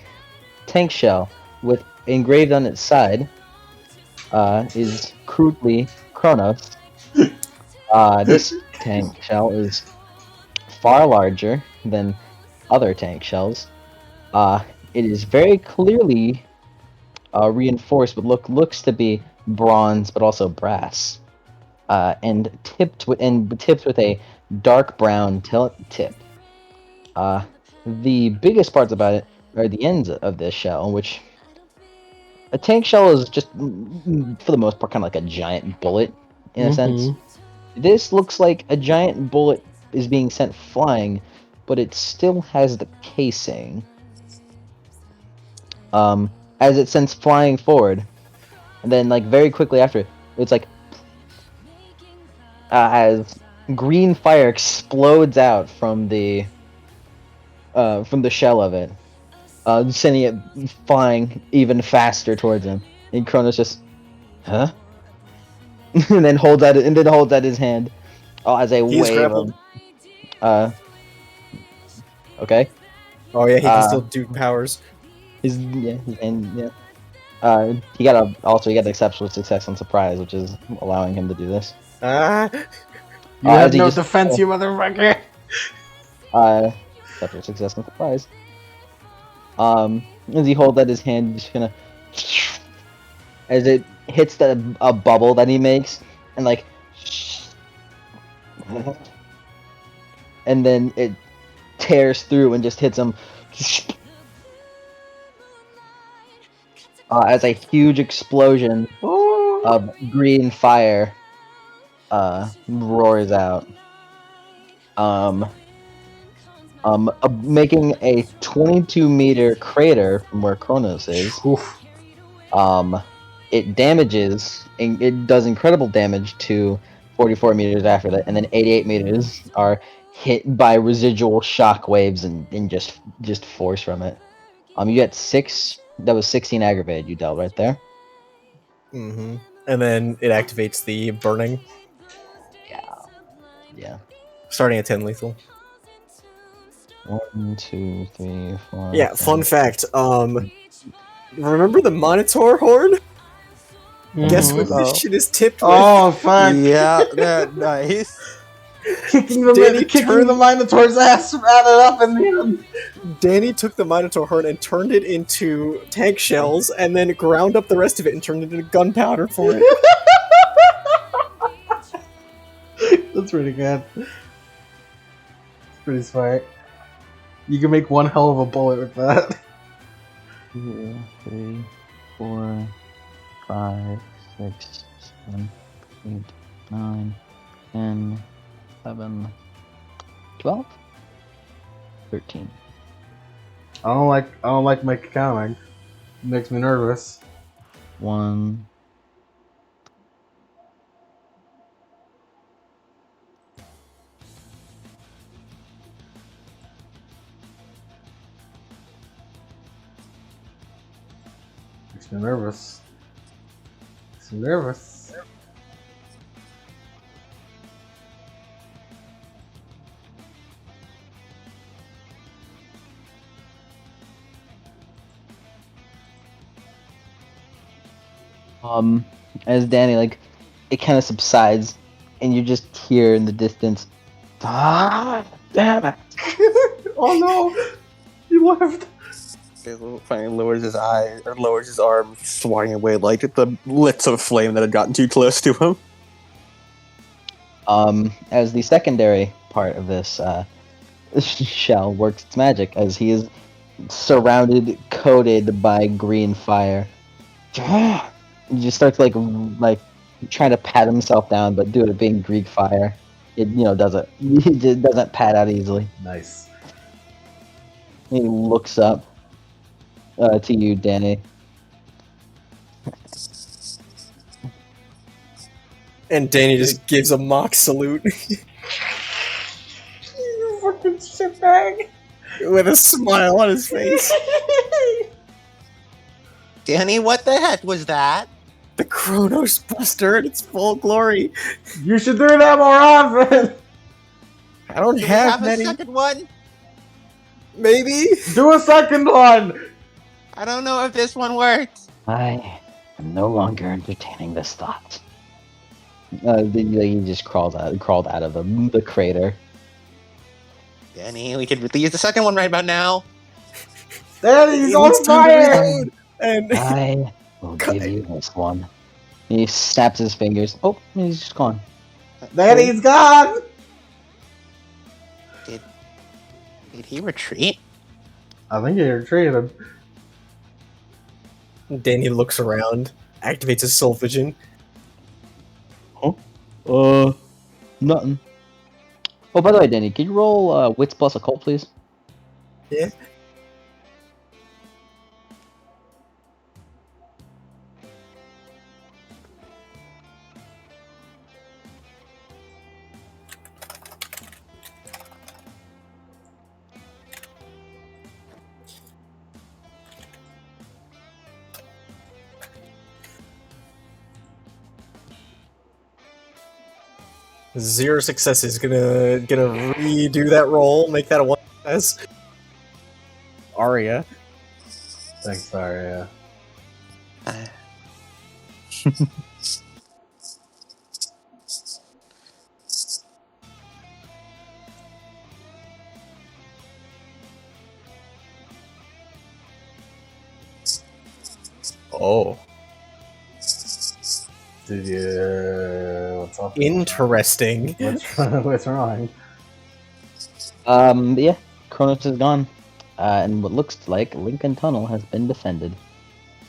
tank shell with engraved on its side, is crudely Kronos. This tank shell is far larger than other tank shells. It is very clearly reinforced, but looks to be bronze, but also brass, and tipped with a dark brown tip. The biggest parts about it are the ends of this shell, which a tank shell is just, for the most part, kind of like a giant bullet in a sense. This looks like a giant bullet is being sent flying, but it still has the casing. As it sends flying forward, and then like very quickly after, it's like as green fire explodes out from the shell of it, sending it flying even faster towards him. And Kronos just, huh? and then holds out his hand. Oh, as a He's wave grappled. of, okay. Oh yeah, he can still do powers. His hand, yeah. He got an exceptional success on surprise, which is allowing him to do this. Ah, You have as he no just- defense, you motherfucker. Exceptional success on surprise. As he holds out his hand, just gonna, as it hits a bubble that he makes, and like, and then it tears through and just hits him. As a huge explosion of green fire roars out, making a 22-meter crater from where Kronos is. Oof. It damages, and it does incredible damage to 44 meters after that, and then 88 meters are hit by residual shock waves and just force from it. You got 6. That was 16 aggravated you dealt right there. mm-hmm. And then it activates the burning, Yeah. starting at 10 lethal. 1, 2, 3, 4. Yeah, 5, fun fact. Remember the Minotaur horn? Guess what Oh. this shit is tipped with? Oh fuck! Yeah, nice. Kicking Danny the Minotaur's ass added up in the end. Danny took the Minotaur horn and turned it into tank shells, and then ground up the rest of it and turned it into gunpowder for it. That's pretty good. It's pretty smart. You can make one hell of a bullet with that. 2, 3, 4, 5, 6, 7, 8, 9, 10, 11, 12, 13. I don't like my counting. It makes me nervous. 1. Makes me nervous. Makes me nervous. As Danny, like, it kind of subsides, and you just hear in the distance, ah, damn it. Oh no! He left. Finally lowers his eye or lowers his arm, swatting away like the lits of flame that had gotten too close to him. As the secondary part of this shell works its magic, as he is surrounded, coated by green fire. He just starts like trying to pat himself down, but due to it being Greek fire, it doesn't pat out easily. Nice. He looks up to you, Danny. And Danny just gives a mock salute You fucking shitbag. with a smile on his face. Danny, what the heck was that? The Kronos Buster in its full glory. You should do that more often. I don't Do we have have a many. second one? Maybe. Do a second one. I don't know if this one works. I I'm no longer entertaining this thought. He just crawled out of the crater. Danny, we could use the second one right about now. Daddy, he's It's on time to fire! reload! And I will give you this one. He snaps his fingers. Oh, he's just gone. Daddy, he's gone! Did he retreat? I think he retreated. Danny looks around, activates his soul vision. Nothing. Oh, by the way, Danny, can you roll wits plus occult, please? Yeah. Zero successes. Gonna redo that roll, make that a 1 success. Aria. Thanks, Arya. Uh, Oh. Did you... What's up? Interesting. What's wrong? Yeah, Kronos is gone. And what looks like Lincoln Tunnel has been defended.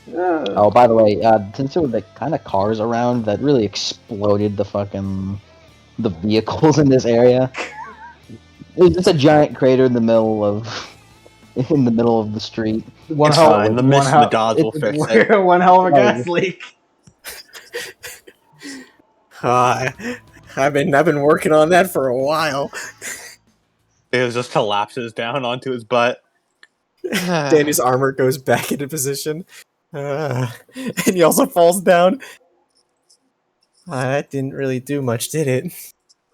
Yeah. Oh, by the way, since there were the kind of cars around that really exploded the vehicles in this area, it was just a giant crater in the middle of the street. One it's hell, fine. The mist and the gods will fix it. one hell of a gas leak. I've been working on that for a while. It just collapses down onto his butt. Danny's armor goes back into position. And he also falls down. That didn't really do much, did it?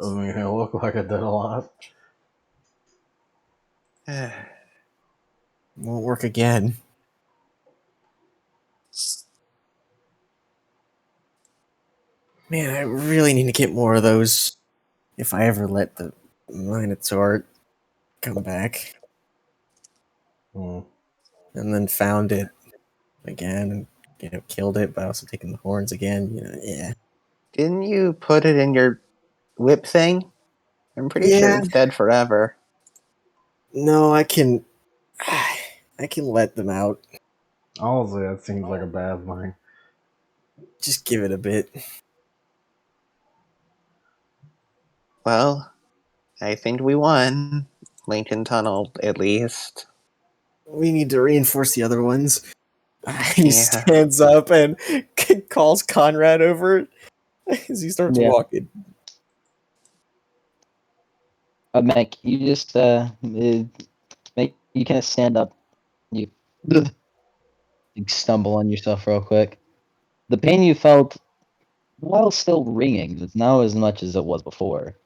Doesn't mean it look like it did a lot. Won't work again. Man, I really need to get more of those if I ever let the Minotaur come back. And then found it again and killed it by also taking the horns again. Yeah. Didn't you put it in your whip thing? I'm pretty sure it's dead forever. No, I can let them out. Honestly, that seems like a bad thing. Just give it a bit. Well, I think we won. Lincoln Tunnel, at least. We need to reinforce the other ones. He stands up and calls Conrad over as he starts walking. Mac, you just you kind of stand up. You stumble on yourself real quick. The pain you felt, while still ringing, is now as much as it was before.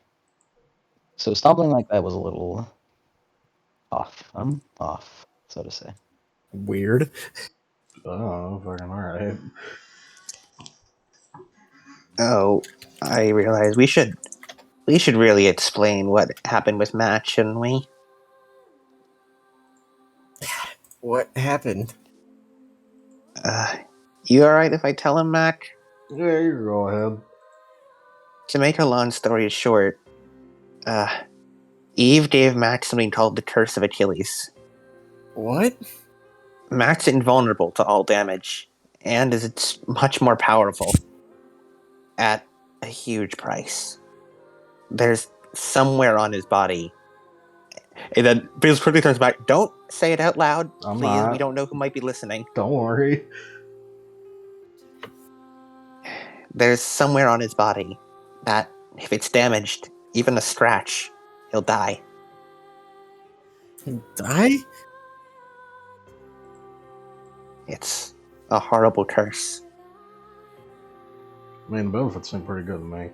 So stumbling like that was a little off. Off, so to say. Weird. Oh, fucking alright. Oh, I realize we should really explain what happened with Matt, shouldn't we? What happened? You alright if I tell him, Mac? Yeah, you go ahead. To make a long story short, Eve gave Max something called the Curse of Achilles. What? Max is invulnerable to all damage, and is much more powerful. At a huge price. There's somewhere on his body. And then Biz quickly turns back. Don't say it out loud, I'm please. not. We don't know who might be listening. Don't worry. There's somewhere on his body that, if it's damaged, even a scratch, he'll die. Die? It's a horrible curse. I mean, the benefits seem pretty good to me.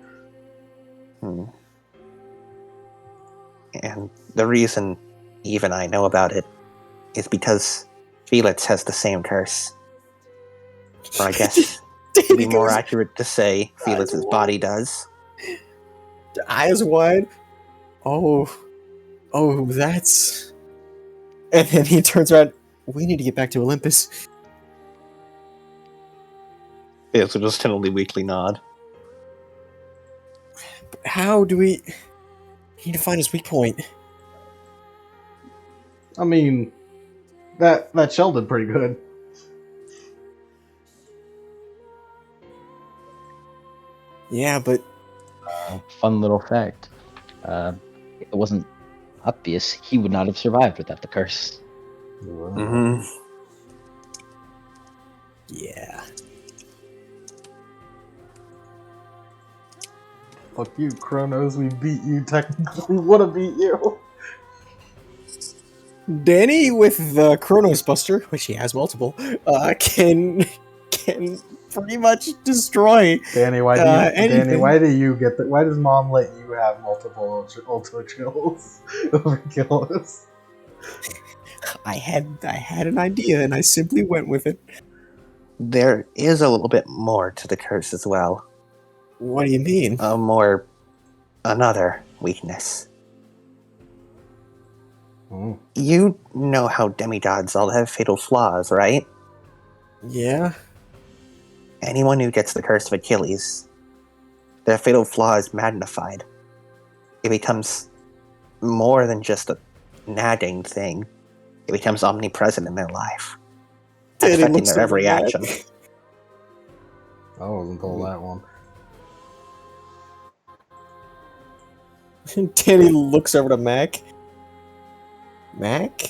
And the reason Eve and I know about it is because Felix has the same curse. Or I guess It'd be more accurate to say Felix's body does. Eyes wide. Oh, that's. And then he turns around. We need to get back to Olympus. Felix will just tentatively weakly nod. But how do we? We need to find his weak point. I mean, that shell did pretty good. Yeah, but Fun little fact. It wasn't obvious he would not have survived without the curse. Mm-hmm. yeah. Fuck you, Kronos. We beat you. Technically, we would have beat you. Danny with the Chronos Buster, which he has multiple, can pretty much destroy. Danny, why do anything. why do you get that? Why does Mom let you have multiple ultra kills over kills? I had an idea and I simply went with it. There is a little bit more to the curse as well. What do you mean? Another weakness. Hmm. You know how demigods all have fatal flaws, right? Yeah. Anyone who gets the curse of Achilles, their fatal flaw is magnified. It becomes more than just a nagging thing. It becomes omnipresent in their life, Danny affecting looks their every over at action. I wasn't told that one. Danny looks over to Mac. Mac?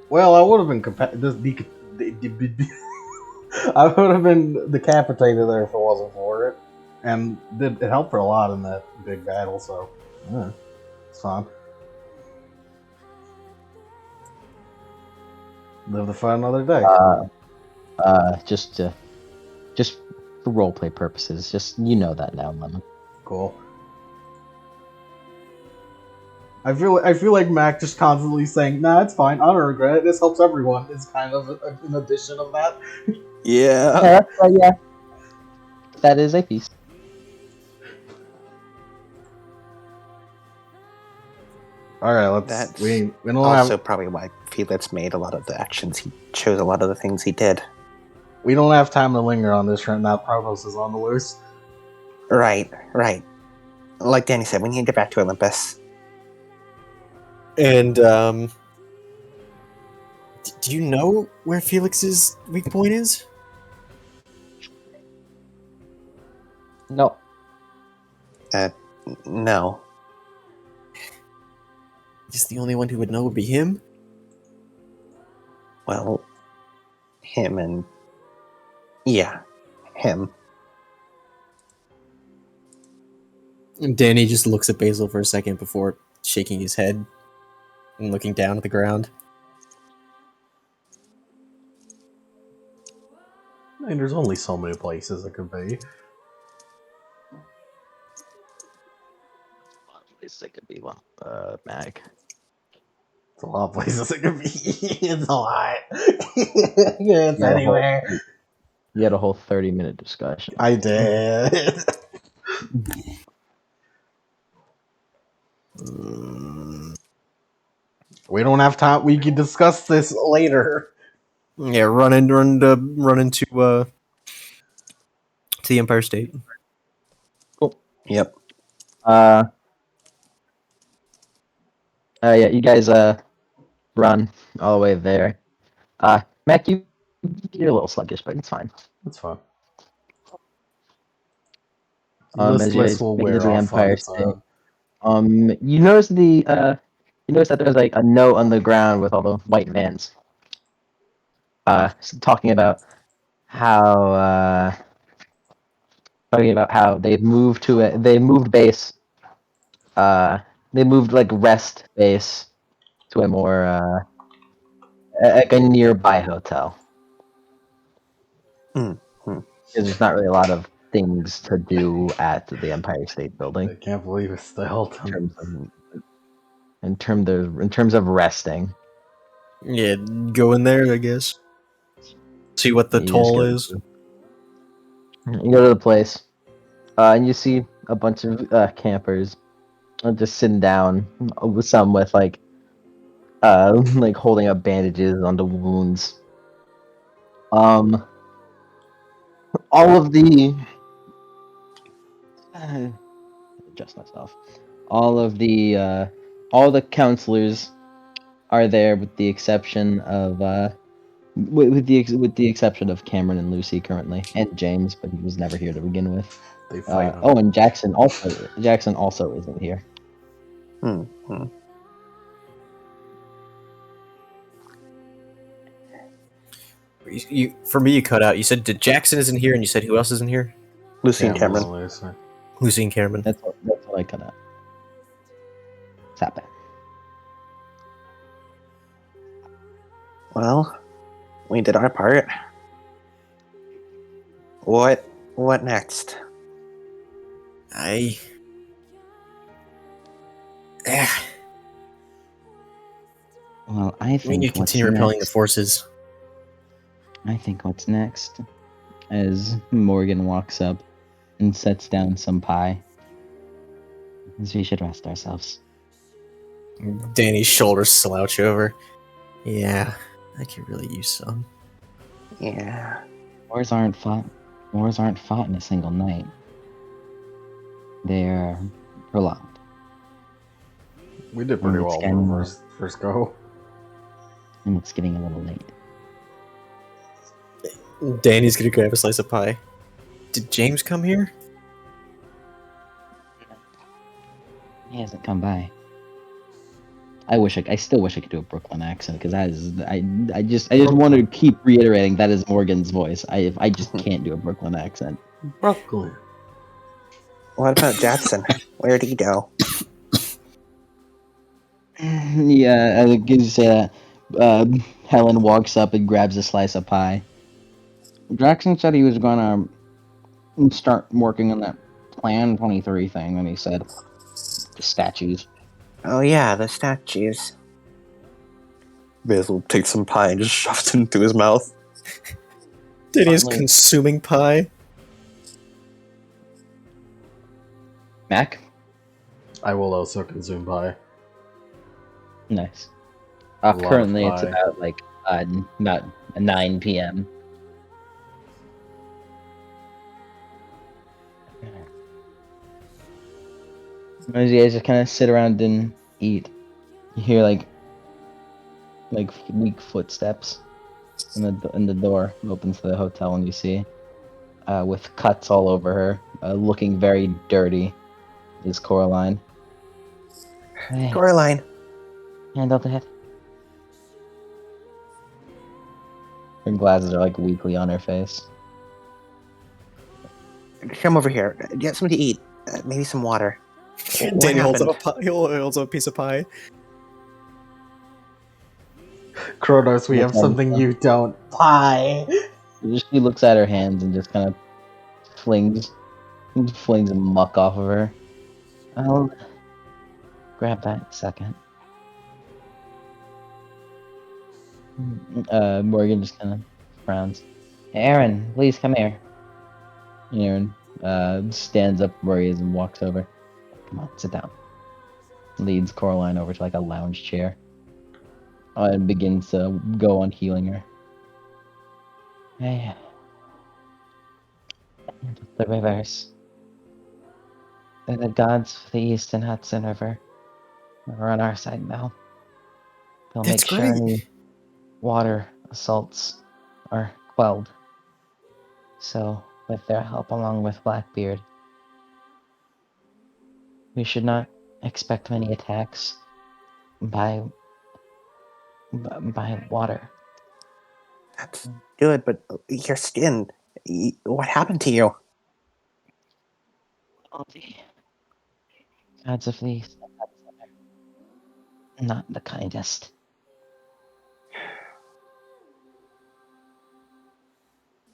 Well, I would have been I would have been decapitated there if it wasn't for it, and it helped a lot in that big battle. So, yeah, it's fine. Live to fight another day. Just for roleplay purposes. Just you know that now, Lemon. Cool. I feel like Mac just constantly saying, "Nah, it's fine. I don't regret it. This helps everyone." Is kind of an addition of that. Yeah. Yeah. That is a piece. All right, let's. That's We don't Also, have probably why Felix made a lot of the actions he chose, a lot of the things he did. we don't have time to linger on this right now. Provost is on the loose. Right. Like Danny said, we need to get back to Olympus. And, do you know where Felix's weak point is? No. No. Just the only one who would know would be him? Well, him and... Yeah, him. And Danny just looks at Basil for a second before shaking his head and looking down at the ground. I mean, there's only so many places it could be. Places it could be one. Mag. It's a lot of places it could be. It's a lot. Yeah, it's anywhere. You had a whole 30-minute discussion. I did. We don't have time. We can discuss this later. Yeah, run into to the Empire State. Yep. Yeah, you guys run all the way there. Mac, you're a little sluggish, but it's fine. That's fine. As you This guys will make it wear to the off on Empire its State. own. You notice that there's like a note on the ground with all the white vans. Talking about how they've moved base. They moved like rest base to a more like a nearby hotel. Because there's not really a lot of things to do at the Empire State Building. I can't believe it's the Hilton. In terms of resting. Yeah, go in there, I guess. See what the You just toll go is. You go to the place, and you see a bunch of campers just sitting down, with some with like holding up bandages onto wounds. All of the adjust myself. All of the all the counselors are there, with the exception of with the exception of Cameron and Lucy currently, and James, but he was never here to begin with. They fight Oh, and Jackson also isn't here. Hmm. hmm. For me, you cut out. You said Jackson isn't here, and you said who else isn't here? Lucy and Cameron. Lucy and Cameron. That's what I cut out. What's happening? Well, we did our part. What next? Well, I We think need to continue repelling the forces. I think what's next, as Morgan walks up and sets down some pie, is we should rest ourselves. Danny's shoulders slouch over. Yeah, I could really use some. Yeah. Wars aren't fought in a single night. They're prolonged. We did pretty well for the first go. And it's getting a little late. Danny's gonna grab a slice of pie. Did James come here? He hasn't come by. I still wish I could do a Brooklyn accent, because I just want to keep reiterating that is Morgan's voice. I just can't do a Brooklyn accent. Brooklyn. What about Jackson? Where'd he go? Yeah, I can say that. Helen walks up and grabs a slice of pie. Jackson said he was gonna start working on that Plan 23 thing, and he said the statues. Oh yeah, the statues. Basil takes some pie and just shoves it into his mouth. Danny's Finally. consuming pie. Mac? I will also consume pie. Nice. A lot of Currently, it's pie. about 9 p.m. As you guys just kind of sit around and eat, you hear like weak footsteps, and the door opens to the hotel, and you see, with cuts all over her, looking very dirty, is Coraline. Hey, Coraline. handle that. Her glasses are like weakly on her face. Come over here. Get something to eat. Maybe some water. What Danny holds up happened? a pie. He holds up a piece of pie. Kronos, we have something you don't. Pie! She looks at her hands and just kind of flings muck off of her. I'll grab that in a second. Morgan just kind of frowns. Aaron, please come here. Aaron stands up where he is and walks over. Come on, sit down. Leads Coraline over to like a lounge chair. And begins to go on healing her. Hey. The rivers. They're the gods of the Eastern Hudson River. We're on our side now. They'll That's make sure great. any water assaults are quelled. So, with their help along with Blackbeard, we should not expect many attacks by water. That's good, but your skin. What happened to you? All the gods of the Eastern Hudson are not the kindest.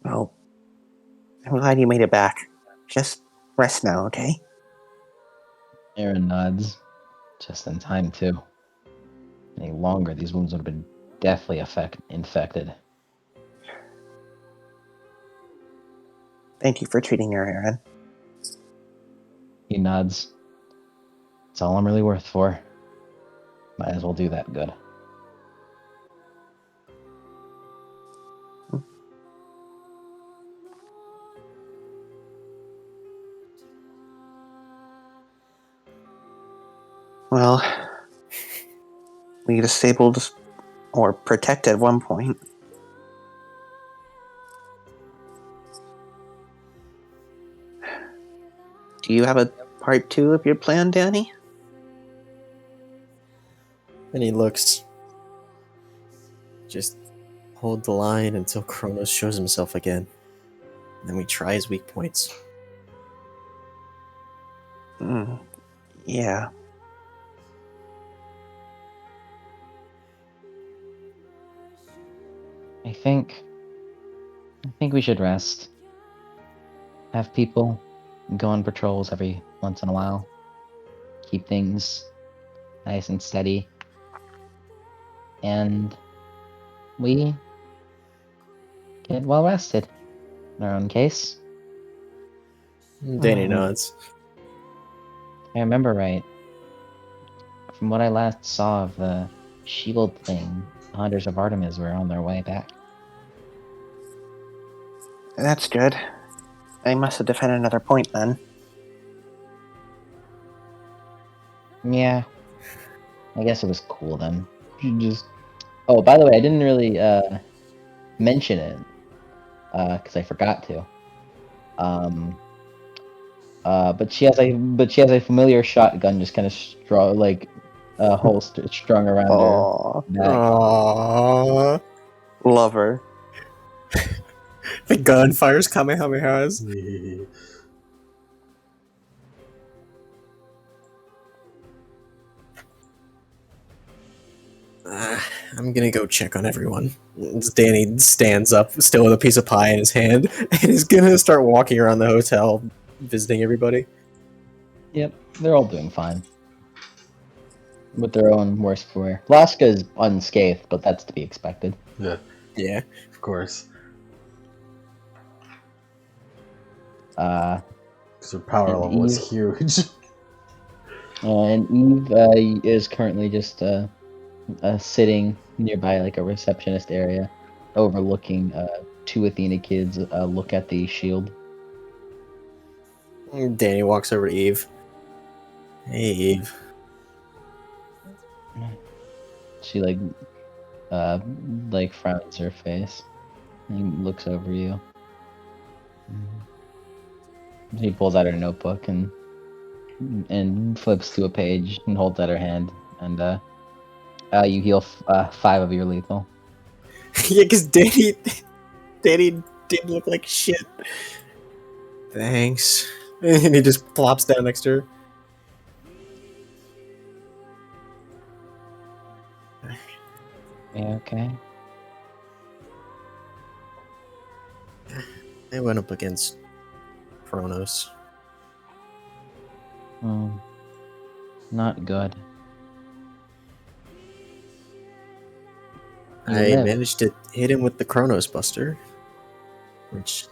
Well, I'm glad you made it back. Just rest now, okay? Aaron nods. Just in time, too. Any longer, these wounds would have been deathly infected. Thank you for treating her, Aaron. He nods. It's all I'm really worth for. Might as well do that good. Well, we disabled or protected one point. Do you have a part 2 of your plan, Danny? And he looks. Just hold the line until Kronos shows himself again. And then we try his weak points. Yeah. I think we should rest. Have people go on patrols every once in a while. Keep things nice and steady. And we get well rested in our own case. Danny Mhm. nods. If I remember right, from what I last saw of the shield thing, the Hunters of Artemis were on their way back. That's good. I must have defended another point then. Yeah, I guess it was cool then. Just oh, by the way, I didn't really mention it because I forgot to. But she has a familiar shotgun just kind of holster strung around her Aww. back. Aww. Love her. The gun fires Kamehamehas. I'm gonna go check on everyone. Danny stands up, still with a piece of pie in his hand, and is gonna start walking around the hotel, visiting everybody. Yep, they're all doing fine with their own worst for wear. Laska is unscathed, but that's to be expected. Yeah, Yeah. of course. Uh, Because her power And level is Eve- huge. and Eve is currently just sitting nearby like a receptionist area, overlooking two Athena kids look at the shield. Danny walks over to Eve. Hey, Eve. She like frowns her face and looks over you. She pulls out her notebook and flips to a page and holds out her hand, and you heal 5 of your lethal. Yeah, because Danny did look like shit. Thanks. And he just plops down next to her. Yeah, okay. I went up against Kronos. Not good. You I live. managed to hit him with the Kronos Buster, which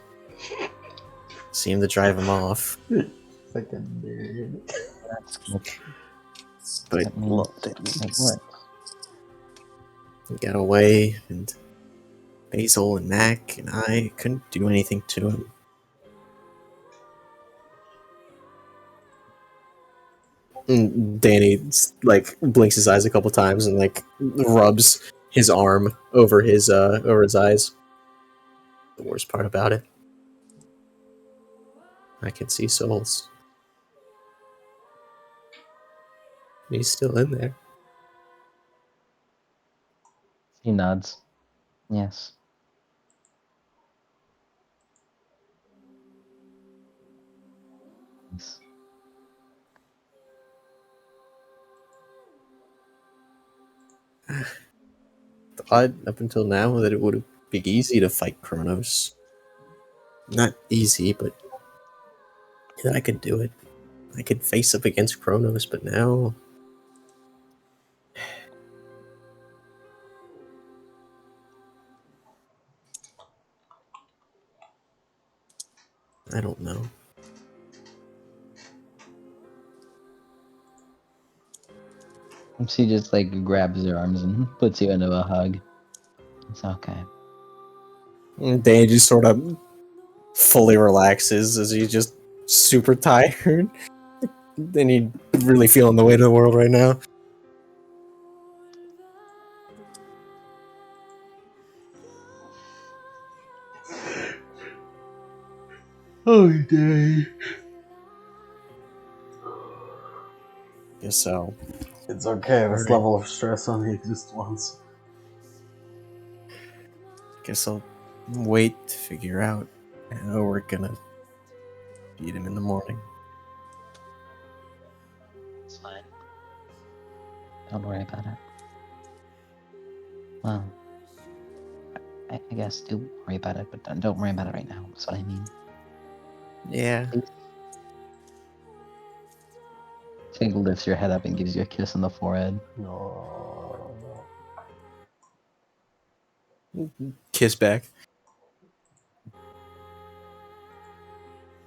seemed to drive him off. Fucking nerd. That's good. But That means Loved it. it worked. he got away, and Basil and Mac and I couldn't do anything to him. And Danny like blinks his eyes a couple times and like rubs his arm over his eyes. The worst part about it, I can see souls. He's still in there. He nods. Yes. Yes. Thought up until now that it would be easy to fight Kronos. Not easy, but that I could do it. I could face up against Kronos, but now I don't know. She just like grabs your arms and puts you into a hug. It's okay. Danny just sort of fully relaxes as he's just super tired. And he really feeling the weight of the world right now. Oh, day. Guess so. It's okay. This Alright. level of stress only exists once. Guess I'll wait to figure out how we're gonna beat him in the morning. It's fine. Don't worry about it. Well, I guess do worry about it, but don't worry about it right now. That's what I mean. Yeah. She lifts your head up and gives you a kiss on the forehead. No. Kiss back.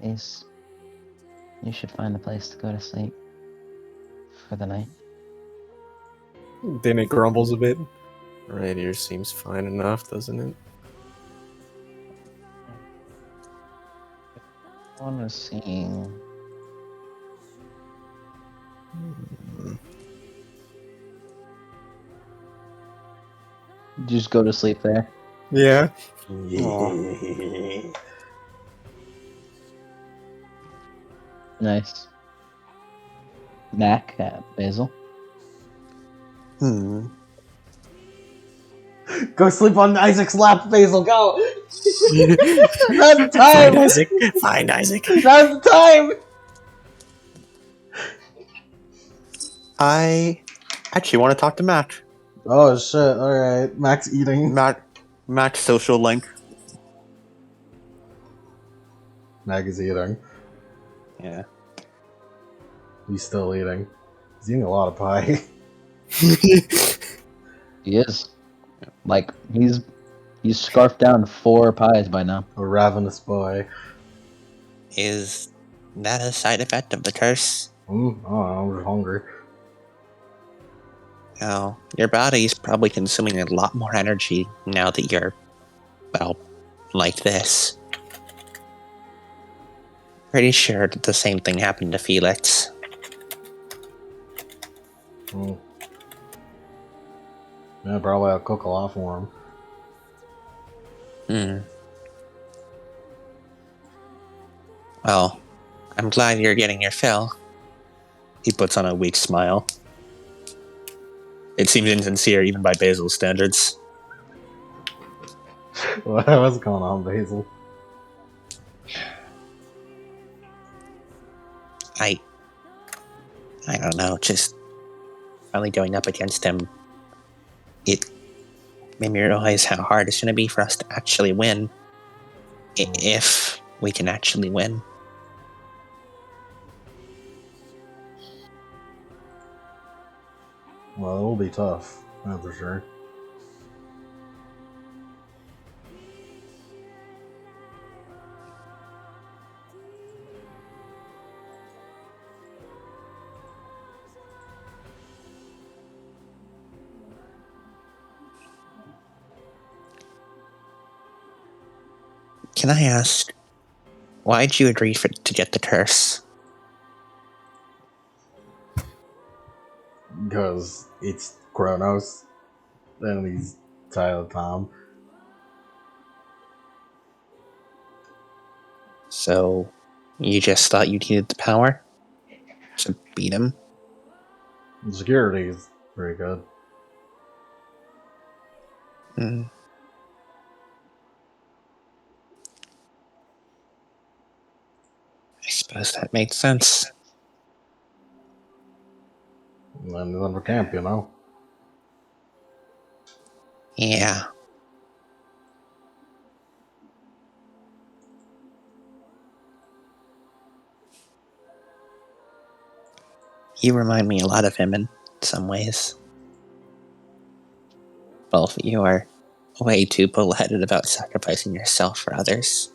Ace, you should find a place to go to sleep for the night. Danny grumbles a bit. Right here seems fine enough, doesn't it? I want to see. Just go to sleep there. Yeah. Nice. Mac, Basil. Go sleep on Isaac's lap, Basil. Go. Now's the Find time. Isaac. Find Isaac. Now's the time. I actually want to talk to Matt. Oh shit! All right, Max eating. Matt's social link. Mag is eating. Yeah. He's still eating. He's eating a lot of pie. He is. Like he's scarfed down 4 pies by now. A ravenous boy. Is that a side effect of the curse? Oh, I'm just hungry. Oh, your body's probably consuming a lot more energy now that you're, well, like this. Pretty sure that the same thing happened to Felix. Mm. Yeah, probably I'll cook a lot for him. Well, I'm glad you're getting your fill. He puts on a weak smile. It seems insincere even by Basil's standards. What's going on, Basil? I don't know, just finally going up against him. It made me realize how hard it's going to be for us to actually win. If we can actually win. Well, it will be tough, that's for sure. Can I ask, why'd you agree to get the curse? Because it's Kronos, and he's Tyler Tom. So, you just thought you needed the power to beat him? Security is very good. I suppose that makes sense. And then he's under camp, you know? Yeah. You remind me a lot of him in some ways. Both of you are way too bullheaded about sacrificing yourself for others.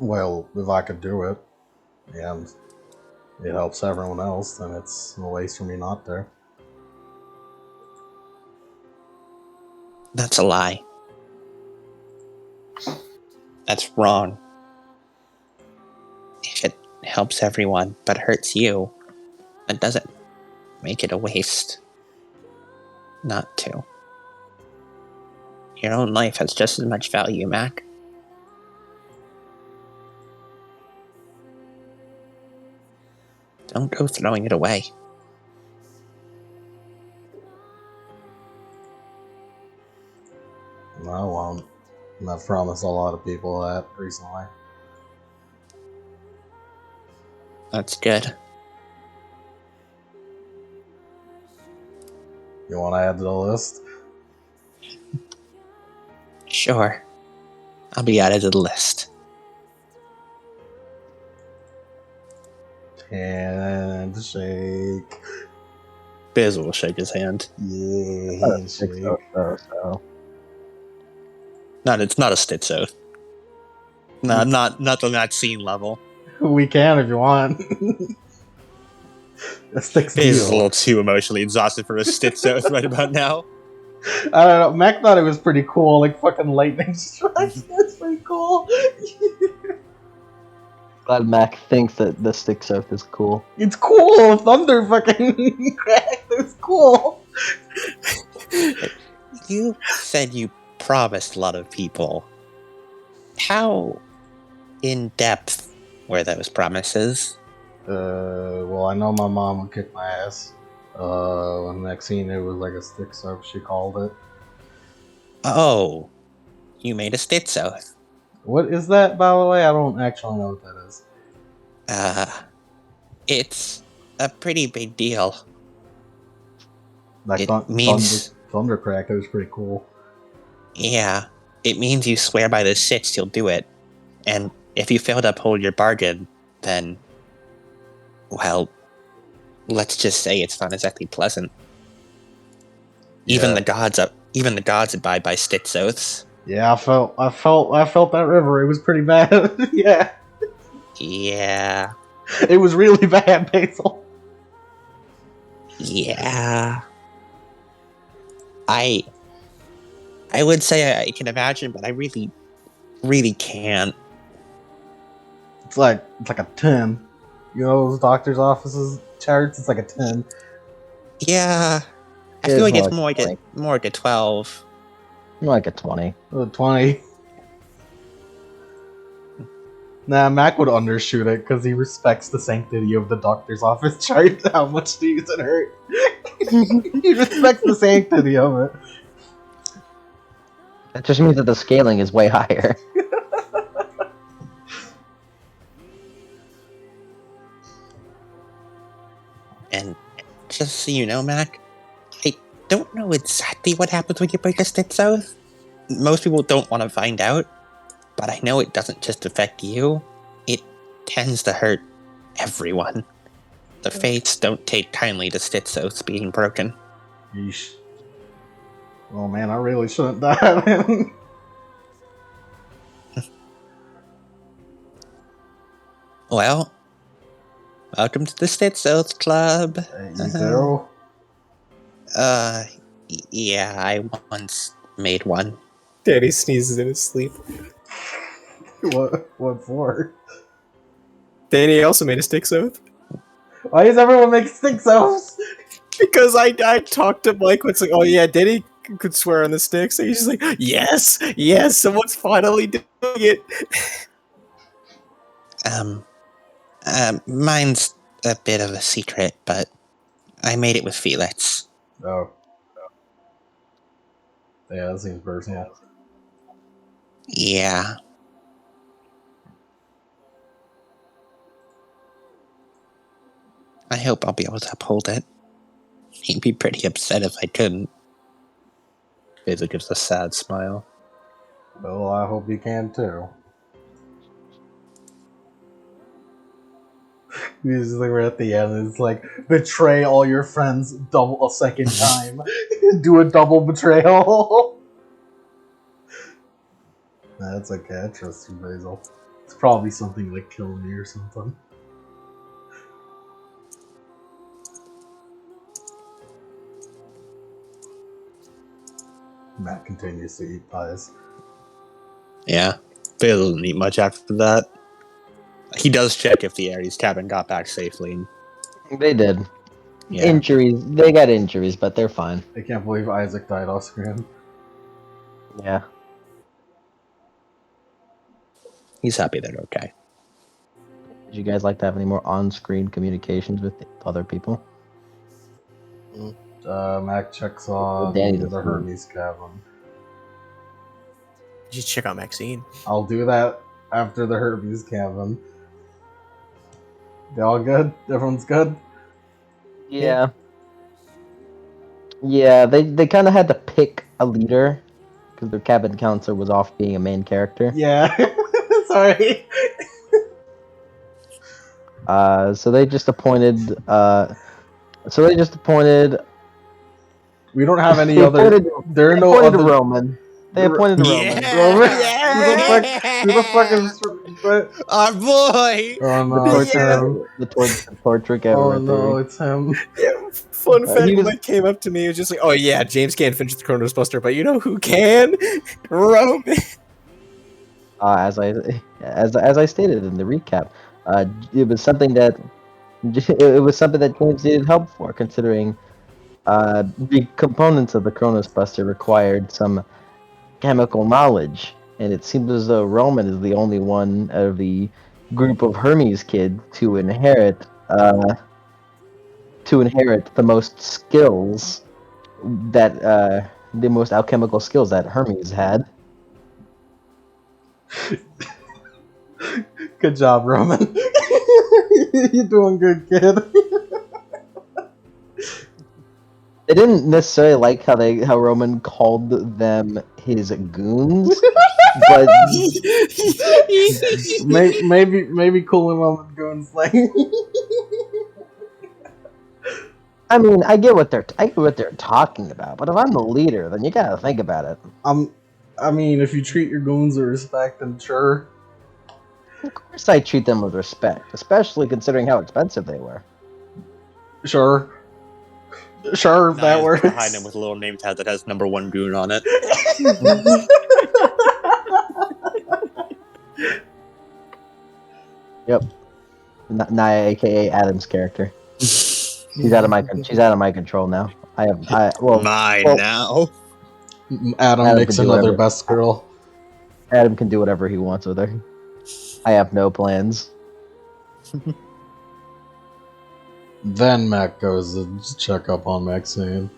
Well, if I could do it, and it helps everyone else, then it's a waste for me not to. That's a lie. That's wrong. If it helps everyone but hurts you, that doesn't make it a waste. Not to. Your own life has just as much value, Mac. Don't go throwing it away. No, I won't. And I've promised a lot of people that recently. That's good. You want to add to the list? Sure. I'll be added to the list. Handshake. Biz will shake his hand. Yeah, handshake. It's not a stitch oath. No, not on that scene level. We can if you want. A sticks Biz is a deal. little too emotionally exhausted for a stitch oath right about now. I don't know. Mac thought it was pretty cool, like fucking lightning strikes. That's pretty cool. Glad Mac thinks that the Styx Oath is cool. It's cool. Thunder fucking cracked. It's cool. You said you promised a lot of people. How in depth were those promises? Well, I know my mom would kick my ass. When Maxine, it was like a stick soap, she called it. Oh, you made a stitch oath. What is that, by the way? I don't actually know what that is. It's a pretty big deal. Like It means- Thundercrack, it was pretty cool. Yeah, it means you swear by the six you'll do it. And if you fail to uphold your bargain, then, well, let's just say it's not exactly pleasant. Even Yeah. the gods abide by stitch oaths. Yeah, I felt that river. It was pretty bad. Yeah, Yeah. it was really bad, Basil. Yeah. I would say I can imagine, but I really, really can't. It's like a 10. You know those doctor's offices charts? It's like a 10. Yeah. I It feel is like it's more like more like a 12. More like a 20. 20. Nah, Mac would undershoot it because he respects the sanctity of the doctor's office chart. How much these it hurt? He respects the sanctity of it. That just means that the scaling is way higher. And just so you know, Mac, I don't know exactly what happens when you break a stitch oath. Most people don't want to find out, but I know it doesn't just affect you. It tends to hurt everyone. The fates don't take kindly to stitch oaths being broken. Yeesh. Oh man, I really shouldn't die. Well, welcome to the Stitch Oath Club. You do? Yeah, I once made one. Danny sneezes in his sleep. What for? Danny also made a Styx Oath. Why does everyone make stick oaths? Because I talked to Mike when it's like, oh yeah, Danny could swear on the sticks. And he's just like, yes, someone's finally doing it. Mine's a bit of a secret, but I made it with Felix. Oh. Yeah, that seems personal. Yeah. I hope I'll be able to uphold it. He'd be pretty upset if I couldn't. Basil gives a sad smile. Well, I hope you can too. This is like right at the end. It's like betray all your friends a second time. Do a double betrayal. That's okay. I trust you, Basil. It's probably something like kill me or something. Matt continues to eat pies. Yeah. But he doesn't eat much after that. He does check if the Ares cabin got back safely. They did. Yeah. Injuries. They got injuries, but they're fine. I can't believe Isaac died off screen. Yeah. He's happy they're okay. Would you guys like to have any more on-screen communications with other people? Mac checks on Danny the doesn't. Hermes cabin. Just check out Maxine. I'll do that after the Hermes cabin. They all good? Everyone's good? Yeah. Yeah, they kind of had to pick a leader because their cabin counselor was off being a main character. Yeah. Sorry. So they just appointed. We don't have any They other. appointed, There are they no appointed other. a Roman. They appointed a Roman. Roman? Yeah! Who the fuck is? Our boy! Oh The no, it's torture, him. the torture cavern. Oh no, it's him. Yeah, fun fact, he was- Mike came up to me and was just like, oh yeah, James can't finish the Chronos Buster, but you know who can? Roman. As I stated in the recap, it was something that James needed help for, considering the components of the Chronos Buster required some chemical knowledge, and it seems as though Roman is the only one out of the group of Hermes kids to inherit the most skills that the most alchemical skills that Hermes had. Good job, Roman. You're doing good, kid. They didn't necessarily like how Roman called them his goons, but maybe calling Roman goons like. I mean, I get what they're talking about. But if I'm the leader, then you gotta think about it. I mean, if you treat your goons with respect, then sure. Of course, I treat them with respect, especially considering how expensive they were. Sure, if that works. Behind him with a little name tag that has #1 goon on it. Yep. Naya, aka Adam's character. She's out of my control now. Mine now. Adam Adam makes can do another whatever. best girl. Adam can do whatever he wants with her. I have no plans. Then Mac goes to check up on Maxine.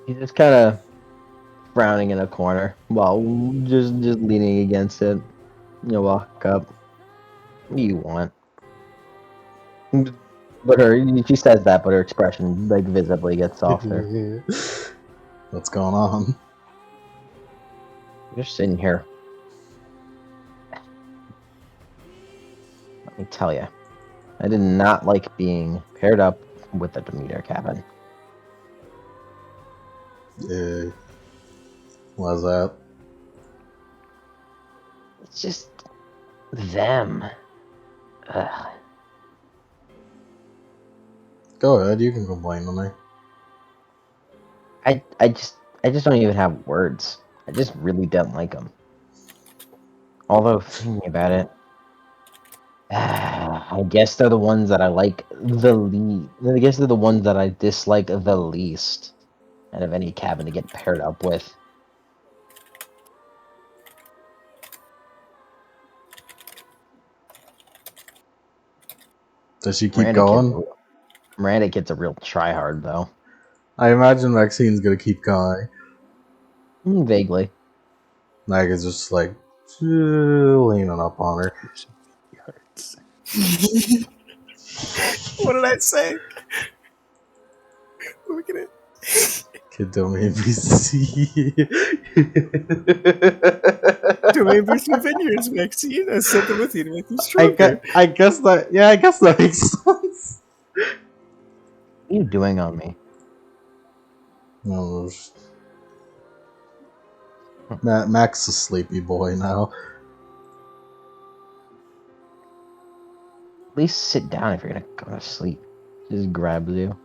He's just kind of frowning in a corner while just leaning against it. You walk up. What do you want? But she says that, but her expression like visibly gets softer. What's going on? You're sitting here. Let me tell you, I did not like being paired up with the Demeter cabin. Yeah. Why's that? It's just them. Ugh. Go ahead, you can complain to me. I just don't even have words. I just really don't like them. Although thinking about it, I guess they're the ones that I like the least. I guess they're the ones that I dislike the least out of any cabin to get paired up with. Does she keep going? Miranda Kid's a real tryhard, though. I imagine Maxine's gonna keep going. Vaguely. Mag is just like leaning up on her. What did I say? Look at it. Kid domain BC. Domain boost my vineyards, Maxine. I sent them with you to make them stronger. I guess that makes sense. What are you doing on me? No, Max a sleepy boy now. At least sit down if you're gonna go to sleep. Just grabs you.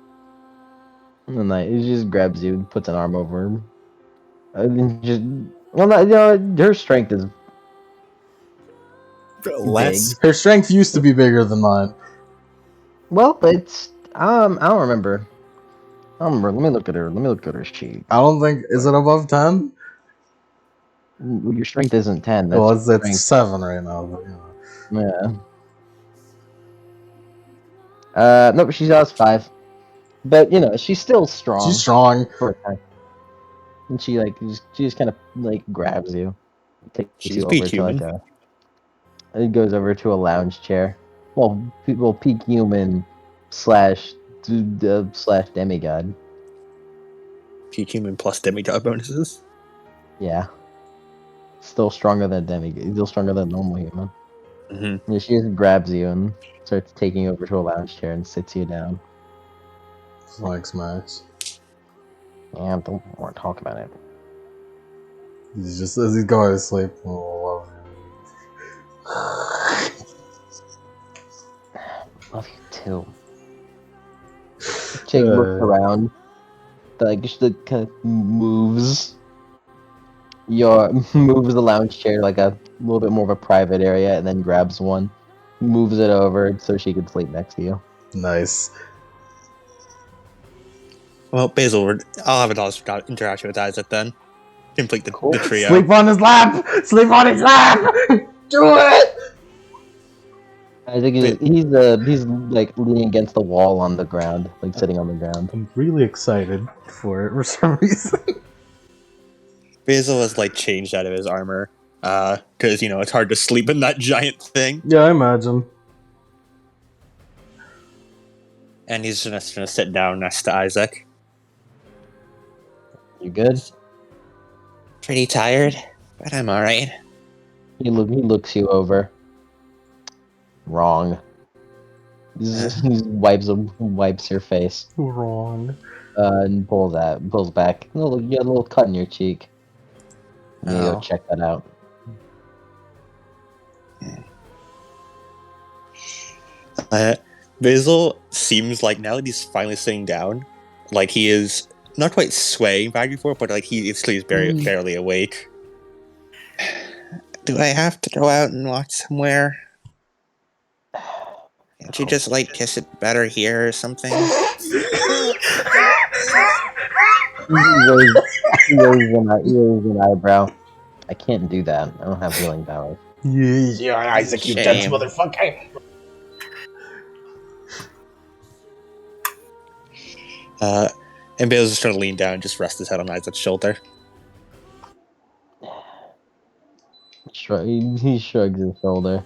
And like, he just grabs you and puts an arm over him. And just, well, no, her strength is Less. big. Her strength used to be bigger than mine. Well, it's I don't remember. I don't remember. Let me look at her. Let me look at her sheet. I don't think is it above 10? Your strength isn't 10. That's Well, it's strength. 7 right now. But, Yeah. Nope. She has 5. But she's still strong. she's strong. For a time. And she just kind of like grabs you, takes She's you peak over to like human. it goes over to a lounge chair. Well, peak human slash demigod. Peak human plus demigod bonuses. Yeah. Still stronger than demigod. Still stronger than normal human. Mm-hmm. Yeah, she just grabs you and starts taking you over to a lounge chair and sits you down. Thanks, Max. Yeah, don't want to talk about it. He's just as he's going to sleep. Oh, Love you too. Jake looks around, just kind of moves moves the lounge chair like a little bit more of a private area, and then grabs one, moves it over so she can sleep next to you. nice. Well, Basil, I'll have an interaction with Isaac then. Complete the, Cool. the trio. Sleep on his lap. Sleep on his lap. Do it. I think he's like leaning against the wall on the ground, like sitting on the ground. I'm really excited for it for some reason. Basil has like changed out of his armor. Because it's hard to sleep in that giant thing. Yeah, I imagine. And he's just gonna sit down next to Isaac. You good? Pretty tired, but I'm alright. He looks you over. Wrong. He wipes your face. Wrong. And pulls back. You got a little cut in your cheek. You need to Oh. go check that out. Basil seems like now that he's finally sitting down, like he is not quite swaying back and forth, but like he's barely awake. Do I have to go out and walk somewhere? Can't you just like kiss it better here or something? He raised an eyebrow. I can't do that. I don't have healing powers. Yeah, Isaac, you dense Shame. motherfucker. And Basil's just trying to lean down and just rest his head on Isaac's shoulder. He shrugs his shoulder.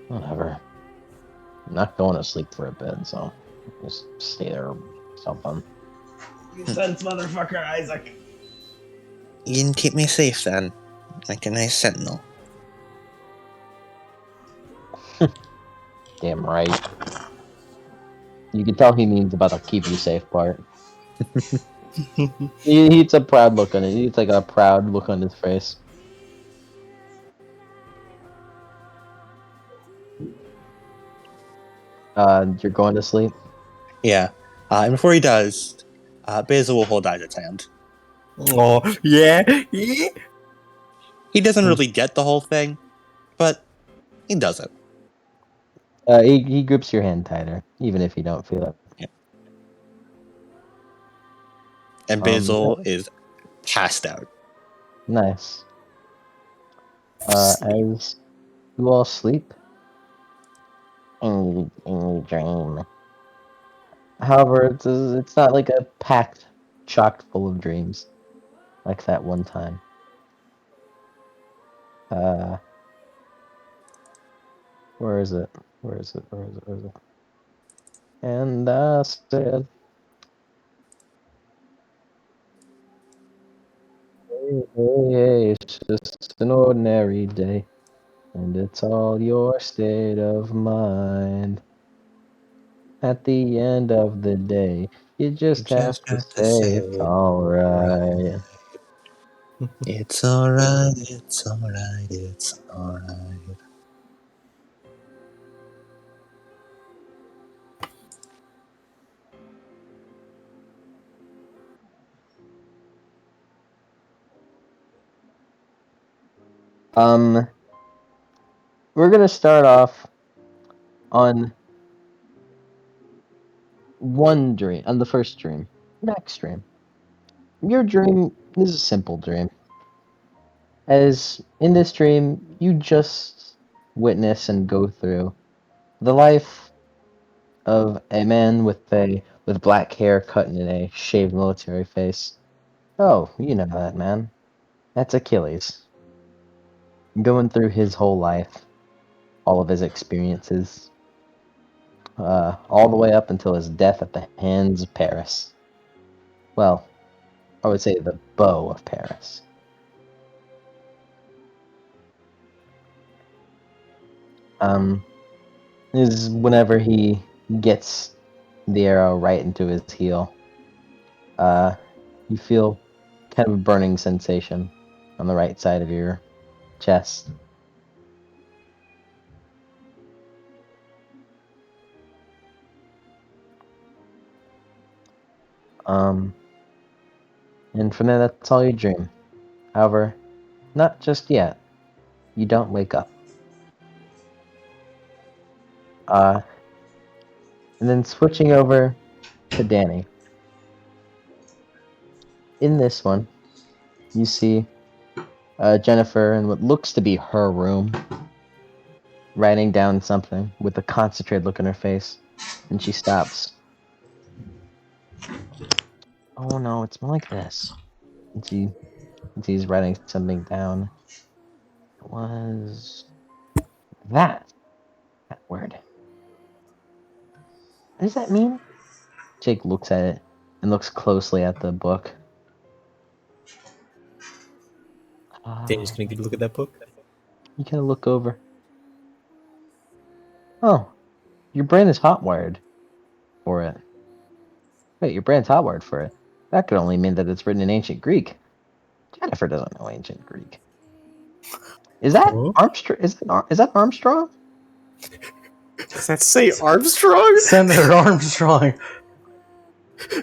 Whatever. I'm not going to sleep for a bit, so just stay there or something. You dense motherfucker, Isaac. You can keep me safe then, like a nice sentinel. Damn right. You can tell he means about the keep you safe part. He's a proud look on it. He's like a proud look on his face. You're going to sleep? Yeah. And before he does, Basil will hold Isaac's hand. Oh, yeah. He doesn't really get the whole thing, but he does it. He grips your hand tighter, even if you don't feel it. Yeah. And Basil is passed out. Nice. As you all sleep, and you dream. However, it's not like a packed, chock full of dreams, like that one time. Where is it? Where is it? And I said, hey, it's just an ordinary day, and it's all your state of mind. At the end of the day, you just have to say it's alright. It's alright, it's alright, it's alright. We're gonna start off on one dream, on the first dream. Next dream. Your dream is a simple dream. As in this dream, you just witness and go through the life of a man with black hair cut in a shaved military face. Oh, you know that man. That's Achilles. Going through his whole life, all of his experiences, all the way up until his death at the hands of Paris. Well, I would say the bow of Paris. Is whenever he gets the arrow right into his heel, you feel kind of a burning sensation on the right side of your chest. And from there, that's all you dream. However, not just yet. You don't wake up. And then switching over to Danny. In this one, you see Jennifer in what looks to be her room, writing down something with a concentrated look on her face, and she stops. Oh no, it's more like this. And she's writing something down. It was that word. What does that mean? Jake looks at it and looks closely at the book. Danny's gonna get a look at that book. You kind of look over. Oh, your brain is hotwired for it. Wait, your brain's hotwired for it. That could only mean that it's written in ancient Greek. Jennifer doesn't know ancient Greek. Is that Huh? Armstrong? Is that Armstrong? Does that say Armstrong? Senator Armstrong.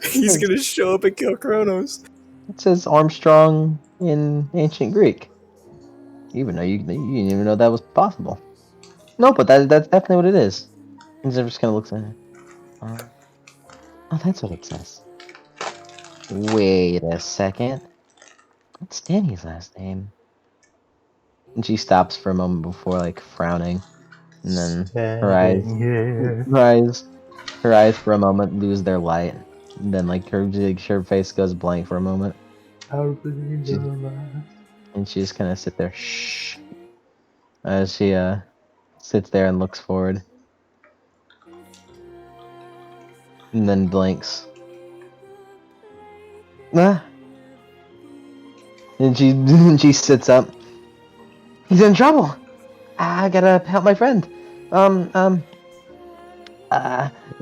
He's gonna show up and kill Kronos. It says Armstrong in ancient Greek. Even though you didn't even know that was possible. No, but that's definitely what it is. And Jennifer just kind of looks at it. Oh, that's what it says. Wait a second. What's Danny's last name? And she stops for a moment before, like, frowning. And then her eyes for a moment lose their light. And then, like, her face goes blank for a moment. And she just kind of sit there, shh. As she, sits there and looks forward. And then blinks. Ah. And she sits up. He's in trouble. I gotta help my friend. And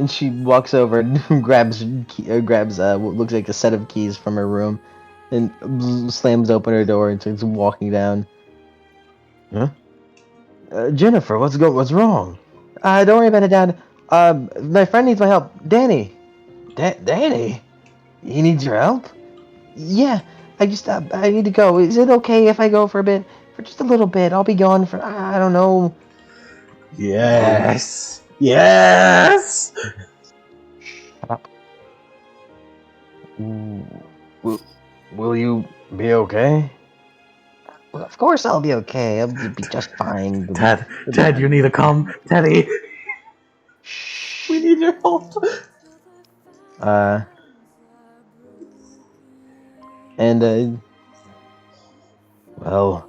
she walks over and grabs what looks like a set of keys from her room, and slams open her door and starts walking down. Huh? Jennifer, what's wrong? Don't worry about it, Dad. My friend needs my help. Danny. Danny? He needs your help? Yeah, I need to go. Is it okay if I go for a bit? For just a little bit. I'll be gone for, I don't know. Yes. Yes. Shut up. Will you be okay? Well, of course I'll be okay. I'll be just fine. Ted, you need to come. Teddy, Shh. we need your help. Well,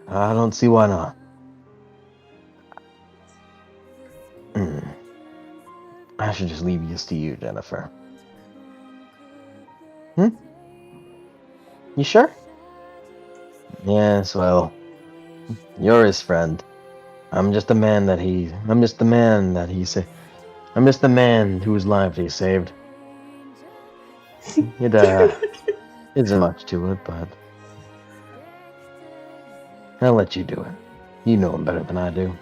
I don't see why not. I should just leave this to you, Jennifer. You sure? Yes, well, you're his friend. I'm just the man whose life he saved. Isn't much to it, but I'll let you do it. You know him better than I do.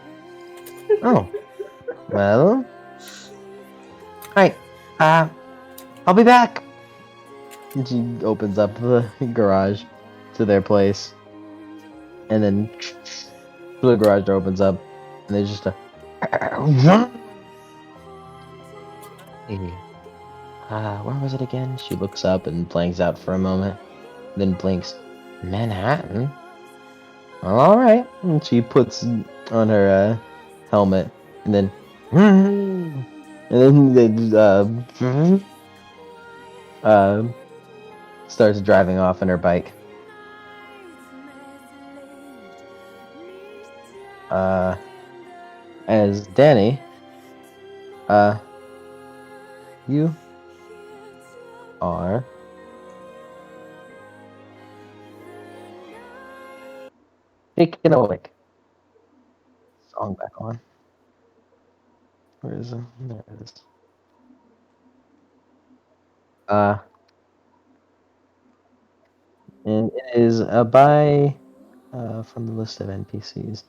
Oh, well. Alright, I'll be back. And she opens up the garage to their place. And then the garage door opens up, and there's just a. Hey, where was it again? She looks up and blanks out for a moment, then blinks. Manhattan? Well, alright. And she puts on her helmet, and then. And then they starts driving off on her bike. As Danny, you are taken awake. Song back on. Where is it? There it is. And it is by from the list of NPCs.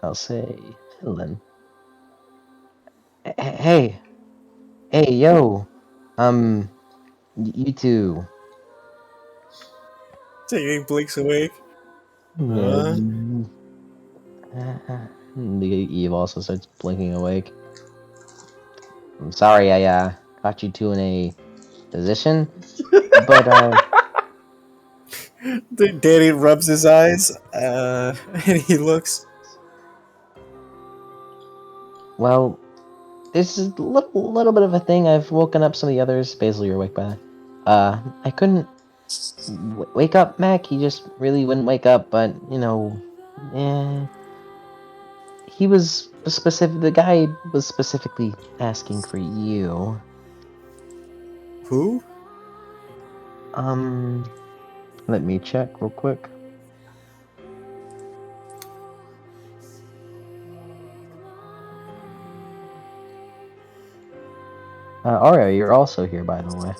I'll say Helen. Hey, yo, you two. Taking blinks awake. The Eve also starts blinking awake. I'm sorry I got you two in a position, but Danny rubs his eyes, and he looks. well, this is a little bit of a thing. I've woken up some of the others. Basically, you're awake by that. I couldn't wake up Mac. He just really wouldn't wake up. But you know, he was specific. The guy was specifically asking for you. Who? Let me check real quick. Aria, you're also here, by the way.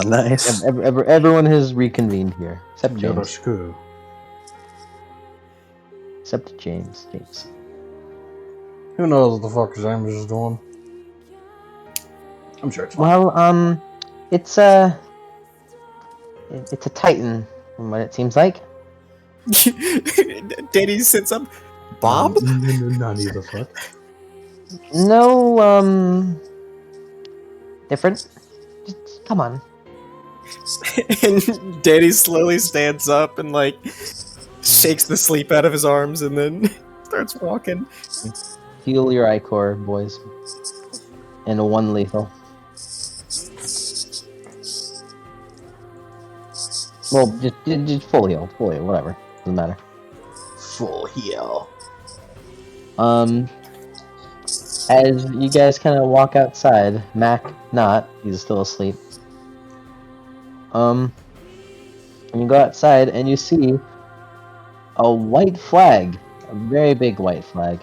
Nice. Everyone has reconvened here, except James. Yoroshiku. Except James. James. Who knows what the fuck James is doing? I'm sure it's fine. Well, it's a Titan, from what it seems like. Danny sits up. Bob? None of the fuck. No, different. Just come on. And Danny slowly stands up and like shakes the sleep out of his arms and then starts walking. Heal your Ichor, boys. And a 1 lethal. Well, just full heal, whatever. Doesn't matter. Full heal. As you guys kind of walk outside, Mac not, he's still asleep. And you go outside and you see a white flag, a very big white flag.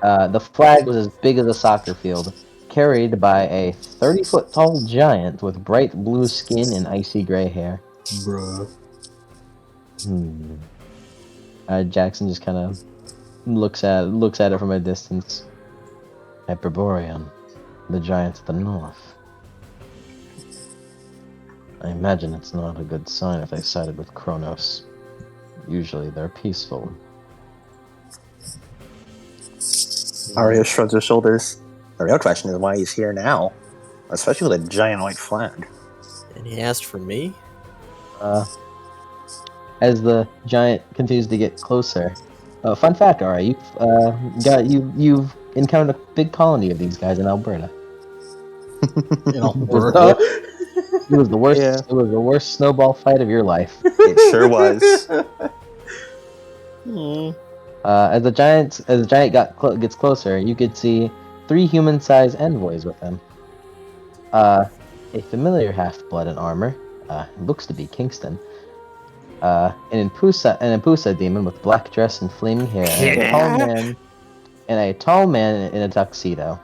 The flag was as big as a soccer field, carried by a 30-foot tall giant with bright blue skin and icy gray hair. Bruh. Jackson just kind of looks at it from a distance. Hyperborean, the giant of the north. I imagine it's not a good sign if they sided with Kronos. Usually they're peaceful. Arya shrugs her shoulders. The real question is why he's here now, especially with a giant white flag. And he asked for me? As the giant continues to get closer. Fun fact, alright, you've encountered a big colony of these guys in Alberta. In Alberta? It was the worst. Yeah. It was the worst snowball fight of your life. It sure was. As the giant gets closer, you could see 3 human-sized envoys with him. A familiar half-blood in armor, looks to be Kingston. An Impusa demon with black dress and flaming hair, and a tall man in a tuxedo.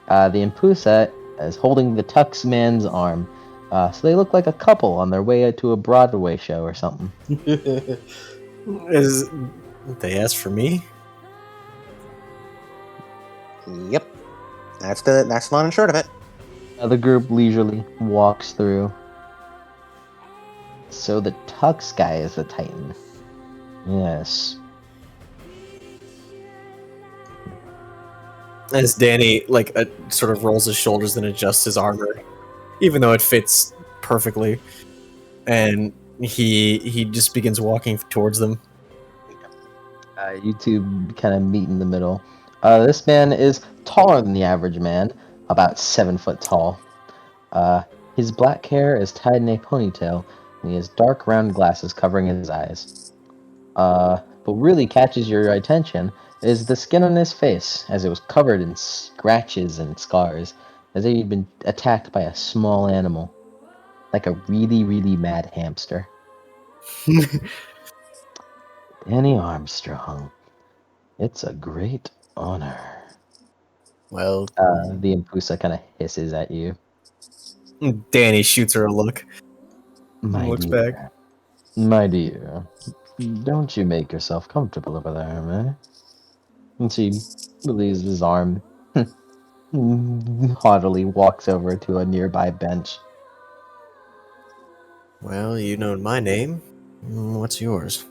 The Impusa is holding the Tux man's arm. So they look like a couple on their way to a Broadway show or something. They asked for me? Yep. That's the long and short of it. The group leisurely walks through. So the Tux guy is the Titan. Yes. As Danny sort of rolls his shoulders and adjusts his armor, even though it fits perfectly, and he just begins walking towards them. You two kind of meet in the middle. This man is taller than the average man, about 7 foot tall. His black hair is tied in a ponytail, and he has dark round glasses covering his eyes. What really catches your attention is the skin on his face, as it was covered in scratches and scars, as if he'd been attacked by a small animal, like a really, really mad hamster. Danny Armstrong, it's a great honor. Well, The Impusa kind of hisses at you. Danny shoots her a look. My Looks dear, back. my dear, don't you make yourself comfortable over there, man. And she relieves his arm, haughtily walks over to a nearby bench. Well, you know my name. What's yours?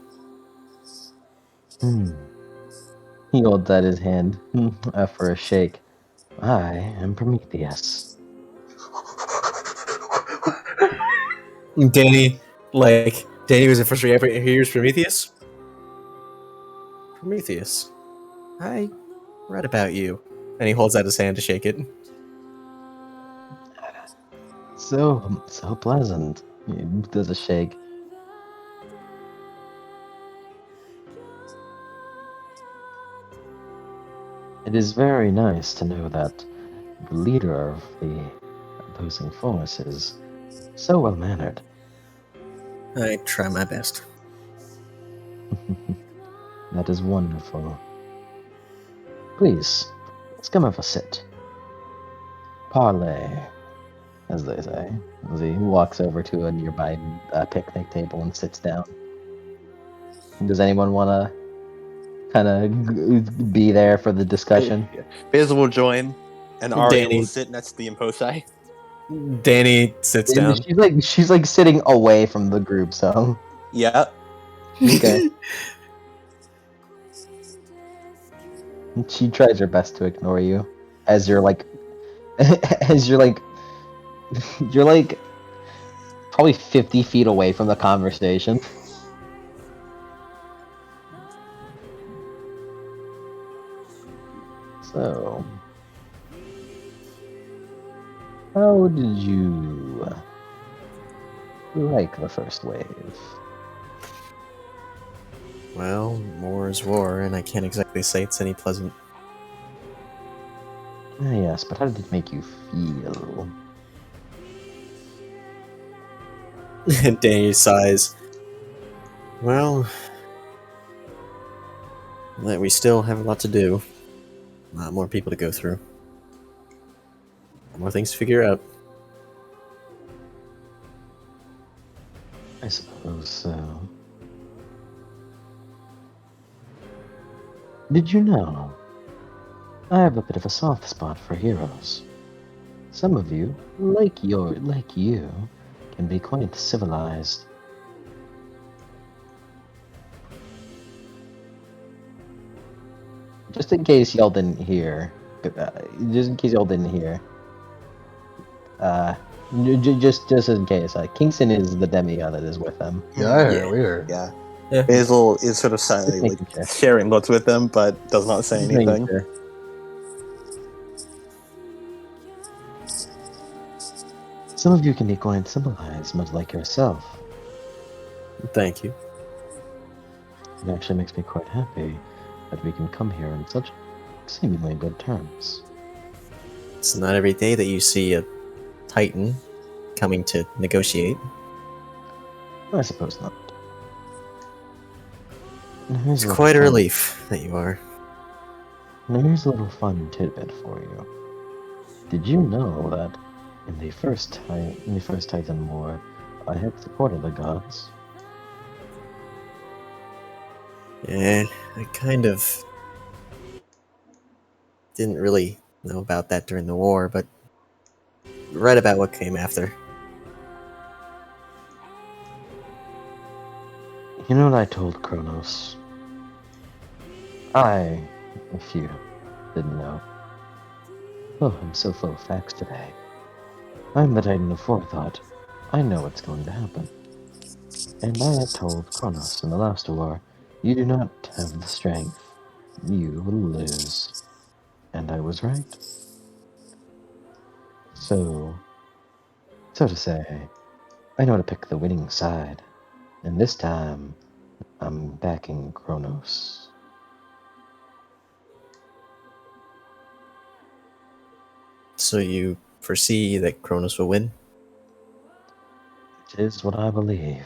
He holds out his hand for a shake. I am Prometheus. Danny was the first ever hears Prometheus. Prometheus, I read about you, and he holds out his hand to shake it. So pleasant. He does a shake. It is very nice to know that the leader of the opposing force is so well mannered. I try my best. That is wonderful. Please, let's come have a sit. Parley, as they say, as he walks over to a nearby picnic table and sits down. Does anyone want to kind of be there for the discussion? Basil will join, and Arya Danny- will sit next to the Imposai. Danny sits down. She's like sitting away from the group, so Yeah. okay. She tries her best to ignore you as you're like you're like probably 50 feet away from the conversation. So, how did you like the first wave? Well, war is war, and I can't exactly say it's any pleasant. Yes, but how did it make you feel? Danny sighs. Well, we still have a lot to do. A lot more people to go through. More things to figure out. I suppose so. Did you know? I have a bit of a soft spot for heroes. Some of you, like you, can be quite civilized. Just in case y'all didn't hear, just in case, Kingston is the demigod that is with them. Yeah, I heard. We heard. Yeah. Yeah. Basil is sort of silently Just making sure. sharing looks with them, but does not say Just making anything. sure. Some of you can be quite civilized, much like yourself. Thank you. It actually makes me quite happy that we can come here on such seemingly good terms. It's not every day that you see a Titan coming to negotiate. I suppose not. Now here's It's little quite a fun- relief that you are. Now here's a little fun tidbit for you. Did you know that In the first Titan War, I had supported the gods. Yeah, I kind of didn't really know about that during the war, but read about what came after. You know what I told Kronos? If you didn't know. Oh, I'm so full of facts today. I'm the Titan of Forethought. I know what's going to happen. And I had told Kronos in the last war, you do not have the strength. You will lose. And I was right. So to say, I know how to pick the winning side. And this time, I'm backing Kronos. So you foresee that Kronos will win? It is what I believe.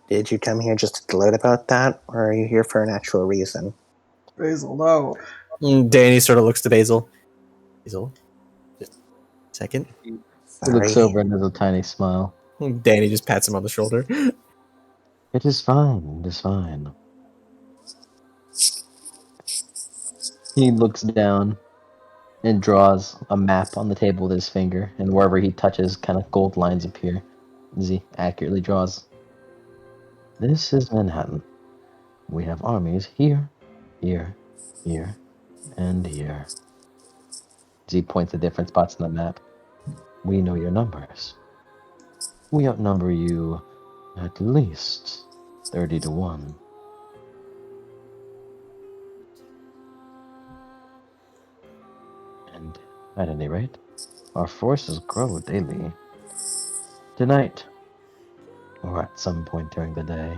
Did you come here just to gloat about that, or are you here for an actual reason? Basil, no. Danny sort of looks to Basil. Basil, just a second. He looks Sorry. over and has a tiny smile. Danny just pats him on the shoulder. It is fine. It is fine. He looks down and draws a map on the table with his finger, and wherever he touches, kind of gold lines appear as he accurately draws. This is Manhattan. We have armies here, here, here, and here. As he points at different spots on the map. We know your numbers. We outnumber you at least 30 to 1. And at any rate, our forces grow daily. Tonight, or at some point during the day,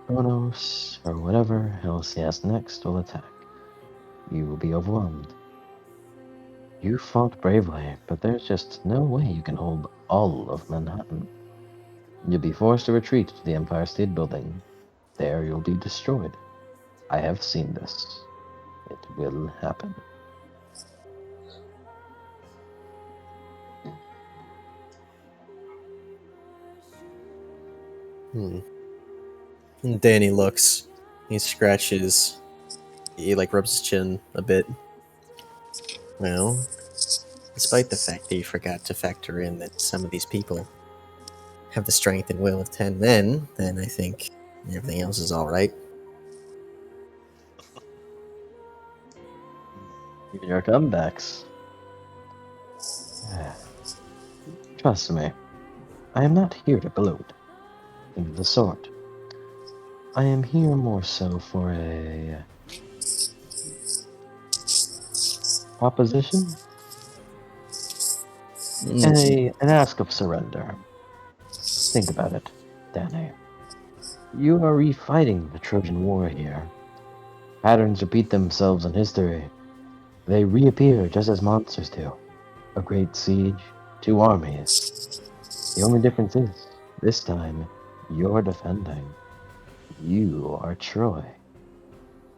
Kronos, or whatever else he has next, will attack. You will be overwhelmed. You fought bravely, but there's just no way you can hold all of Manhattan. You'll be forced to retreat to the Empire State Building. There you'll be destroyed. I have seen this. It will happen. And Danny looks. He scratches. He rubs his chin a bit. Well, despite the fact that you forgot to factor in that some of these people have the strength and will of 10 men, then I think everything else is alright. Even your comebacks. Trust me, I am not here to gloat. Of the sort. I am here more so for a proposition, an ask of surrender. Think about it, Danny. You are refighting the Trojan War here. Patterns repeat themselves in history. They reappear just as monsters do. A great siege, two armies. The only difference is, this time, you're defending. You are Troy.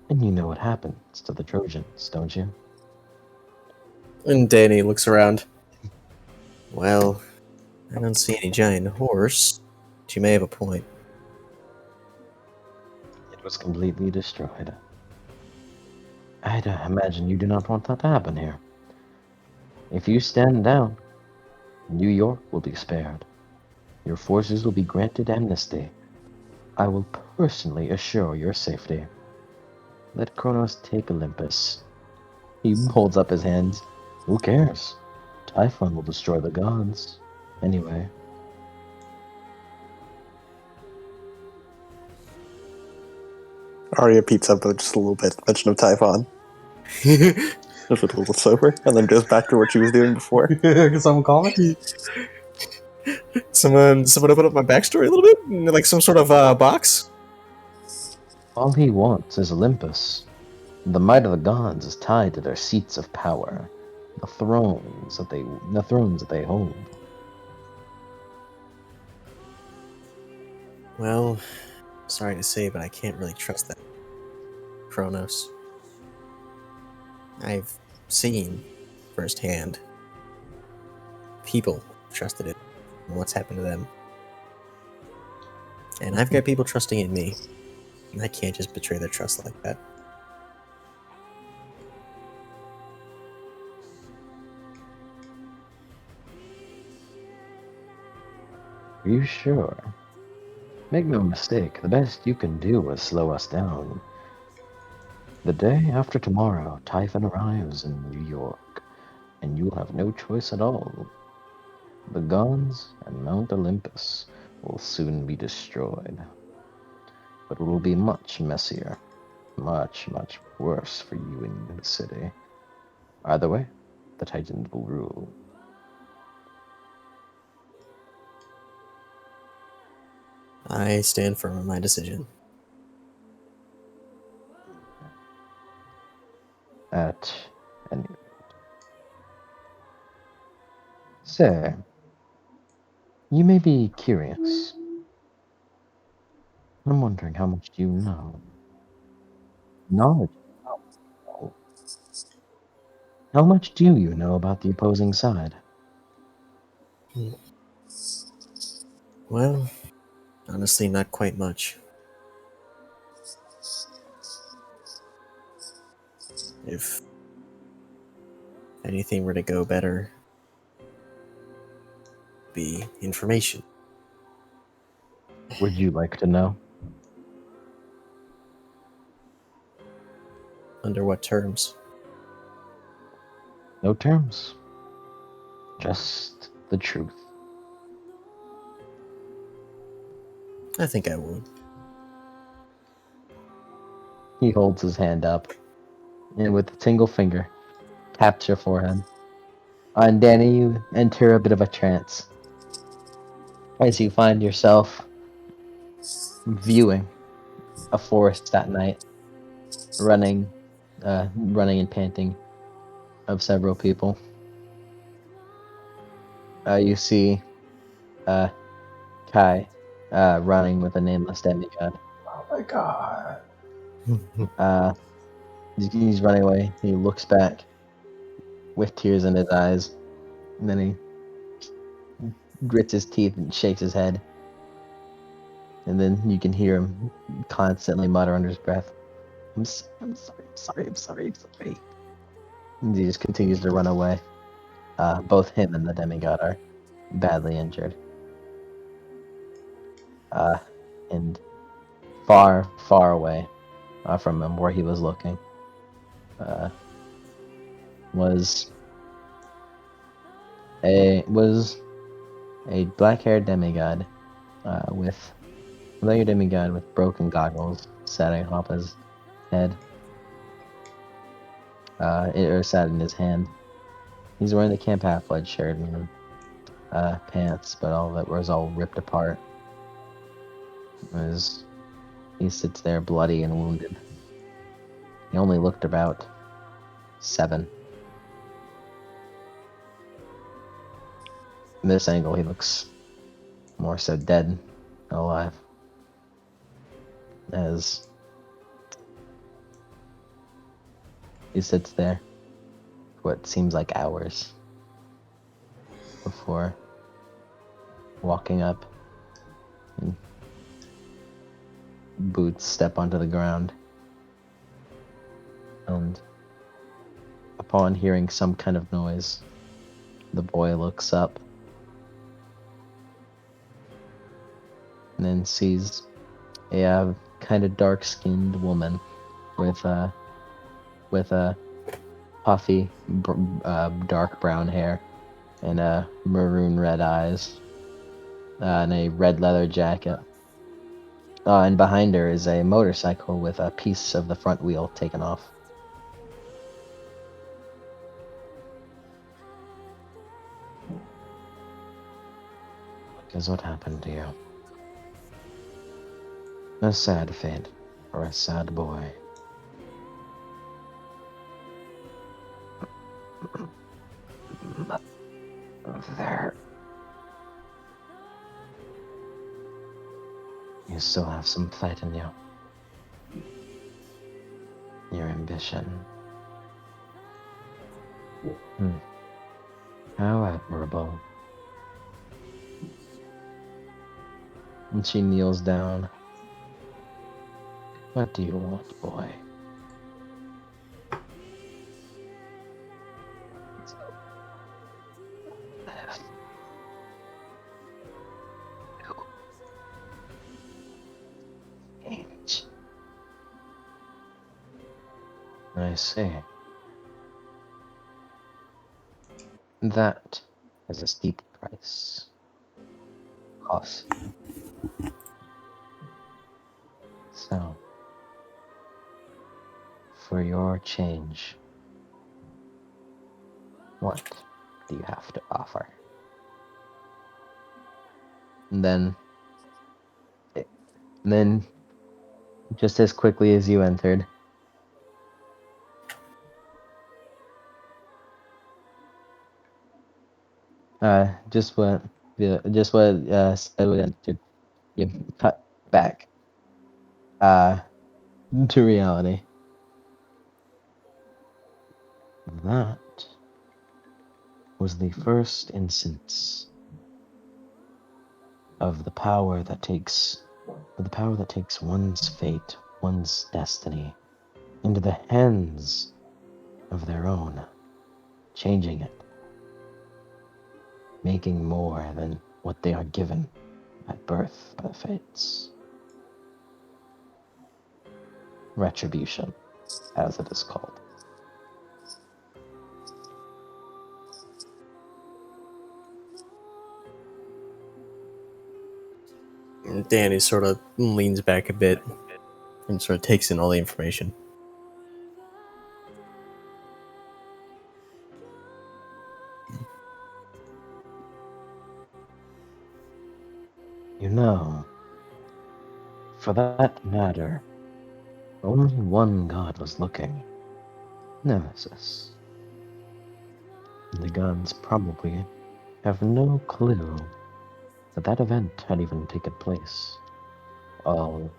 And you know what happens to the Trojans, don't you? And Danny looks around. Well, I don't see any giant horse, but you may have a point. It was completely destroyed. I'd imagine you do not want that to happen here. If you stand down, New York will be spared. Your forces will be granted amnesty. I will personally assure your safety. Let Kronos take Olympus. He holds up his hands. Who cares? Typhon will destroy the gods. Anyway. Arya peeps up just a little bit, mention of Typhon. Just a little sober, and then goes back to what she was doing before. Can someone call me? Someone open up my backstory a little bit? Like some sort of box? All he wants is Olympus. The might of the gods is tied to their seats of power, the thrones that they hold. Well, I'm sorry to say, but I can't really trust that. Kronos. Can someone call me? Someone open up my backstory a little bit? Like some sort of box? All he wants is Olympus. The might of the gods is tied to their seats of power, the thrones that they hold. Well, sorry to say, but I can't really trust that. Kronos. I've seen firsthand people trusted in and what's happened to them. And I've got people trusting in me. And I can't just betray their trust like that. Are you sure? Make no mistake, the best you can do is slow us down. The day after tomorrow, Typhon arrives in New York, and you'll have no choice at all. The gods and Mount Olympus will soon be destroyed. But it will be much messier, much, much worse for you in the city. Either way, the Titans will rule. I stand firm in my decision. At any rate. Say, you may be curious. I'm wondering how much you know. Knowledge. How much do you know about the opposing side? Well, honestly, not quite much. If anything were to go better, be information. Would you like to know? Under what terms? No terms. Just the truth. I think I would. He holds his hand up, and with a single finger, taps your forehead. And Danny, you enter a bit of a trance as you find yourself viewing a forest that night, running and panting of several people. You see Kai running with a nameless demigod. Oh my god. He's running away. He looks back with tears in his eyes, and then he grits his teeth and shakes his head. And then you can hear him constantly mutter under his breath, I'm sorry. And he just continues to run away. Both him and the demigod are badly injured. And far, far away from him, where he was looking, was a black-haired demigod with broken goggles sat atop his head. Or sat in his hand. He's wearing the Camp Half-Blood shirt and pants, but all that was all ripped apart. As he sits there bloody and wounded. He only looked about 7. From this angle, he looks more so dead than alive. As he sits there for what seems like hours before walking up, and boots step onto the ground, and upon hearing some kind of noise, the boy looks up and then sees a kind of dark-skinned woman with puffy dark brown hair and maroon red eyes and a red leather jacket. And behind her is a motorcycle with a piece of the front wheel taken off. Because what happened to you? A sad fate for a sad boy. There. You still have some fight in you. Your ambition. How admirable. And she kneels down. What do you want, boy? Change. I see. That is a steep price. Cost. So, for your change, What do you have to offer? And then, just as quickly as you entered, Selu entered, you cut back, to reality. that was the first instance of the power that takes one's fate, one's destiny, into the hands of their own, changing it, making more than what they are given at birth by the fates. Retribution, as it is called. Danny sort of leans back a bit and sort of takes in all the information. You know, for that matter, only one god was looking. Nemesis. The gods probably have no clue that that event had even taken place. All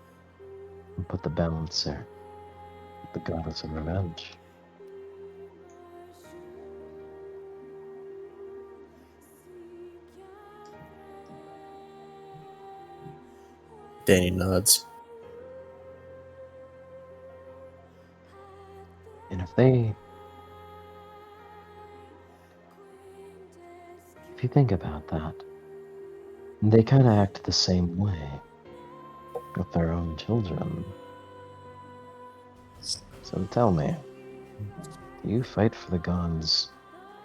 but the balancer, the goddess of revenge. Danny nods. And if you think about that, they kind of act the same way with their own children. So tell me, do you fight for the gods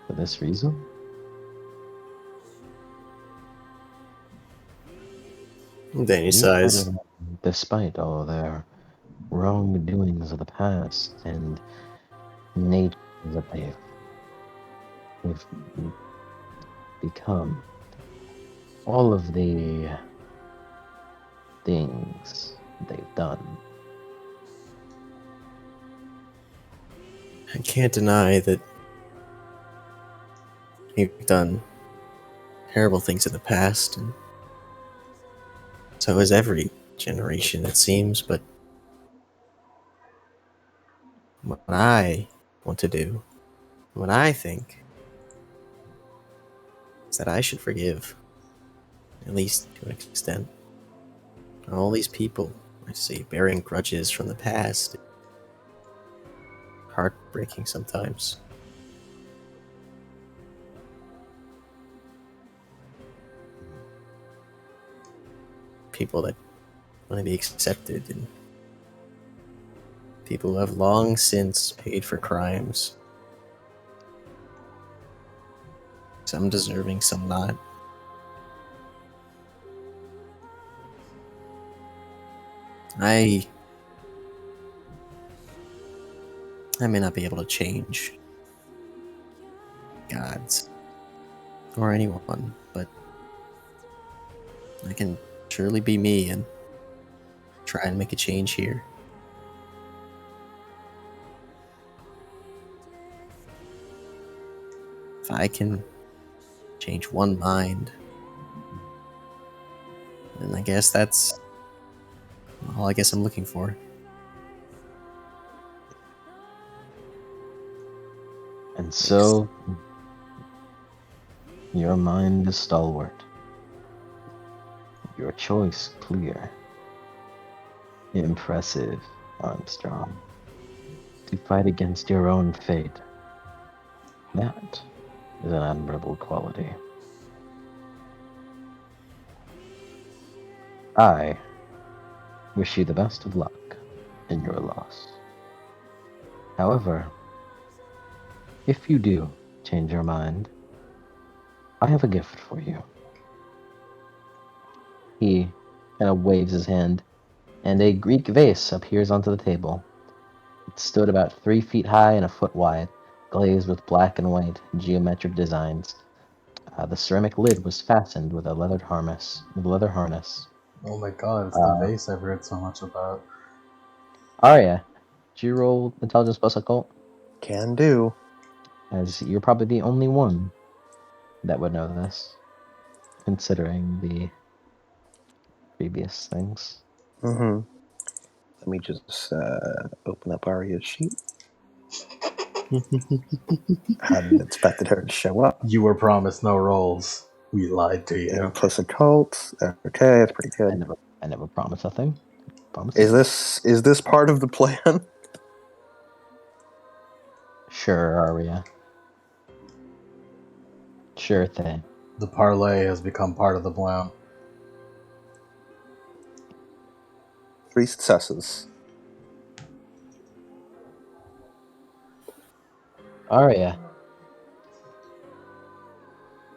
for this reason? Danny Do you fight sighs. them despite all their wrongdoings of the past and nature that they've become? All of the things they've done. I can't deny that you've done terrible things in the past, and so has every generation, it seems, but what I want to do, what I think, is that I should forgive, at least to an extent. All these people I see bearing grudges from the past. Heartbreaking sometimes. People that want to be accepted, and people who have long since paid for crimes. Some deserving, some not. I may not be able to change gods or anyone, but I can surely be me and try and make a change here. If I can change one mind, then I guess that's all I guess I'm looking for. And so, your mind is stalwart. Your choice clear. Impressive, Armstrong. To fight against your own fate. That is an admirable quality. I wish you the best of luck in your loss. However, if you do change your mind, I have a gift for you. He kind of waves his hand, and a Greek vase appears onto the table. It stood about 3 feet high and a foot wide, glazed with black and white geometric designs. The ceramic lid was fastened with a leather harness. Oh my god, it's the vase I've heard so much about. Arya, did you roll intelligence plus occult? Can do. As you're probably the only one that would know this, considering the previous things. Mm-hmm. Let me just open up Arya's sheet. Hadn't expected her to show up. You were promised no rolls. We lied to you. Plus occult. Okay, that's pretty good. I never promised a thing. Is this part of the plan? Sure, Arya. Sure thing. The parlay has become part of the plan. 3 successes. Arya.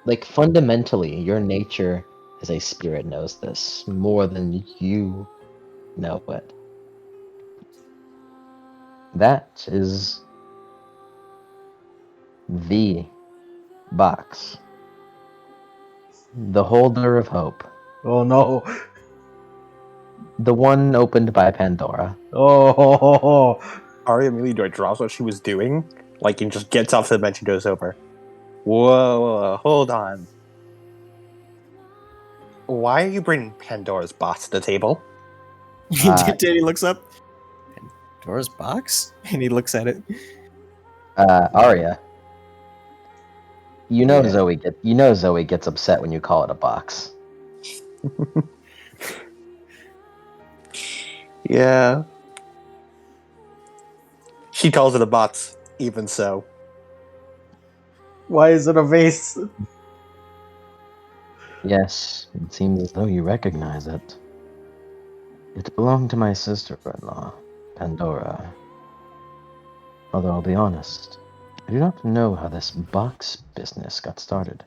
Like, fundamentally, your nature as a spirit knows this more than you know it. That is the box. The holder of hope. Oh no! The one opened by Pandora. Oh! Arya immediately drops what she was doing, and just gets off the bench and goes over. Whoa, hold on. Why are you bringing Pandora's box to the table? Danny looks up. Pandora's box? And he looks at it. Arya. You know Yeah. Zoe gets upset when you call it a box. Yeah. She calls it a box, even so. Why is it a vase? Yes, it seems as though you recognize it. It belonged to my sister-in-law, Pandora. Although I'll be honest, I do not know how this box business got started.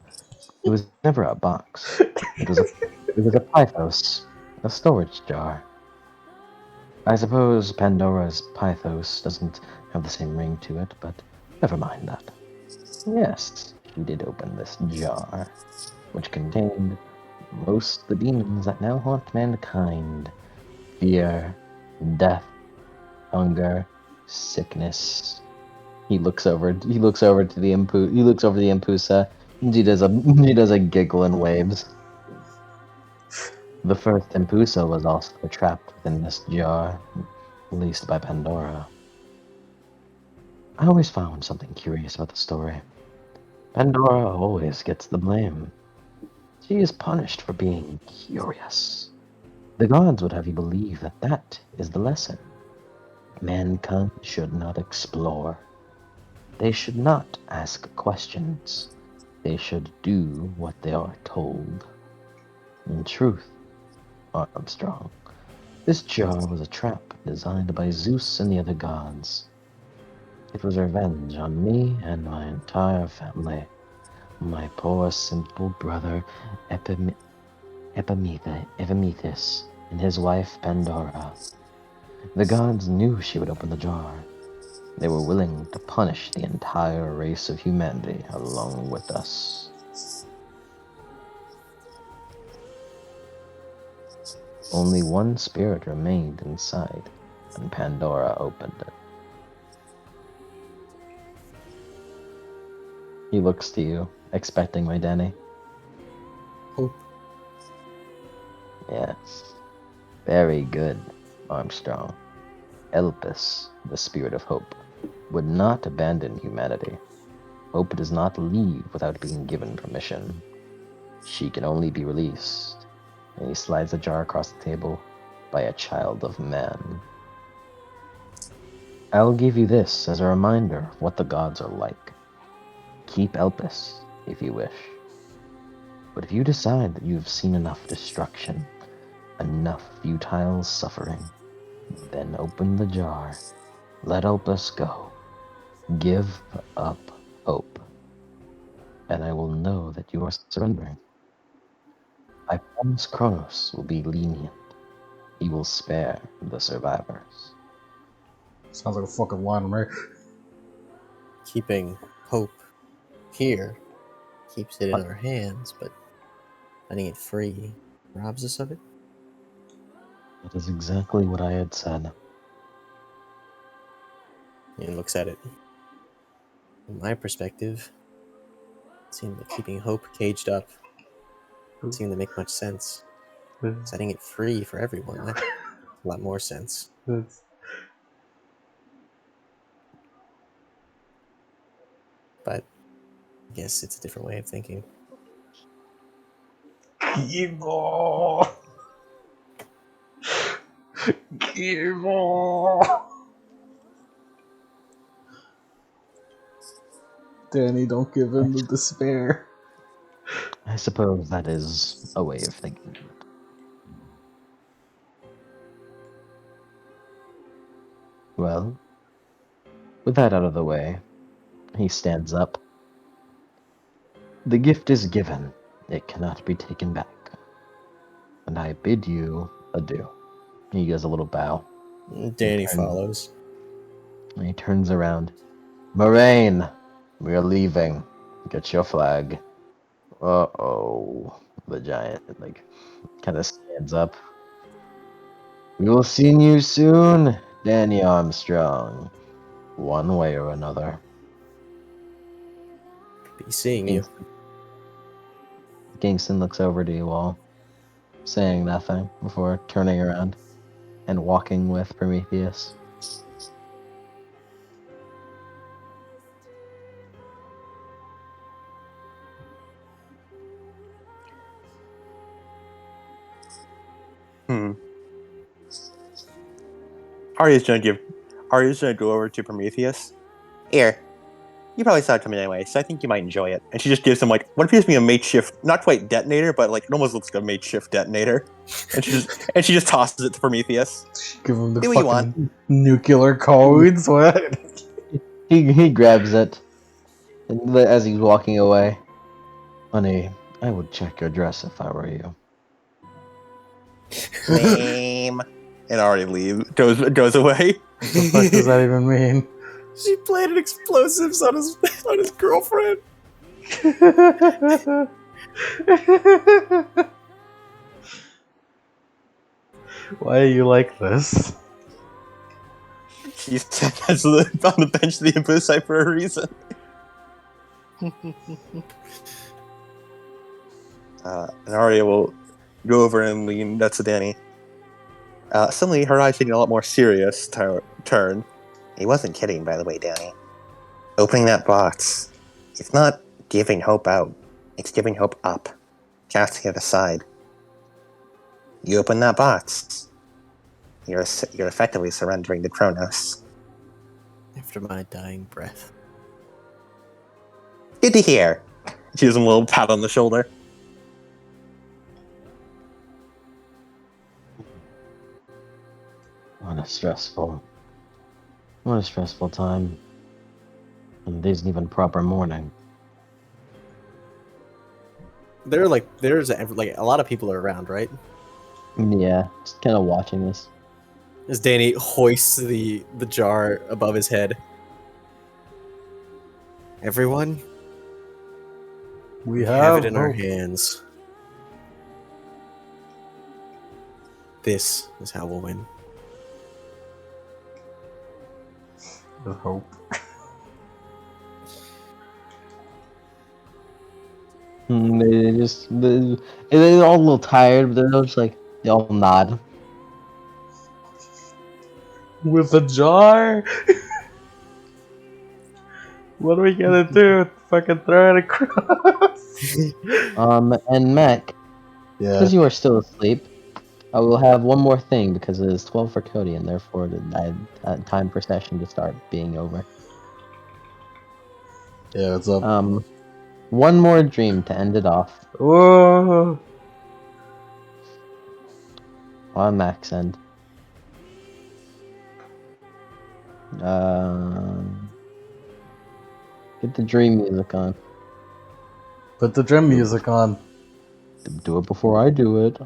It was never a box. It was a pythos, a storage jar. I suppose Pandora's pythos doesn't have the same ring to it, but never mind that. Yes, she did open this jar, which contained most of the demons that now haunt mankind. Fear, death, hunger, sickness. He looks over to the Impusa, and she does a giggle and waves. The first Impusa was also trapped within this jar, released by Pandora. I always found something curious about the story. Pandora always gets the blame. She is punished for being curious. The gods would have you believe that that is the lesson. Mankind should not explore. They should not ask questions. They should do what they are told. In truth, Armstrong, this jar was a trap designed by Zeus and the other gods. It was revenge on me and my entire family. My poor simple brother Epimetheus and his wife Pandora. The gods knew she would open the jar. They were willing to punish the entire race of humanity along with us. Only one spirit remained inside, and Pandora opened it. He looks to you, expecting my Danny. Hope. Yes. Very good, Armstrong. Elpis, the spirit of hope, would not abandon humanity. Hope does not leave without being given permission. She can only be released. And he slides the jar across the table by a child of man. I'll give you this as a reminder of what the gods are like. Keep Elpis, if you wish. But if you decide that you've seen enough destruction, enough futile suffering, then open the jar. Let Elpis go. Give up hope. And I will know that you are surrendering. I promise Kronos will be lenient. He will spare the survivors. Sounds like a fucking line, right? Keeping hope here keeps it in our hands, but letting it free robs us of it. That is exactly what I had said. And looks at it. From my perspective, it seemed like keeping hope caged up didn't seem to make much sense. Setting it free for everyone, that makes a lot more sense. But I guess it's a different way of thinking. Evil. Evil. Danny, don't give in to despair. I suppose that is a way of thinking. Well, with that out of the way, he stands up. The gift is given. It cannot be taken back. And I bid you adieu. He gives a little bow. Danny follows. And he turns around. Moraine, we are leaving. Get your flag. Uh-oh. The giant, kind of stands up. We will see you soon, Danny Armstrong. One way or another. Be seeing you. Kingston looks over to you all, saying nothing before turning around and walking with Prometheus. Arya's gonna go over to Prometheus. Here, you probably saw it coming anyway, so I think you might enjoy it. And she just gives him what appears to be a makeshift, not quite detonator, but it almost looks like a makeshift detonator. And she just tosses it to Prometheus. Give him the Do what you fucking nuclear codes. What? He grabs it as he's walking away. Honey, I would check your dress if I were you. Lame. And already goes away. What the fuck does that even mean? She planted explosives on his girlfriend. Why are you like this? She said that's on the bench of the Input site for a reason. And Arya will go over and lean next to Danny. Suddenly, her eyes taking a lot more serious turn. He wasn't kidding, by the way, Danny. Opening that box, it's not giving hope out. It's giving hope up. Casting it aside. You open that box, you're effectively surrendering to Kronos. After my dying breath. Good to hear. She gives him a little pat on the shoulder. What a stressful time. And it isn't even proper morning. There's a lot of people are around, right? Yeah, just kind of watching this. As Danny hoists the jar above his head. Everyone, We have have it in our hope. hands. This is how we'll win. The hope. They're all a little tired, but they're just they all nod. With a jar? What are we gonna do? Fucking throw it across? And Mac, Yeah. because you are still asleep, I will have one more thing because it is 12 for Cody, and therefore time for session to start being over. Yeah, what's up? One more dream to end it off Whoa! on Mac's end. Get the dream music on. Put the drum music on. Do it before I do it.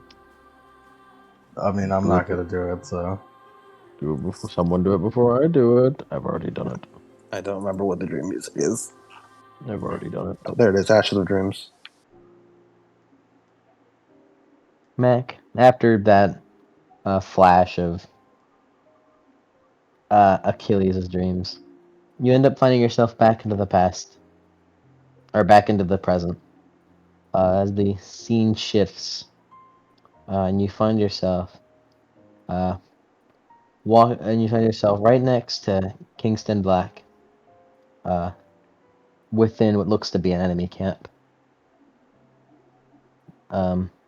I mean, I'm Do not it. gonna do it, so. Do it before someone do it before I do it. I've already done it. I don't remember what the dream music is. I've already done it. Oh, there it is, Ashes of Dreams. Mac, after that flash of Achilles' dreams, you end up finding yourself back into the past, or back into the present, as the scene shifts, and you find yourself right next to Kingston Black, within what looks to be an enemy camp.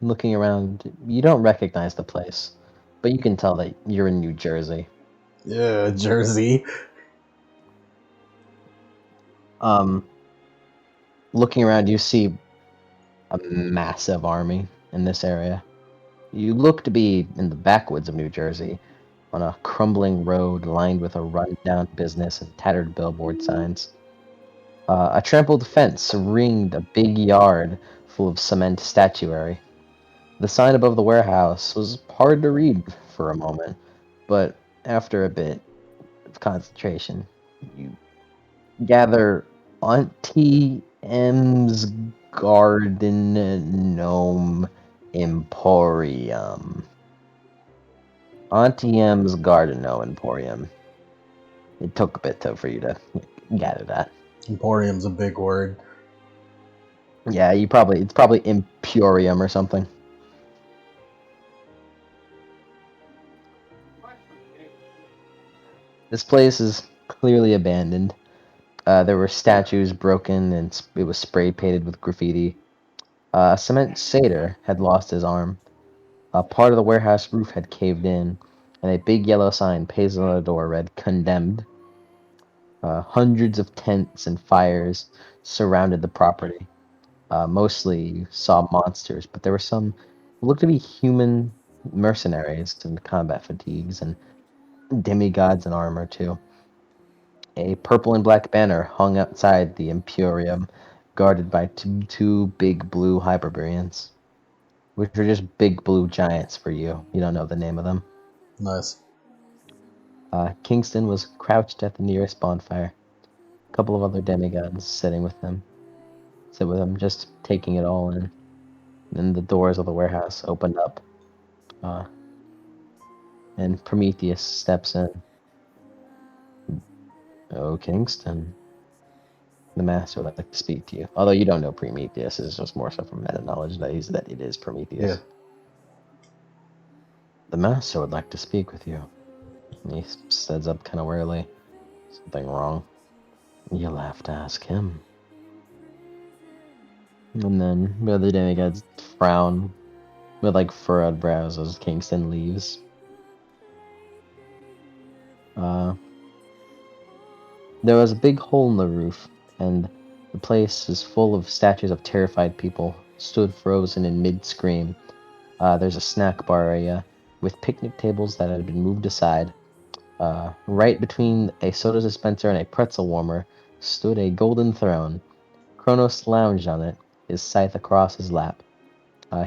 Looking around, you don't recognize the place, but you can tell that you're in New Jersey. Yeah, Jersey. Looking around, you see a massive army in this area. You look to be in the backwoods of New Jersey, on a crumbling road lined with a run-down business and tattered billboard signs. A trampled fence ringed a big yard full of cement statuary. The sign above the warehouse was hard to read for a moment, but after a bit of concentration, you gather Auntie M's Garden Gnome Emporium. Auntie M's Garden Gnome Emporium. It took a bit for you to gather that. Emporium's a big word. Yeah, it's probably Emporium or something. This place is clearly abandoned. There were statues broken and it was spray painted with graffiti. A cement satyr had lost his arm. A part of the warehouse roof had caved in, and a big yellow sign pasted on the door read "Condemned." Hundreds of tents and fires surrounded the property. Mostly you saw monsters, but there were some who looked to be human mercenaries in combat fatigues and demigods in armor too. A purple and black banner hung outside the Emporium, guarded by two big blue Hyperboreans, which are just big blue giants for you. You don't know the name of them. Nice. Kingston was crouched at the nearest bonfire. A couple of other demigods sit with him, just taking it all in. Then the doors of the warehouse opened up, and Prometheus steps in. Oh, Kingston. The master would like to speak to you. Although you don't know Prometheus, it's just more so from meta knowledge that it is Prometheus. Yeah. The master would like to speak with you. And he stands up kind of warily. Something wrong? You'll have to ask him. And then the other demigods frown with like furrowed brows as Kingston leaves. There was a big hole in the roof, and the place is full of statues of terrified people, stood frozen in mid-scream. There's a snack bar area with picnic tables that had been moved aside. Right between a soda dispenser and a pretzel warmer stood a golden throne. Kronos lounged on it, his scythe across his lap.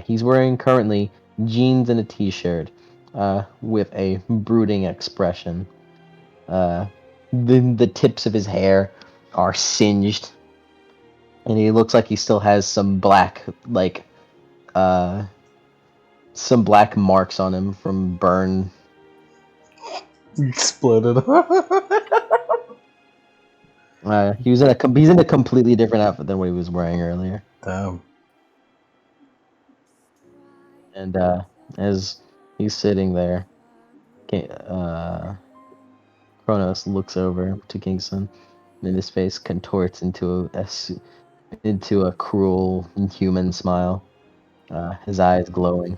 He's wearing currently jeans and a t-shirt, with a brooding expression. The tips of his hair are singed, and he looks like he still has some black marks on him from burn. Exploded. He's in a completely different outfit than what he was wearing earlier. Damn. And as he's sitting there, Kronos looks over to Kingston. and his face contorts into into a cruel human smile. His eyes glowing.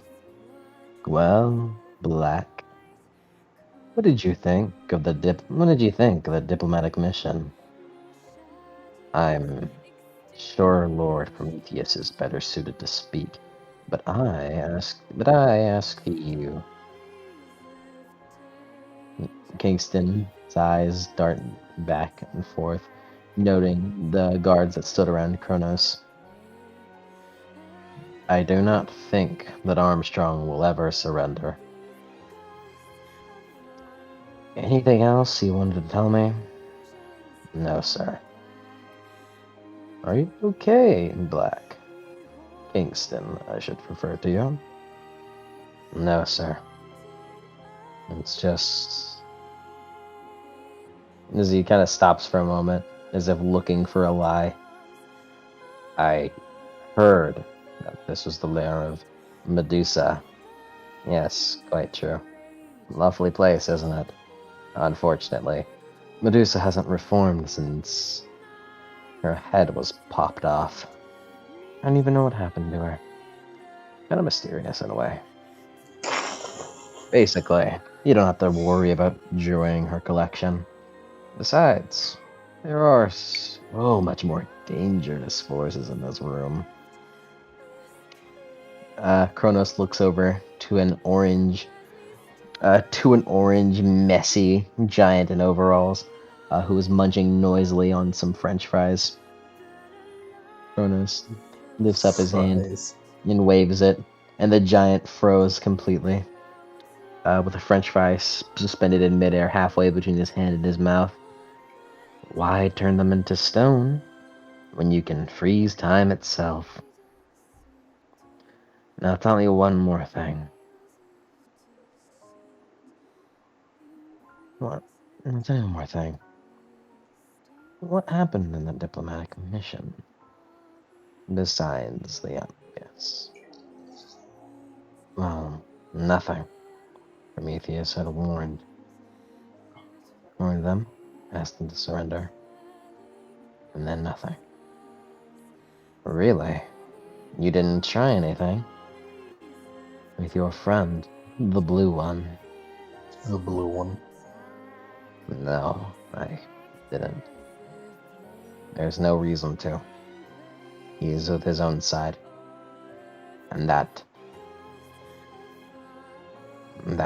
Well, Black, what did you think of the diplomatic mission? I'm sure Lord Prometheus is better suited to speak, but I ask you. Kingston's eyes dart back and forth, noting the guards that stood around Kronos. I do not think that Armstrong will ever surrender. Anything else you wanted to tell me? No, sir. Are you okay, Black? Kingston, I should refer to you. No, sir. It's just. As he kind of stops for a moment, as if looking for a lie. I heard that this was the lair of Medusa. Yes, quite true. Lovely place, isn't it? Unfortunately, Medusa hasn't reformed since her head was popped off. I don't even know what happened to her. Kind of mysterious in a way. Basically, you don't have to worry about joining her collection. Besides, there are so much more dangerous forces in this room. Kronos looks over to an orange, messy giant in overalls, who is munching noisily on some French fries. Kronos lifts up his hand Fries. and waves it, and the giant froze completely, with a French fry suspended in midair halfway between his hand and his mouth. Why turn them into stone when you can freeze time itself? Now, I'll tell you one more thing. What? I'll tell you one more thing. What happened in the diplomatic mission? Besides the obvious. Well, nothing. Prometheus had warned them, asked them to surrender, and then nothing. Really? You didn't try anything? With your friend, the blue one? The blue one. No, I didn't. There's no reason to. He's with his own side. And that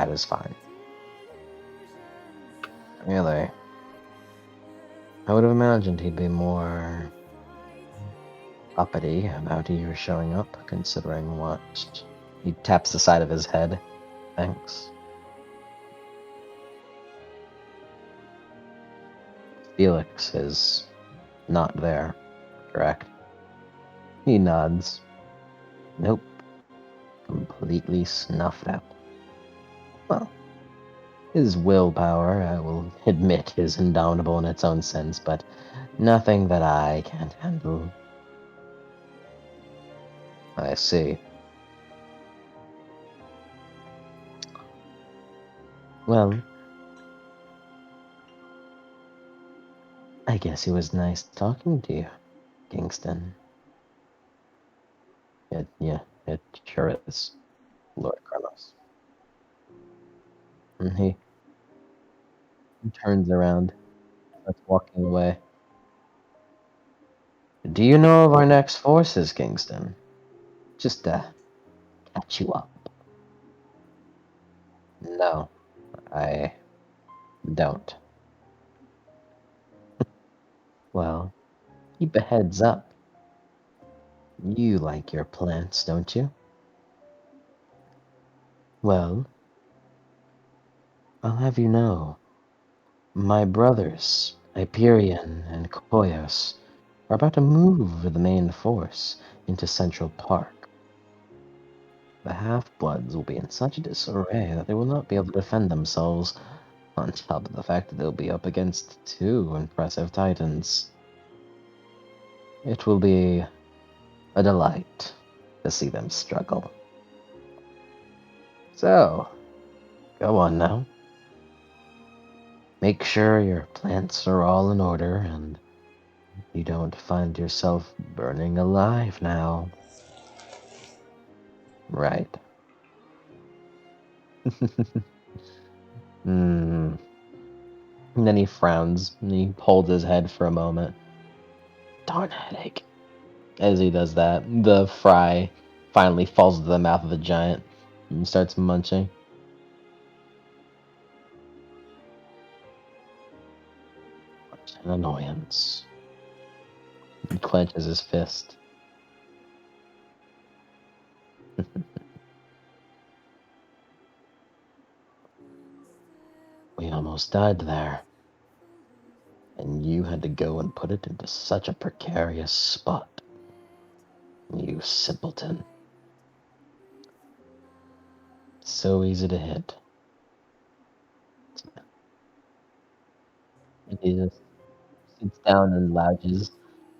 is fine. Really? I would have imagined he'd be more uppity about you showing up, considering what. He taps the side of his head. Thanks. Felix is not there, correct? He nods. Nope. Completely snuffed out. Well, his willpower, I will admit, is indomitable in its own sense, but nothing that I can't handle. I see. Well, I guess it was nice talking to you, Kingston. It sure is, Lord Carlos. And he turns around, starts walking away. Do you know of our next forces, Kingston? Just to catch you up. No, I don't. Well, keep a heads up. You like your plants, don't you? Well, I'll have you know, my brothers, Hyperion and Koios, are about to move the main force into Central Park. The half-bloods will be in such disarray that they will not be able to defend themselves, on top of the fact that they'll be up against two impressive titans. It will be a delight to see them struggle. So, go on now. Make sure your plants are all in order, and you don't find yourself burning alive now. Right. Hmm. And then he frowns and he holds his head for a moment. Darn headache. As he does that, the fry finally falls into the mouth of the giant and starts munching. What an annoyance. He clenches his fist. We almost died there. And you had to go and put it into such a precarious spot. You simpleton. So easy to hit. And he just sits down and louches.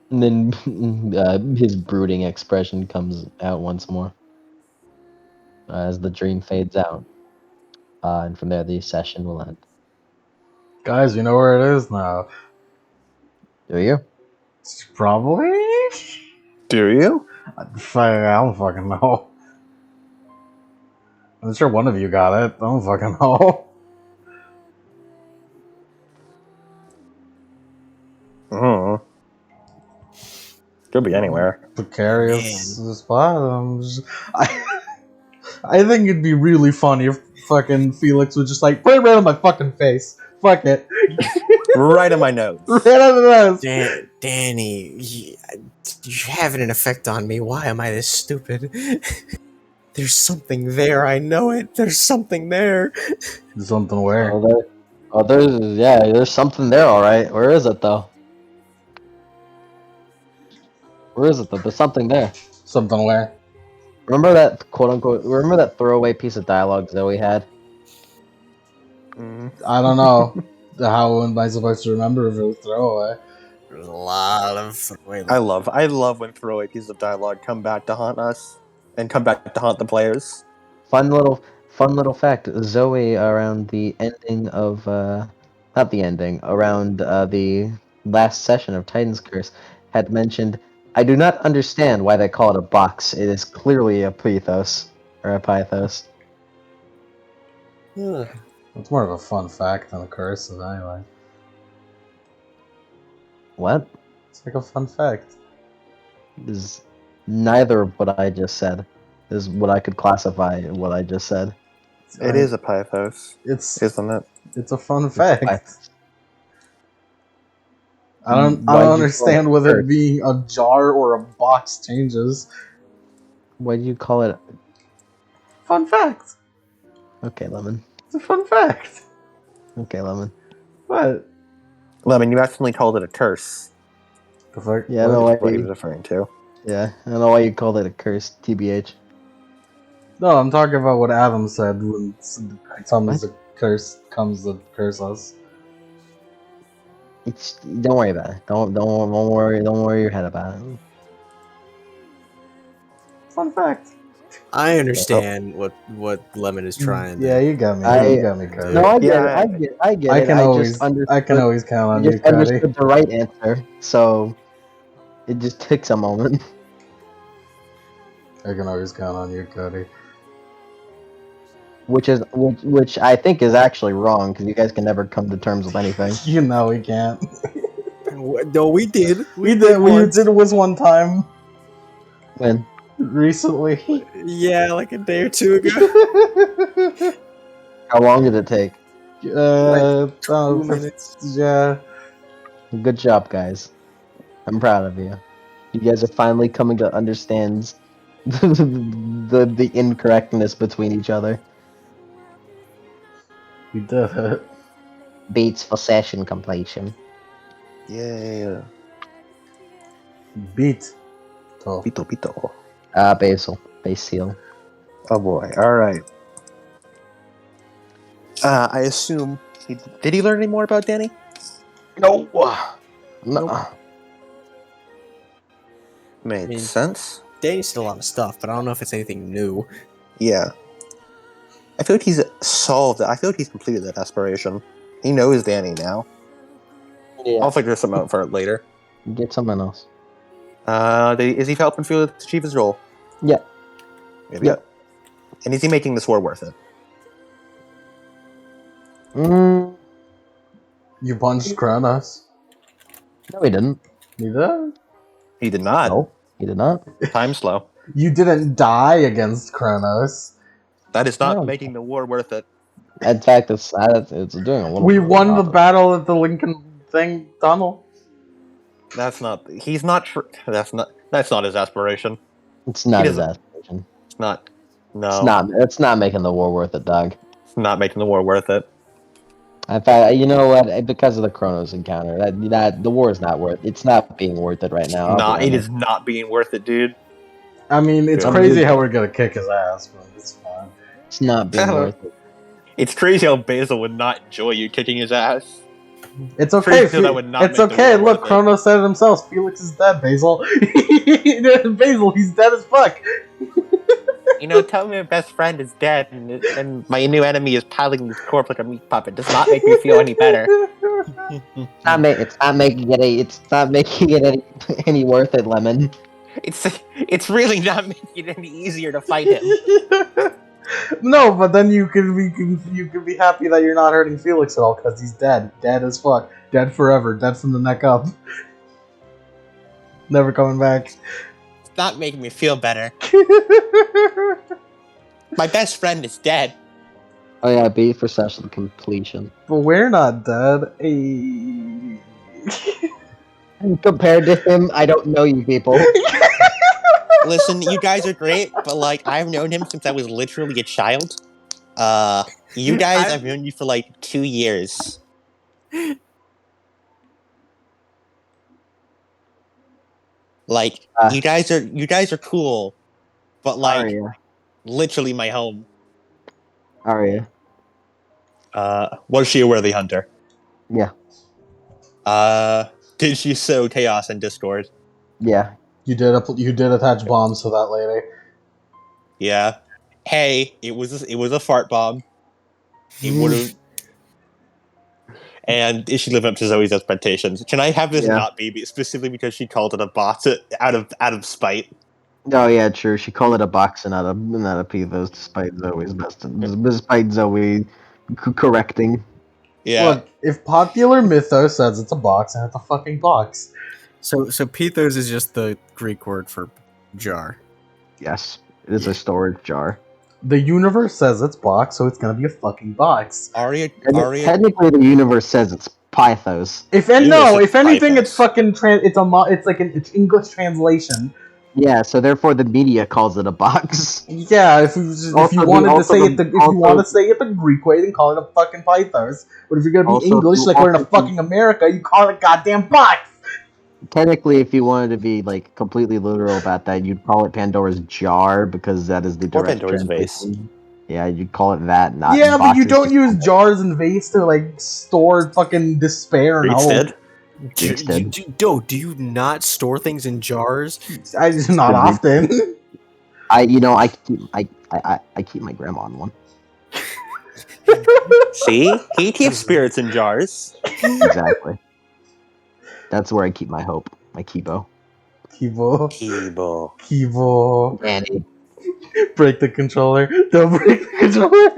And then his brooding expression comes out once more as the dream fades out. And from there, the session will end. Guys, you know where it is now. Do you? Probably? Do you? I don't fucking know. I'm sure one of you got it. I don't fucking know. Mm. Could be anywhere. Precarious spot. I think it'd be really funny if fucking Felix was just like, put it right on my fucking face. Fuck it. Right on my nose. Right on the nose. Danny, you're having an effect on me. Why am I this stupid? There's something there. I know it. There's something there. Something where? There's something there, all right. Where is it though? Where is it though? There's something there. Something where? Remember that quote unquote? Remember that throwaway piece of dialogue Zoe had? I don't know. How am I supposed to remember if it was throwaway? There's a lot of. I love when throwaway pieces of dialogue come back to haunt us and come back to haunt the players. Fun little fact. Zoe around the ending of not the ending, around the last session of Titan's Curse had mentioned, I do not understand why they call it a box. It is clearly a pythos or a pythos. It's more of a fun fact than a cursive, anyway. What? It's like a fun fact. Is neither of what I just said is what I could classify what I just said. It is a pythos, It's isn't it? it's a fun fact. Pythos. I don't Why'd you understand call it whether curse? it being a jar or a box changes. Why do you call it? Fun fact. Okay, Lemon. It's a fun fact. Okay, Lemon. What? Lemon, you accidentally called it a curse. The fuck? Yeah, I know why. What he was referring to. Yeah, I don't know why you called it a curse. TBH. No, I'm talking about what Adam said when someone's What? a curse comes to curse us. Don't worry about it. Don't worry your head about it. Fun fact. I understand what Lemon is trying. Yeah, you got me. You got me, Cody. No, I get Yeah, it. I get I it. can I always, just understood. I can always count I on you, just Cody. understood the right answer, so it just takes a moment. I can always count on you, Cody. Which I think is actually wrong because you guys can never come to terms with anything. You know we can't. No, we did. We did. We did was one time When recently. Yeah, like a day or two ago. how long did it take? 2 minutes. Yeah. Good job, guys. I'm proud of you. You guys are finally coming to understand the incorrectness between each other. We did it. Beats for session completion. Yeah. Beat. Oh. Pito. Basil. Basil. Oh boy. Alright. I assume... Did he learn any more about Danny? No. No. Makes sense. Danny's did a lot of stuff, but I don't know if it's anything new. Yeah. I feel like he's solved it. I feel like he's completed that aspiration. He knows Danny now. Yeah. I'll figure something out for it later. Get someone else. Is he helping Felix achieve his goal? Yeah. Very good. And is he making this war worth it? Mm, You punched Kronos. no, he didn't. You did? He did not. No, he did not. Time slow. You didn't die against Kronos. That is not No. making the war worth it. In fact, it's doing a little. We bit of won the opposite. battle at the Lincoln tunnel. That's not. He's not. That's not his aspiration. It's not his doesn't- aspiration. It's not. No. It's not. It's not making the war worth it, dog. It's not making the war worth it. In fact, you know what? Because of the Kronos encounter, that the war is not worth. It's not being worth it right now. I'll be It honest. is not being worth it, dude. I mean, it's Yeah. crazy how we're gonna kick his ass, but it's fine. It's not being worth it. It's crazy how Basil would not enjoy you kicking his ass. It's okay. Pretty sure that would not It's make the okay. war Look, worth it. Kronos said it himself. Felix is dead, Basil. Basil, he's dead as fuck. Tell me my best friend is dead and my new enemy is piling his corpse like a meat puppet. Does not make me feel any better. It's not making it any worth it, Lemon. It's really not making it any easier to fight him. No, but then you can be happy that you're not hurting Felix at all because he's dead, dead as fuck, dead forever, dead from the neck up, never coming back. It's not making me feel better. My best friend is dead. Oh yeah, beat for session completion. But we're not dead. Ay. And compared to him, I don't know you people. Listen, you guys are great, but I've known him since I was literally a child. You guys, I've known you for 2 years. You guys are cool, but Aria. literally my home. Aria. Was she a worthy hunter? Yeah. Did she sow chaos and discord? Yeah. You did attach bombs to that lady. Yeah. Hey, it was a fart bomb. It would have. And is she living up to Zoe's expectations? Can I have this not be specifically because she called it a box out of spite? Oh yeah, true. She called it a box and not a Pithos, despite Zoe correcting. Yeah. Look, if popular mythos says it's a box, and it's a fucking box. So Pithos is just the Greek word for jar. Yes, it is a storage jar. The universe says it's box, so it's gonna be a fucking box. Aria. Technically, the universe says it's Pythos. If anything, it's fucking it's English translation. Yeah, so therefore the media calls it a box. Yeah, if you wanted to say it the Greek way, then call it a fucking Pythos. But if you're gonna be English, like we're in a fucking America, you call it a goddamn box. Technically, if you wanted to be completely literal about that, you'd call it Pandora's jar because that is the direct Pandora's vase. translation. Yeah, you'd call it that. Not Yeah, but you boxes, don't use jars and vase to store fucking despair and hope. Do you not store things in jars? I just not often. I keep my grandma on one. See, he keeps spirits in jars. Exactly. That's where I keep my hope. My Kibo. Kibo. Danny. Break the controller. Don't break the controller.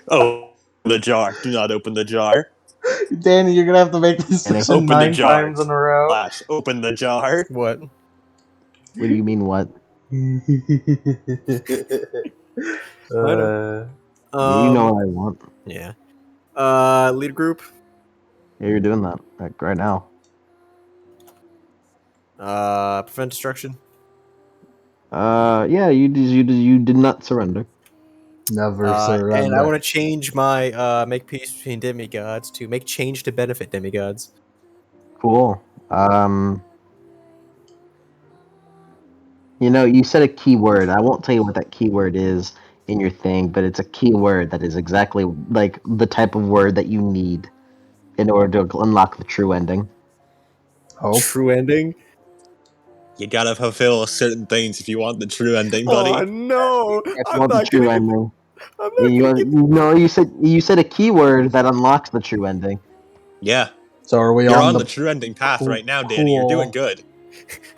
Oh, the jar. Do not open the jar. Danny, you're gonna have to make this decision Open the 9 jar. times in a row. Flash, open the jar. What? What do you mean, what? You You know what I want. Yeah. Lead group. Yeah, you're doing that right now. Prevent destruction. Yeah, you did not surrender. Never surrender. And I want to change my make peace between demigods to make change to benefit demigods. Cool. You said a keyword. I won't tell you what that keyword is in your thing, but it's a keyword that is exactly the type of word that you need in order to unlock the true ending. Hope. True ending. You gotta fulfill certain things if you want the true ending, buddy. Oh no! If you I'm want the not true gonna. ending. I'm not gonna get. You said a keyword that unlocks the true ending. Yeah. So are we You're on on the the true ending path cool- right now, Danny. You're doing cool. good.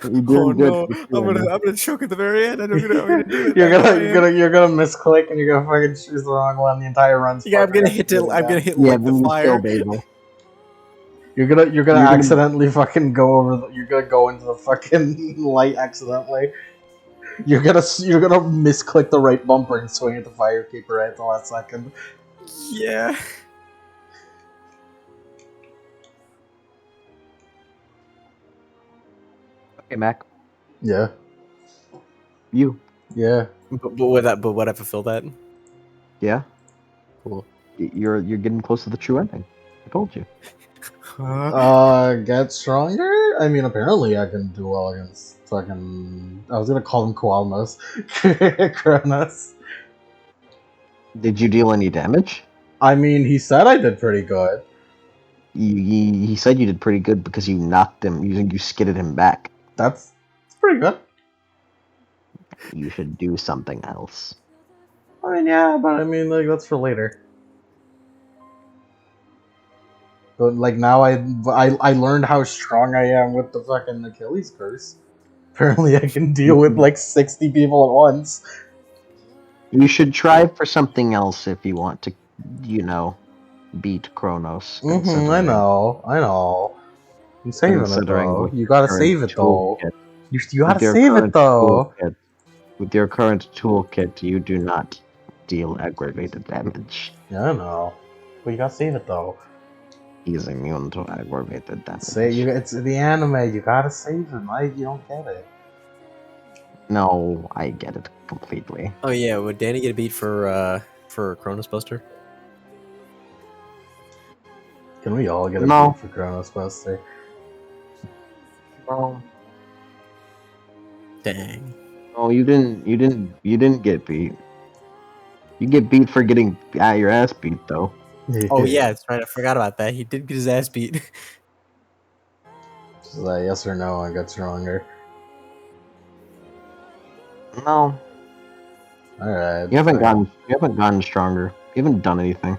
You're doing good. I'm gonna choke at the very end. I'm gonna do it. you're gonna misclick and you're gonna fucking choose the wrong one. The entire run's Yeah, I'm fucking gonna hit it. I'm gonna hit Yeah, like the then you fire. kill Basil. You're gonna You're gonna- accidentally fucking go over. You're gonna go into the fucking light accidentally. You're gonna misclick the right bumper and swing at the firekeeper right at the last second. Yeah. Okay, Mac. Yeah, You. yeah. But would I fulfill that? Yeah. Cool. You're getting close to the true ending. I told you. Get stronger? I mean, apparently I can do well against fucking. I was gonna call him Koalmos. Kronos. Did you deal any damage? I mean, he said I did pretty good. He said you did pretty good because you knocked him. You skidded him back. That's pretty good. You should do something else. I mean, yeah, but I mean, like, that's for later. But, like, now I learned how strong I am with the fucking Achilles curse. Apparently I can deal with, like, 60 people at once. You should try for something else if you want to, beat Kronos. I considering- know. I'm saving it, considering though. with You gotta current save it, though. toolkit. You With gotta your save it, current though. toolkit- With your current toolkit, you do not deal aggravated damage. Yeah, I know. But you gotta save it, though. He's immune to aggravated damage. It's the anime. You gotta save it, Mike. You don't get it. No, I get it completely. Oh yeah, would Danny get a beat for Cronus Buster? Can we all get a No. beat for Kronos Buster? No, Dang. you didn't get beat. You get beat for getting your ass beat, though. Oh yeah, that's right. I forgot about that. He did get his ass beat. Just like, yes or no, I got stronger. No, Alright. you haven't gotten stronger. You haven't done anything.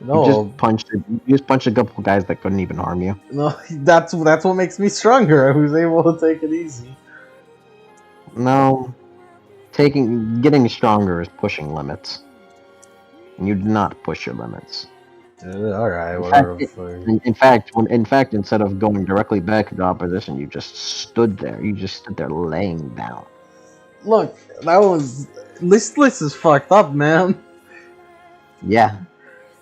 You No, just punched a couple guys that couldn't even harm you. no, that's what makes me stronger. I was able to take it easy. No, getting stronger is pushing limits. And you did not push your limits. Alright, In whatever. fact, in fact, instead of going directly back into opposition, you just stood there. You just stood there laying down. Look, that was this list is fucked up, man. Yeah,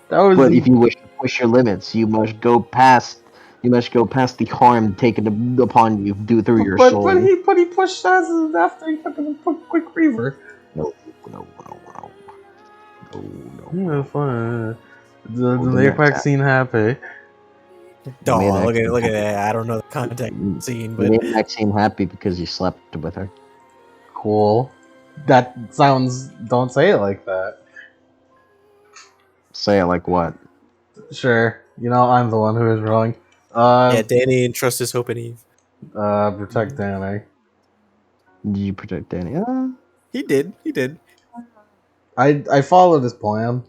That was. but if you wish to push your limits, you must go past. You must go past the harm taken upon you through your soul. but he pushed us after he fucking put Quick Reaver. No. Yeah, fine. The Well, then Apex that's scene happy. Oh, made that look at that. I don't know the contact scene, You but made Maxine happy because you slept with her. Cool. That sounds. Don't say it like that. Say it like what? Sure. You know, I'm the one who is wrong. yeah, Danny and Trust His Hope and Eve. Protect Danny. Did you protect Danny? He did. He did. I followed his plan.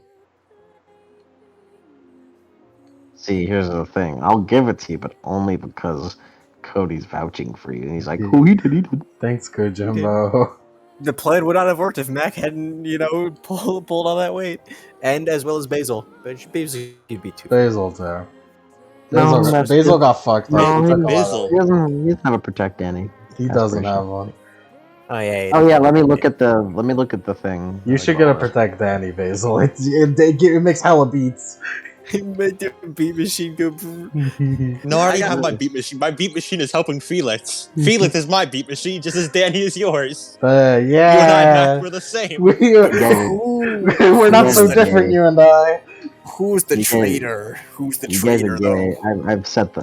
See, here's the thing. I'll give it to you, but only because Cody's vouching for you. And he's like, oh, he did. Thanks, Kojimbo. The plan would not have worked if Mac hadn't, pulled all that weight, and as well as Basil. But Basil you'd be too. Basil too. No, Basil got fucked No, up. He took a lot Basil. of- He doesn't have a protect Danny. He doesn't aspiration. have one. Oh yeah. Oh yeah, let me look at the thing. You should get a protect Danny, Basil. It makes hella beats. He made the beat machine go. No, I already have my beat machine. My beat machine is helping Felix. Felix is my beat machine, just as Danny is yours. You and I, Yeah. Mac, we're the same. We're not so Yes, different, yeah. you and I. Who's the You guys- traitor? Who's the You guys traitor are though? gay.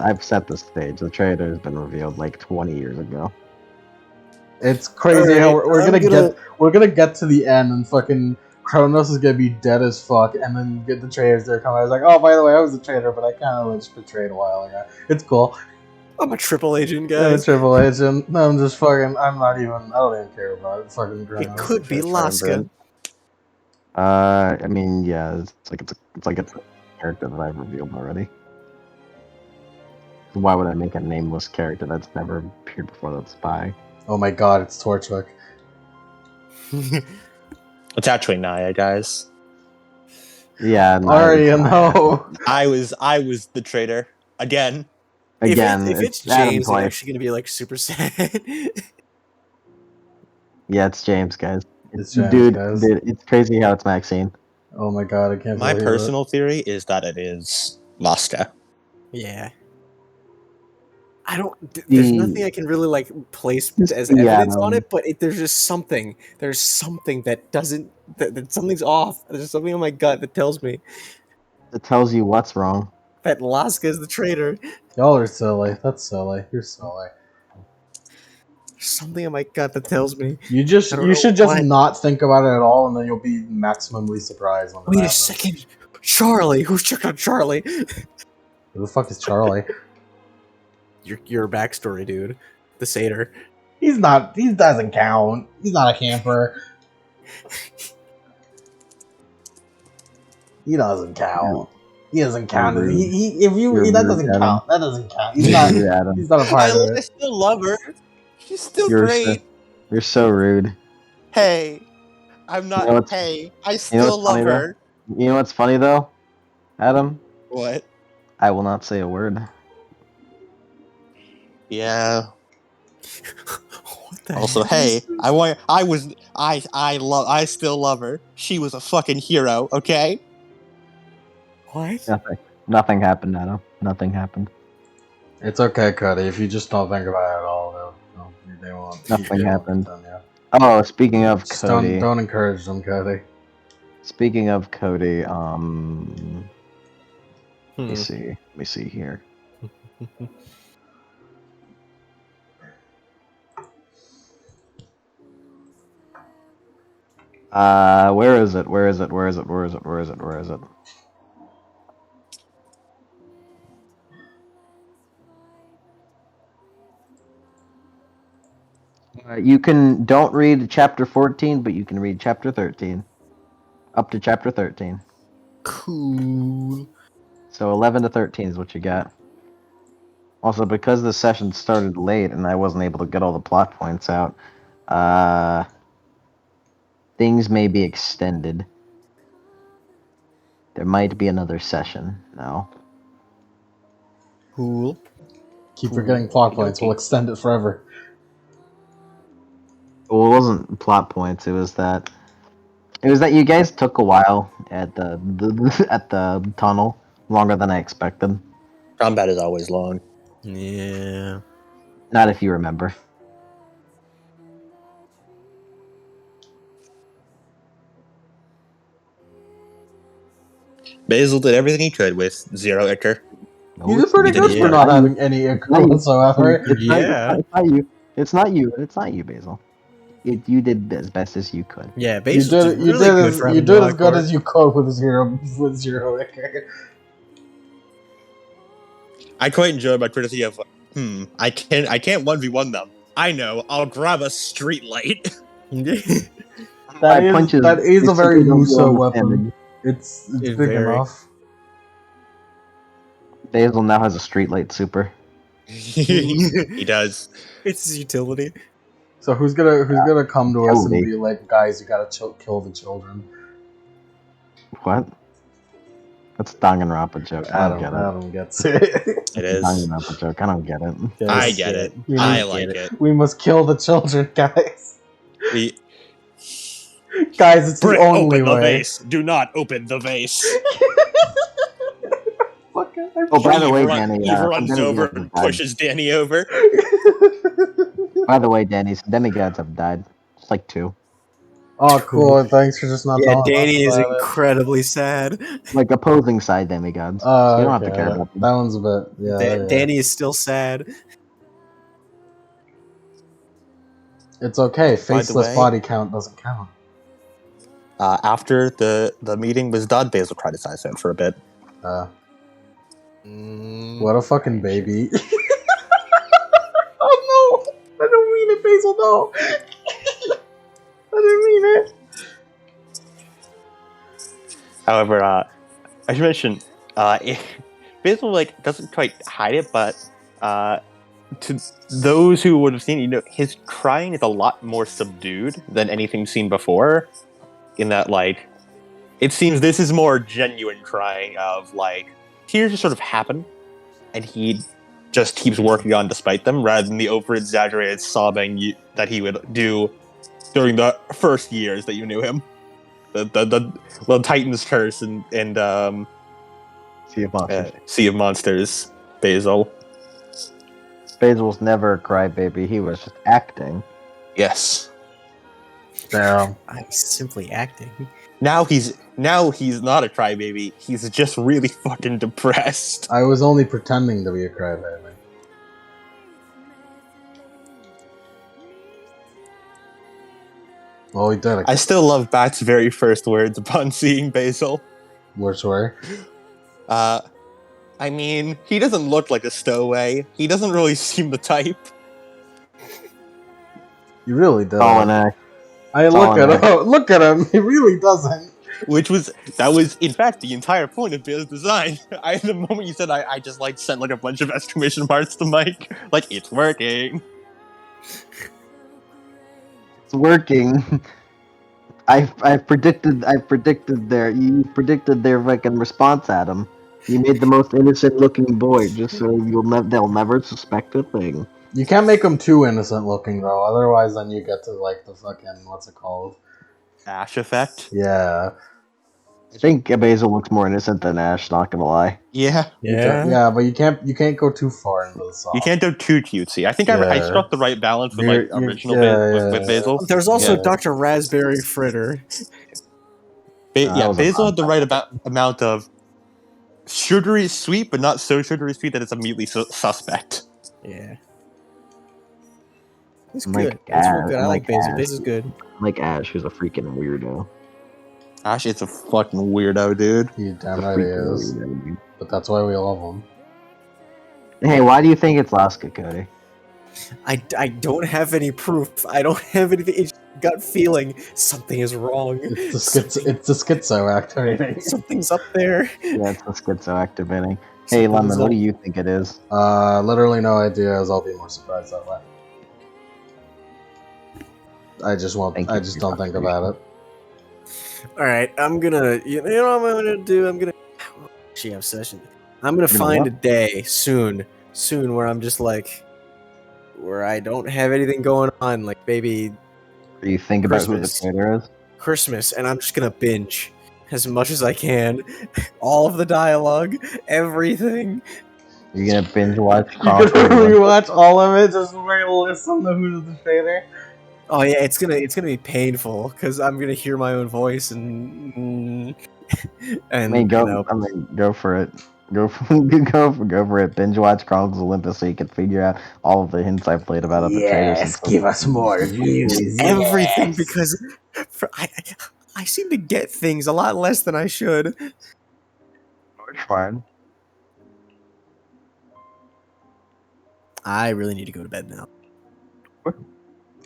I've set the stage. The traitor has been revealed like 20 years ago. It's crazy how Alright, we're I'm gonna get get to the end and fucking Kronos is gonna be dead as fuck, and then get the traitors there come out. I was like, oh, by the way, I was a traitor, but I kind of like betrayed a while ago. It's cool. I'm a triple agent, I'm a guys. triple agent. No, I'm just fucking. I don't even care about it. Fucking Kronos. It could be First Laska. I mean, yeah, it's like a character that I've revealed already. Why would I make a nameless character that's never appeared before that spy? Oh my god, it's Torchwick. It's actually Naya, guys. Yeah, no, Arya, it's not. no. I was the traitor again. Again, if it's Adam James, I'm twice. actually gonna be like super sad. Yeah, it's James, guys. It's James, dude, guys. dude, it's crazy how it's Maxine. Oh my god, I can't My believe personal theory is that it is Laska. Yeah. I don't. There's nothing I can really like place as Yeah, evidence on it, but there's just something. There's something that doesn't. That something's off. There's something in my gut that tells me It tells you what's wrong. that Laska is the traitor. it. Y'all are silly. That's silly. You're silly. There's something in my gut that tells me. You I don't should know just what. not think about it at all, and then you'll be maximally surprised when it Wait a happens. second, Charlie. Who's checked on Charlie? Who the fuck is Charlie? Your backstory, dude. The satyr. He's not. He doesn't count. He's not a camper. He doesn't count. He doesn't count. You're rude. That doesn't Adam. count. That doesn't count. He's not. Rude, Adam. He's not a part of I it. still love her. She's still You're great. You're so rude. Hey, I'm not. You know what's- hey, I You know still what's love funny, her. You know what's funny though, Adam? What? I will not say a word. Yeah. What the Also, hell is hey, I still love her. She was a fucking hero. Okay. What? Nothing happened, Adam. Nothing happened. It's okay, Cody. If you just don't think about it at all, they won't. Nothing they won't happened. done yet. Oh, speaking of Just Cody. don't encourage them, Cody. Speaking of Cody, let me Hmm. see. Let me see here. Where is it? Where is it? Where is it? Where is it? Where is it? Where is it? You don't read chapter 14, but you can read chapter 13. Up to chapter 13. Cool. So 11 to 13 is what you got. Also, because the session started late and I wasn't able to get all the plot points out, things may be extended. There might be another session now. Cool. Keep forgetting plot points. We'll extend it forever. Well, it wasn't plot points. It was that you guys took a while at the at the tunnel, longer than I expected. Combat is always long. Yeah. Not if you remember. Basil did everything he could with zero Icker. You did pretty did good it. for not having any ichor whatsoever. Yeah. It's not you. It's not you. It's not you, Basil. You did as best as you could. Yeah, You Basil did really good for you having did no as good Ichor. as you could with zero ichor. I quite enjoy my criticism of, I can't 1v1 them. I know, I'll grab a street light. That is a very Muso weapon. Damage. It's It's big very. enough. Basil now has a streetlight super. He does. It's his utility. So who's gonna come to us and Cody. be like, guys, you gotta kill the children? What? That's a Danganronpa joke. I don't get it. Adam gets it. It is. Danganronpa joke. I don't get it. I get it. We I must like get it. We must kill the children, guys. We Guys, it's Brick, the only open the way. vase. Do not open the vase. Fuck it. Oh, by the Eve way, run- Danny, Eve some runs over demigods have and died. pushes Danny over. By the way, Danny, some demigods have died. Just like 2. Oh, cool. Thanks for just not Yeah, telling Danny us is about it. incredibly sad. Like opposing side demigods. So you don't have to Okay. care about them. That one's a bit. Yeah. Danny is still sad. It's okay. Faceless way- body count doesn't count. After the meeting was done, Basil criticized it for a bit. What a fucking baby. Oh no! I don't mean it, Basil, no! I didn't mean it. However, I should mention, Basil doesn't quite hide it, but To those who would have seen, his crying is a lot more subdued than anything seen before. In that, like, it seems this is more genuine crying of like tears just sort of happen, and he just keeps working on despite them, rather than the over-exaggerated sobbing that he would do during the first years that you knew him. The Titan's Curse and Sea of Monsters. Sea of Monsters, Basil. Basil's never a crybaby. He was just acting. Yes. Damn. I'm simply acting. Now he's not a crybaby. He's just really fucking depressed. I was only pretending to be a crybaby. Well, he did. I still love Bat's very first words upon seeing Basil. Which were? I mean, he doesn't look like a stowaway. He doesn't really seem the type. He really does. All an act. Look at him. He really doesn't. That was in fact the entire point of Bail's design. The moment you said I just like sent like a bunch of exclamation marks to Mike, like it's working. It's working. I predicted you predicted their fucking response, Adam. You made the most innocent looking boy just so they'll never suspect a thing. You can't make him too innocent looking though, otherwise then you get to like the fucking what's it called? Ash effect. Yeah. I think Basil looks more innocent than Ash, not gonna lie. Yeah. Yeah, but you can't go too far into the soft. You can't go too cutesy. I think I struck the right balance with like original with Basil. There's also Yeah. Dr. Raspberry Fritter. Basil had the right amount of sugary sweet, but not so sugary sweet that it's immediately suspect. Yeah. He's Like good. He's real good. I like Ash. Basil. Basil's good. Like Ash, who's a freaking weirdo. Ash is a fucking weirdo, dude. He damn right he is. But that's why we love him. Hey, why do you think it's Laska, Cody? I don't have any proof. I don't have anything. It's gut feeling. Something is wrong. It's the schizo activating. Something's up there. Yeah, it's the schizo activating. Hey, Lemon, what do you think it is? Literally no idea, as I'll be more surprised that way. I just don't think about it. Alright, I'm gonna... You know what I'm gonna do? I'm gonna... Actually have session. I'm gonna find a day soon where I'm just like... Where I don't have anything going on. Like, maybe... Do you think about who the Christmas. creator is? Christmas, and I'm just gonna binge as much as I can. All of the dialogue, everything. You're gonna binge watch You could rewatch all of it just for a listen to who's the trader. Oh yeah, it's gonna be painful because I'm gonna hear my own voice and I mean, go for it. Go for it. Binge watch Chronicles of Olympus so you can figure out all of the hints I played about the traders. Give us more views. everything because I seem to get things a lot less than I should. Which one? I really need to go to bed now.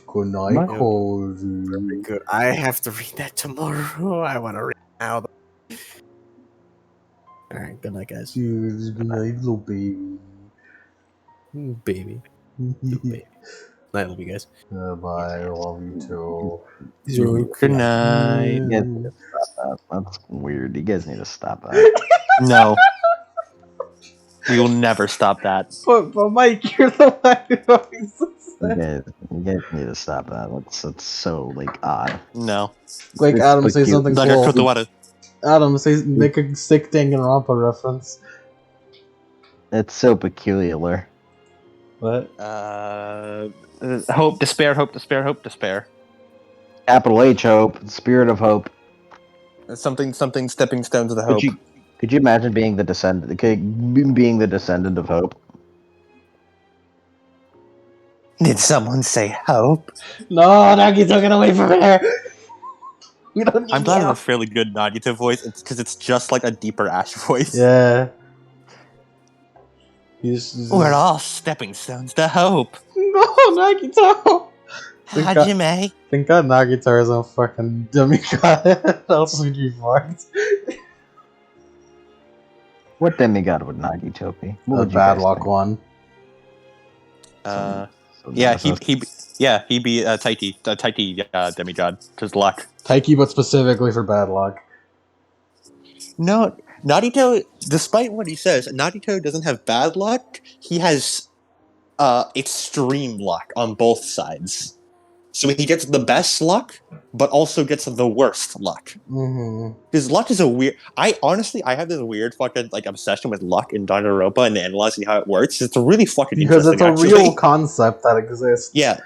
Good night, Cozy. Good. I have to read that tomorrow. I want to read it now. All right. Good night, guys. Good night, little baby. Baby. Baby. Night, love you guys. Bye. I love you too. Good night. You guys need to stop that. That's weird. You guys need to stop that. No. We will never stop that. But Mike, you're the one who always says You guys need to stop that. That's so like odd. No. like Adam, say something cool. Adam, make a sick Danganronpa reference. It's so peculiar. What? Hope, despair, hope, despair, hope, despair. Capital H hope, spirit of hope. Something, stepping stone to the hope. Could you imagine being the descendant of hope? Did someone say hope? No, Nagito, get away from here! We don't need I'm glad I have a help. fairly good Nagito voice. It's because it's just like a deeper Ash voice. Yeah. We're all stepping stones to hope. No, Nagito! Hajime. Thank God Nagito is a fucking demigod. Else would be fucked. What demigod would Nagito be? What A would you bad guys luck think? one. Uh, So yeah, Nemesis. he beat Taiki demigod. Just luck. Taiki, but specifically for bad luck. No, Nagito. Despite what he says, Nagito doesn't have bad luck. He has extreme luck on both sides. So he gets the best luck, but also gets the worst luck. Mm-hmm. Because luck is a weird. I have this weird fucking like obsession with luck in Danganronpa and analyzing how it works. It's really fucking Because it's interesting. a Actually. real concept that exists. Yeah.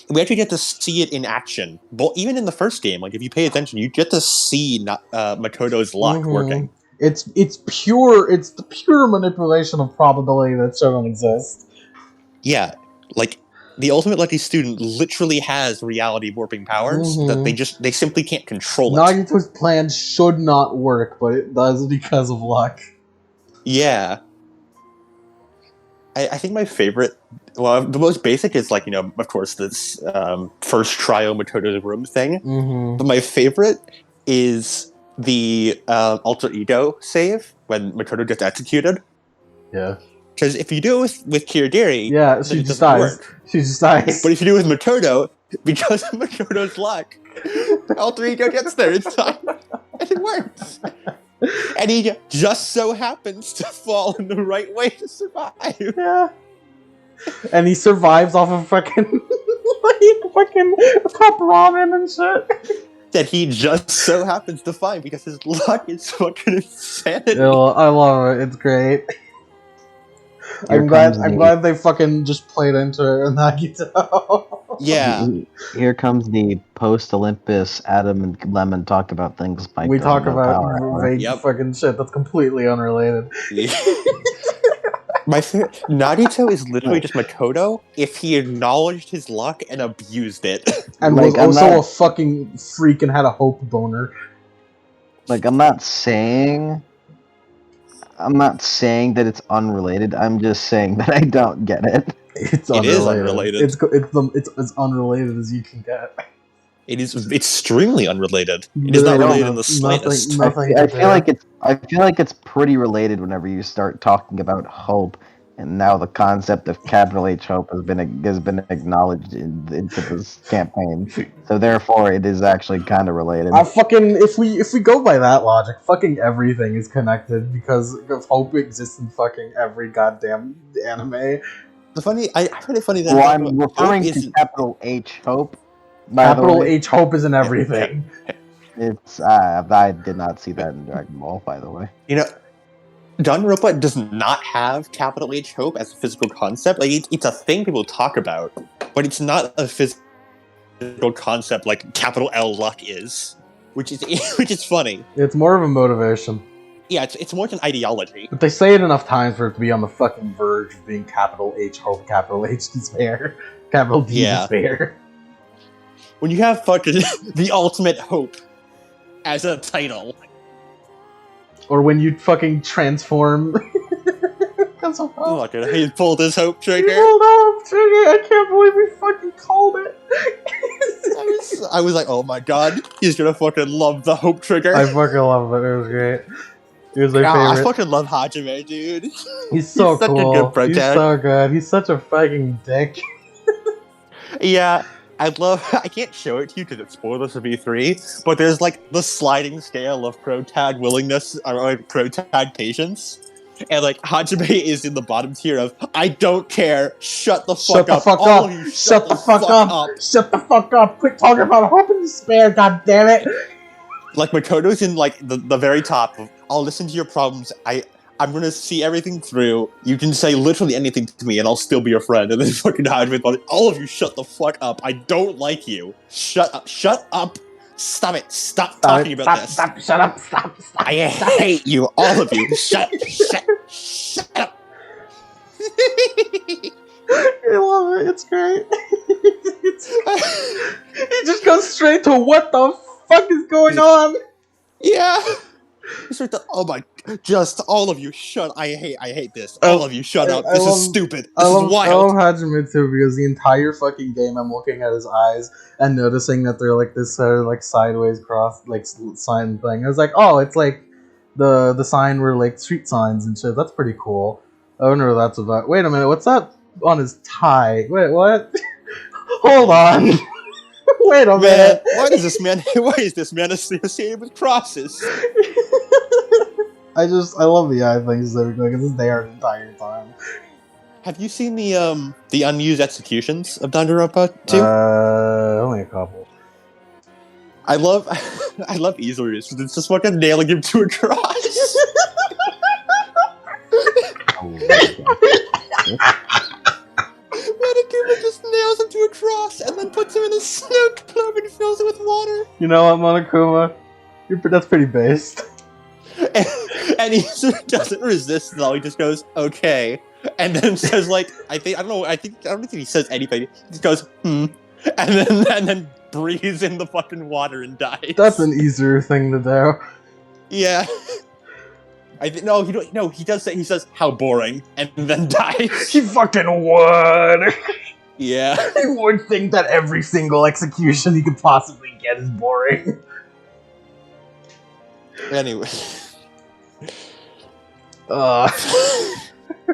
We actually get to see it in action. But even in the first game, like if you pay attention, you get to see Makoto's luck Mhm. working. It's the pure manipulation of probability that shouldn't exist. Yeah, like the ultimate lucky student literally has reality warping powers that they simply can't control it. Nagito's plan should not work, but it does because of luck. Yeah. I think my favorite, well, the most basic is like, of course, this first trio Makoto's room thing. Mm-hmm. But my favorite is the alter ego save when Makoto gets executed. Yeah. Because if you do it with Kirigiri, Yeah, then she it just doesn't dies. work. She just dies. But if you do it with Makoto, because of Makoto's luck, alter ego gets there in time, and it works. And he just so happens to fall in the right way to survive. Yeah. And he survives off of fucking fucking cup ramen and shit. That he just so happens to find because his luck is fucking insanity. I love it. It's great. Here I'm comes glad they fucking just played into Nagito. Yeah. Here comes the post-Olympus Adam and Lemon talk about things Mike We doesn't talk know about power hour. vague Yep. fucking shit that's completely unrelated. My favorite, Nagito is literally just Makoto if he acknowledged his luck and abused it. And Like, was I'm also not- a fucking freak and had a hope boner. Like, I'm not saying that it's unrelated. I'm just saying that I don't get it. It's It unrelated. is unrelated. It's as unrelated as you can get. It is extremely unrelated. It But is I not don't related know. in the slightest. Nothing I to do. feel like it's pretty related whenever you start talking about hope, and now the concept of capital H hope has been acknowledged into this campaign. So therefore, it is actually kind of related. If we go by that logic, fucking everything is connected because hope exists in fucking every goddamn anime. I find it funny that Well, I'm hope referring is- to capital H hope. By Capital the way. H hope is in everything. It's I did not see that in Dragon Ball, by the way. Danganronpa does not have capital H hope as a physical concept. Like it's a thing people talk about, but it's not a physical concept like capital L luck is, which is funny. It's more of a motivation. Yeah, it's more an ideology. But they say it enough times for it to be on the fucking verge of being capital H hope, capital H despair, capital D Yeah. despair. When you have fucking the ultimate hope as a title. Or when you fucking transform. That's so fun. Look at he pulled his hope You trigger. pulled up, Trigger! I can't believe we fucking called it! I was like, oh my god, he's gonna fucking love the hope trigger. I fucking love it. It was great. It was my I favorite. fucking love Hajime, dude. He's so such a cool. good pro He's tag. so good. He's such a fucking dick. Yeah, I can't show it to you because it's spoilers of E3, but there's like the sliding scale of pro tag willingness or pro tag patience. And like Hajime is in the bottom tier of I don't care, shut the fuck up. All of you, Shut the fuck up! Shut the fuck up! Quit talking about hope and despair, god damn it! Like Makoto's in like the very top of I'll listen to your problems. I'm gonna see everything through. You can say literally anything to me and I'll still be your friend. And then fucking Hajime, all of you shut the fuck up. I don't like you. Shut up. Shut up. Stop it. Stop talking about this. Stop, shut up, stop. I hate you, all of you. Shut up. I love it, it's great. He just goes straight to what the fuck is going on? Yeah. It's like oh my, just all of you shut. I hate this. All of you shut up. This is stupid. This is wild. I love Hajime too because the entire fucking game I'm looking at his eyes and noticing that they're like this sort of like sideways cross like sign thing. I was like, oh, it's like the sign where like street signs and shit. That's pretty cool. I wonder what that's about. Wait a minute, what's that on his tie. Wait, what? Hold on. Wait a Man, minute. why is this man associated with crosses? I love the eye things that are going because it's there the entire time. Have you seen the unused executions of Danganronpa 2? Only a couple. I love Izuru. It's just fucking nailing him to a cross. Oh, okay. Monokuma just nails him to a cross and then puts him in a snow globe and fills it with water. You know what, Monokuma? That's pretty based. And Izuru doesn't resist at all. He just goes, okay. And then says like, I don't think he says anything. He just goes, and then breathes in the fucking water and dies. That's an easier thing to do. Yeah. He does say, he says, how boring, and then dies. He fucking would. Yeah. He would think that every single execution he could possibly get is boring. Anyway.